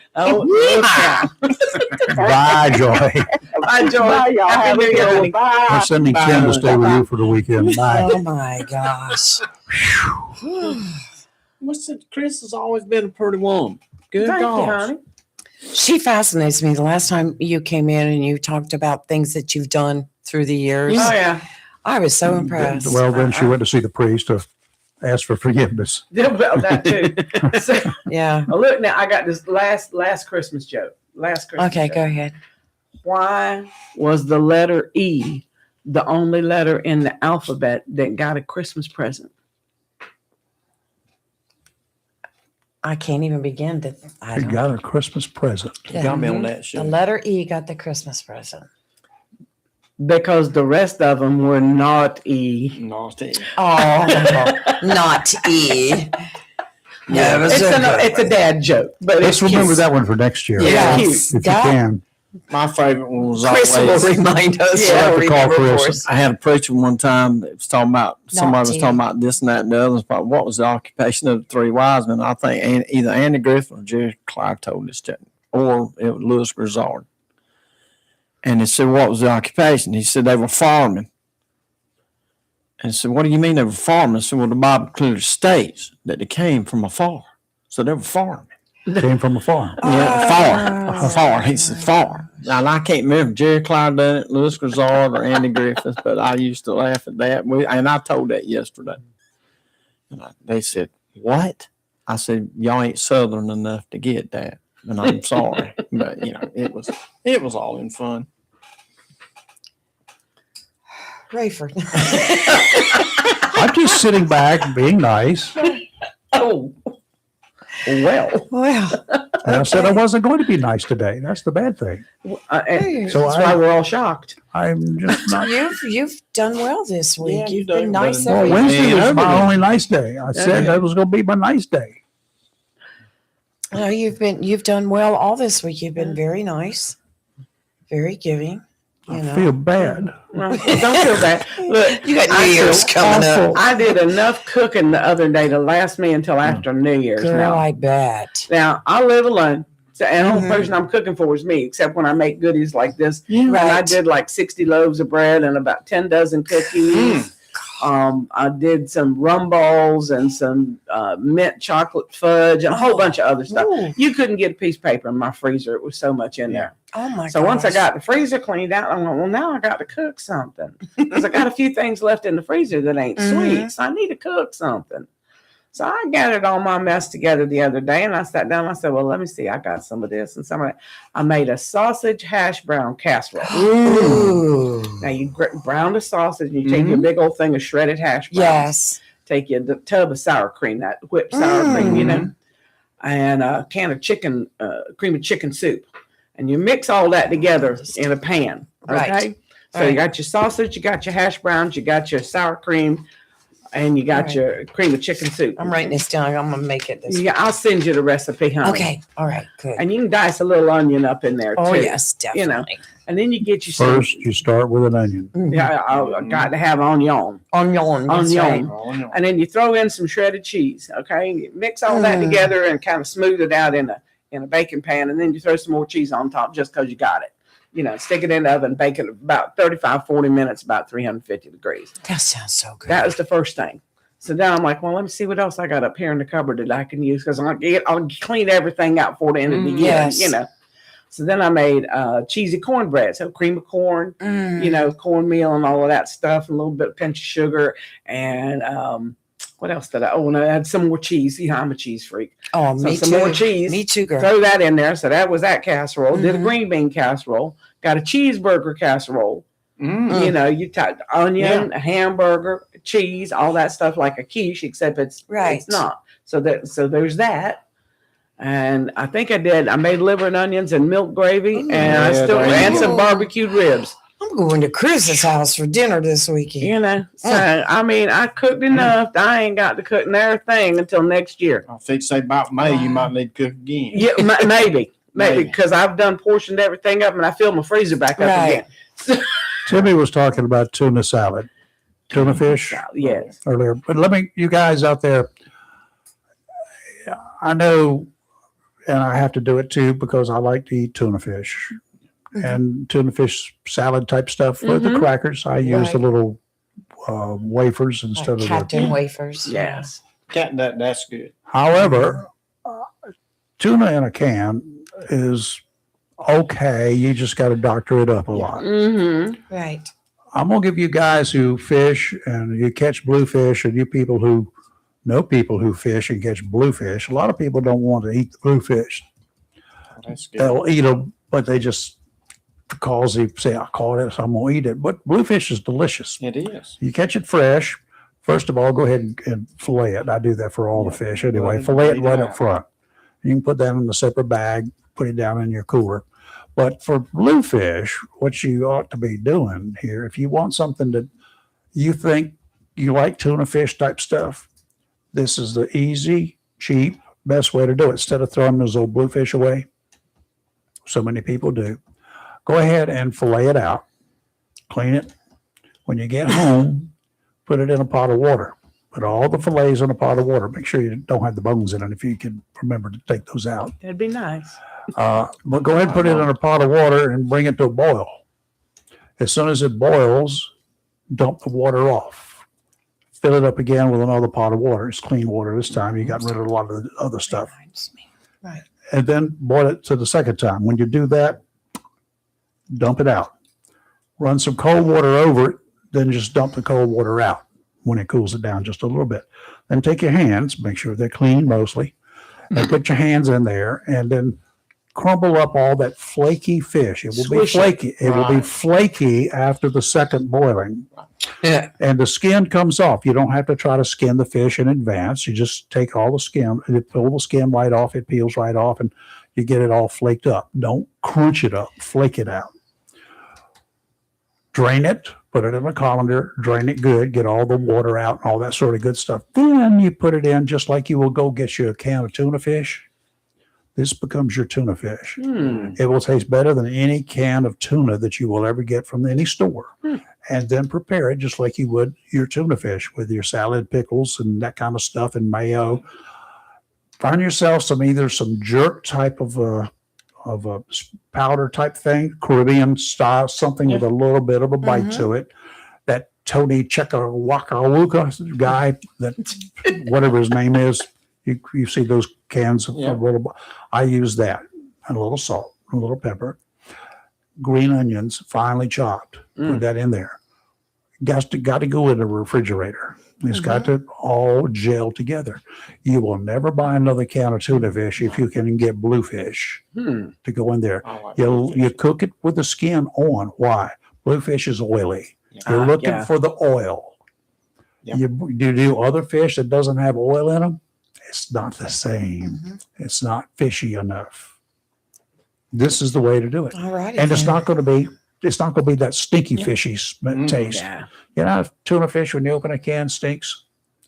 Bye, Joy. Bye, Joy. Bye, y'all. Have a good one. Bye. We're sending Kim to stay with you for the weekend. Bye. Oh my gosh. Chris has always been a pretty woman. Good Thank you, dogs. honey. She fascinates me. The last time you came in and you talked about things that you've done through the years, Oh yeah. I was so impressed. Well, then she went to see the priest to ask for forgiveness. Yeah, about that too. So, Yeah. look now, I got this last Christmas joke. Last Christmas. Okay, joke. go ahead. Why was the letter E the only letter in the alphabet that got a Christmas present? I can't even begin to. I She don't. got her Christmas present. You got me on that The shit. letter E got the Christmas present. Because the rest of them were not E. Nasty. Oh, not E. Yeah, it was It's a dad joke, but Let's it's remember cute. that one for next year. Yes. If you can. My favorite one was Chris always. will remind us. Yeah, He'll have to call remember for Chris. us. I had a preacher one time that was talking about somebody was Naughty. talking about this and that and the other. But what was the occupation of the three wise men? I think either Andy Griffin or Jerry Clark told this to him, or it was Louis Grizzard. And he said, "What was the occupation?" He said, "They were farming." And he said, "What do you mean they were farming?" I said, "Well, the Bible clearly states that they came from afar, so they were farming." Came from a farm. Yeah, far. He said far. Now I can't remember if Jerry Clyde done it, Louis Grizzard, or Andy Griffith, but I used to laugh at that. And I told that yesterday. And they said, "What?" I said, "Y'all ain't Southern enough to get that." And I'm sorry, but it was all in fun. Rayford. I'm just sitting back, being nice. Oh, well. Well, And I said I wasn't going to be nice today. That's the bad thing. And So that's why we're all shocked. I'm just not. you've done well this week. Yeah, You've you've been done nice better Well, every than week. Wednesday was my everything. only nice day. I said that was going to be my nice day. No, you've done well all this week. You've been very nice, very giving. I feel bad. Well, don't feel bad. Look, You got New I Year's feel coming up. awful. I did enough cooking the other day to last me until after New Year's. Girl, I bet. Now I live alone. So, and the only Mhm. person I'm cooking for is me, except when I make goodies like this. Yeah, And I right. did like 60 loaves of bread and about 10 dozen cookies. I did some rum balls and some mint chocolate fudge and a whole bunch of other stuff. Ooh. You couldn't get a piece of paper in my freezer. It was so much in there. Oh my So once I gosh. got the freezer cleaned out, I went, well, now I got to cook something. Because I got a few things left in the freezer that ain't sweet. So I need to cook something. So I gathered all my mess together the other day and I sat down and I said, well, let me see. I got some of this and some of that. I made a sausage hash brown casserole. Ooh. Now you brown the sausage and you take your big old thing of shredded hash browns. Yes. Take your tub of sour cream, that whipped sour cream, and a can of chicken, cream of chicken soup. And you mix all that together in a pan. Okay. Right. So you got your sausage, you got your hash browns, you got your sour cream, and you got Right. your cream of chicken soup. I'm writing this down. I'm gonna make it this Yeah, I'll send you the recipe, honey. Okay. All right. Good. And you can dice a little onion up in there Oh too. yes, definitely. and then you get you some. First, you start with an onion. Yeah, I got to have onion. Onion. That's right. Onion. And then you throw in some shredded cheese. Okay, and you mix all that together and kind of smooth it out in a baking pan, and then you throw some more cheese on top just because you got it. You know, stick it in the oven, bake it about 35, 40 minutes, about 350 degrees. That sounds so good. That was the first thing. So then I'm like, well, let me see what else I got up here in the cupboard that I can use because I'll clean everything out for the end of the year. Yes. You know. So then I made cheesy cornbread, so cream of corn, you know, cornmeal and all of that stuff, and a little bit of pinch of sugar, and what else did I? Oh, no, I had some more cheese. You know, I'm a cheese freak. Oh, So me some too. more cheese. Me too, girl. Throw that in there. So that was that casserole. Did a Mhm. green bean casserole. Got a cheeseburger casserole. Mm. You know, you type onion, a hamburger, cheese, all that stuff like a quiche, except it's not. So there's that. And I think I made liver and onions and milk gravy, and I Yeah, still there you and some go. barbecued ribs. I'm going to Chris's house for dinner this weekend. You know, so I mean, I cooked enough. I ain't got to cook another thing until next year. I think say about May, you might need to cook again. Yeah, maybe Maybe. because I've done portioned everything up, and I filled my freezer back up Right. again. Timmy was talking about tuna salad, tuna fish Yes. earlier. But you guys out there, I know, and I have to do it too because I like to eat tuna fish and tuna fish salad type stuff with the Mhm. crackers. I use the Right. little wafers instead of the. Captain wafers. Yes. That's good. However, tuna in a can is okay. You just got to doctor it up a lot. Mm-hmm. Right. I'm gonna give you guys who fish and you catch bluefish, and you people who know people who fish and catch bluefish. A lot of people don't want to eat the bluefish. That's good. They'll eat them, but they just because they say I caught it, so I'm gonna eat it. But bluefish is delicious. It is. You catch it fresh. First of all, go ahead and fillet it. I do that for all the fish anyway. Right. Fillet it Eat it right out. up front. You can put that in a separate bag, put it down in your cooler. But for bluefish, what you ought to be doing here, if you want something that you think you like tuna fish type stuff, this is the easy, cheap, best way to do it. Instead of throwing those old bluefish away, so many people do, go ahead and fillet it out, clean it. When you get home, put it in a pot of water. Put all the fillets in a pot of water. Make sure you don't have the bones in it if you can remember to take those out. That'd be nice. But go ahead and put it in a pot of water and bring it to a boil. As soon as it boils, dump the water off. Fill it up again with another pot of water. It's clean water this time. You got rid of a lot of the other stuff. Reminds me. Right. And then boil it to the second time. When you do that, dump it out. Run some cold water over it, then just dump the cold water out when it cools it down just a little bit. Then take your hands, make sure they're clean mostly, and put your hands in there and then crumble up all that flaky fish. It will be Swish it. flaky. It will be Right. flaky after the second boiling. Yeah. And the skin comes off. You don't have to try to skin the fish in advance. You just take all the skin, you pull the skin right off, it peels right off, and you get it all flaked up. Don't crunch it up, flake it out. Drain it, put it in a colander, drain it good, get all the water out and all that sort of good stuff. Then you put it in just like you will go get you a can of tuna fish. This becomes your tuna fish. It will taste better than any can of tuna that you will ever get from any store. And then prepare it just like you would your tuna fish with your salad, pickles, and that kind of stuff, and mayo. Find yourself some jerk type of a powder type thing, Caribbean style, something with a little bit of a bite to it. That Tony Chekawaka guy, that whatever his name is, you see those cans of Yeah. little. I use that, and a little salt, a little pepper, green onions, finely chopped. Put that in there. Got to go in the refrigerator. It's got to all gel together. You will never buy another can of tuna fish if you can get bluefish to go in there. I like You cook it with the skin on. Why? Bluefish is oily. You're looking for the oil. Yep. You do other fish that doesn't have oil in them. It's not the same. It's not fishy enough. This is the way to do it. All right. And it's not going to be that stinky fishy taste. Yeah. You know, tuna fish when you open a can stinks.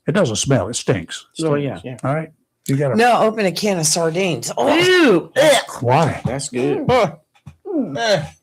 It doesn't smell. It stinks. Oh, yeah. All right. You got to. No, open a can of sardines. Oh, Ew. Why? That's good.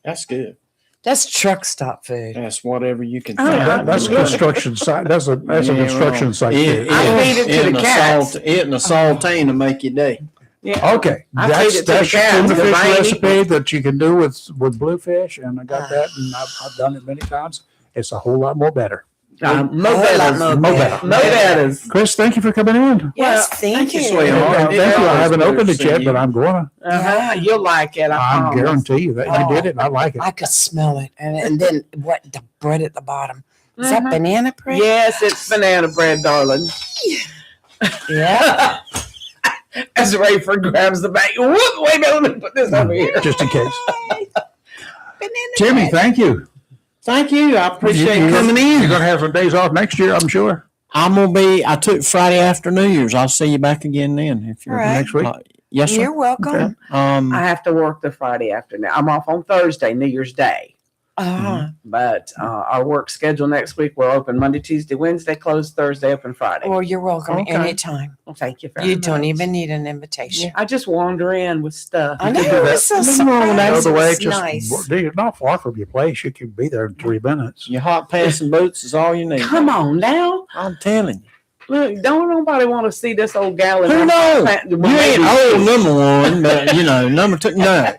That's good. That's truck stop food. That's whatever you can Oh, find. that- That's construction site. That's a construction site. It, too. I feed it to the cats. It and a saltine to make your day. Yeah. Okay, I feed that's it to the that's your cats, tuna 'cause fish I ain't recipe eating that you can do with bluefish, and I got that, and I've done it many times. It's a whole lot more better. Mo Mo better. better. Chris, thank you for coming in. Yes, thank you. sweetheart. Thank you. I haven't opened it yet, but I'm going to. Uh-huh. You'll like it. I I promise. guarantee you that you did it. And I like it. I could smell it. And then what? The bread at the bottom. Is that banana bread? Yes, it's banana bread, darling. Yeah. As Rayford grabs the bag. Whoop, wait a minute, put this over here. Just in case. Banana Timmy, bread. thank you. Thank you. I appreciate You- coming in. You're going to have some days off next year, I'm sure. I took Friday after New Year's. I'll see you back again then. If you're All right. Next week. yes, sir. You're welcome. Um, I have to work the Friday afternoon. I'm off on Thursday, New Year's Day. But our work schedule next week, we're open Monday, Tuesday, Wednesday, closed Thursday, open Friday. Well, you're welcome Okay. anytime. Well, thank you very You much. don't even need an invitation. I just wander in with stuff. I know. do that. It's so Nothing wrong with that. surprise. By the way, It's just nice. you're not far from your place. You can be there in 3 minutes. your hot pants and boots is all you need. Come on now. I'm telling you. Look, don't nobody want to see this old gal in Who her knows? pant- You well, ain't maybe- old number one, but number two. No.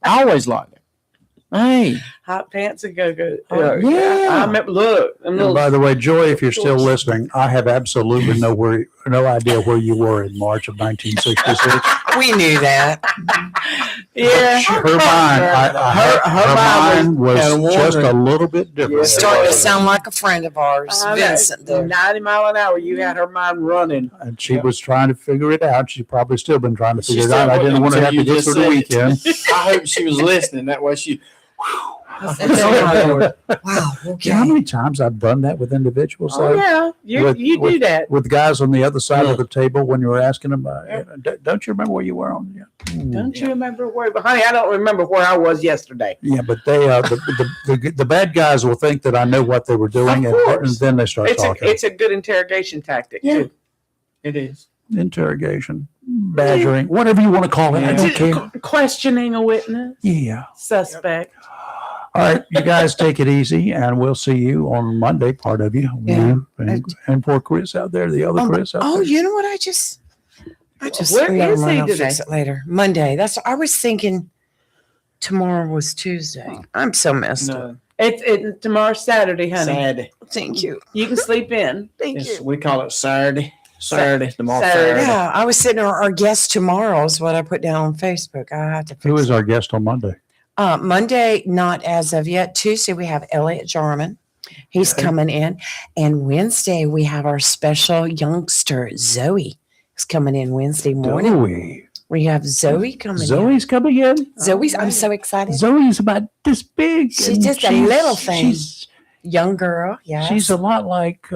I always like it. Hey, Hot pants and go-go. Oh, yeah. I remember, look. them And little- by the way, Joy, if you're still listening, I have absolutely no idea where you were in March of 1966. We knew that. yeah. Her mind, her mind was just a little bit different. Yes, Starting to sound like a friend of ours, I know. Vincent. There. 90 mile an hour. You had her mind running. And she was trying to figure it out. She's probably still been trying to She figure it still out. I didn't want to until have to you get just through the said it. weekend. I hope she was listening. That way she. Oh, my Lord. Wow. Do you know how Okay. many times I've done that with individuals? Oh, yeah. You do that. With guys on the other side of the table when you were asking them, don't you remember where you were on? Yeah. Don't you remember where? But honey, I don't remember where I was yesterday. Yeah, but they the bad guys will think that I know what they were doing, Of and course. then they start It's talking. a good interrogation tactic Yeah. too. It is. Interrogation, badgering, whatever you want to call it. I don't care. Questioning a witness, Yeah. suspect. All right, you guys take it easy, and we'll see you on Monday. Part of you, Yeah. you and poor Chris out there, the other Chris out Oh, there. you know what? I just. Where never is mind, he I'll today? fix it later. Monday. I was thinking tomorrow was Tuesday. I'm so messed up. No, It's tomorrow's Saturday, honey. Saturday. Thank you. You can sleep in. Thank you. We call it Saturday. Saturday. Tomorrow. Saturday. Saturday. Yeah, I was sitting our guest tomorrow is what I put down on Facebook. I have to fix Who is it. our guest on Monday? Monday, not as of yet. Tuesday, we have Elliot Jarman. He's coming in. And Wednesday, we have our special youngster, Zoe. Is coming in Wednesday morning. Zoe. We have Zoe coming in. Zoe's coming in. Zoe's, I'm so excited. Zoe's about this big. She's and just a little thing. She's, Young girl, yes. she's a lot like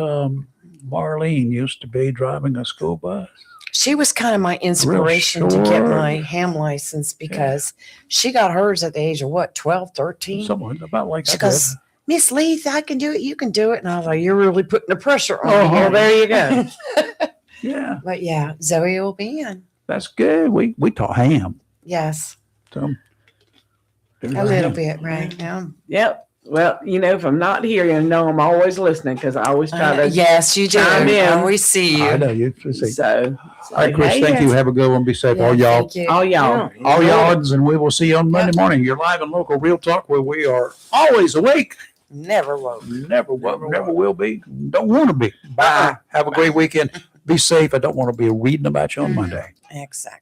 Marlene used to be driving a school bus. She was kind of my inspiration to get short. my ham license because she got hers at the age of what, 12, 13? Someone about like She that. goes, Miss Leith, I can do it. You can do it. And I was like, you're really putting the pressure on me. Oh, here." there you go. Yeah, But yeah, Zoe will be in. that's good. We taught ham. Yes, So, a little bit right now. Yep. Well, if I'm not here, you know I'm always listening because I always try to. Yes, you do. chime in. We see I you. know you. See. So, All right, Chris. Thank you. Have a good one. Be safe, all y'all. Thank you. all y'all. All y'all, and we will see you on Monday morning. You're live and local Real Talk, where we are always awake. Never woke. Never will be. Don't want to be. Bye. Have a great weekend. Be safe. I don't want to be reading about you on Monday. Exactly.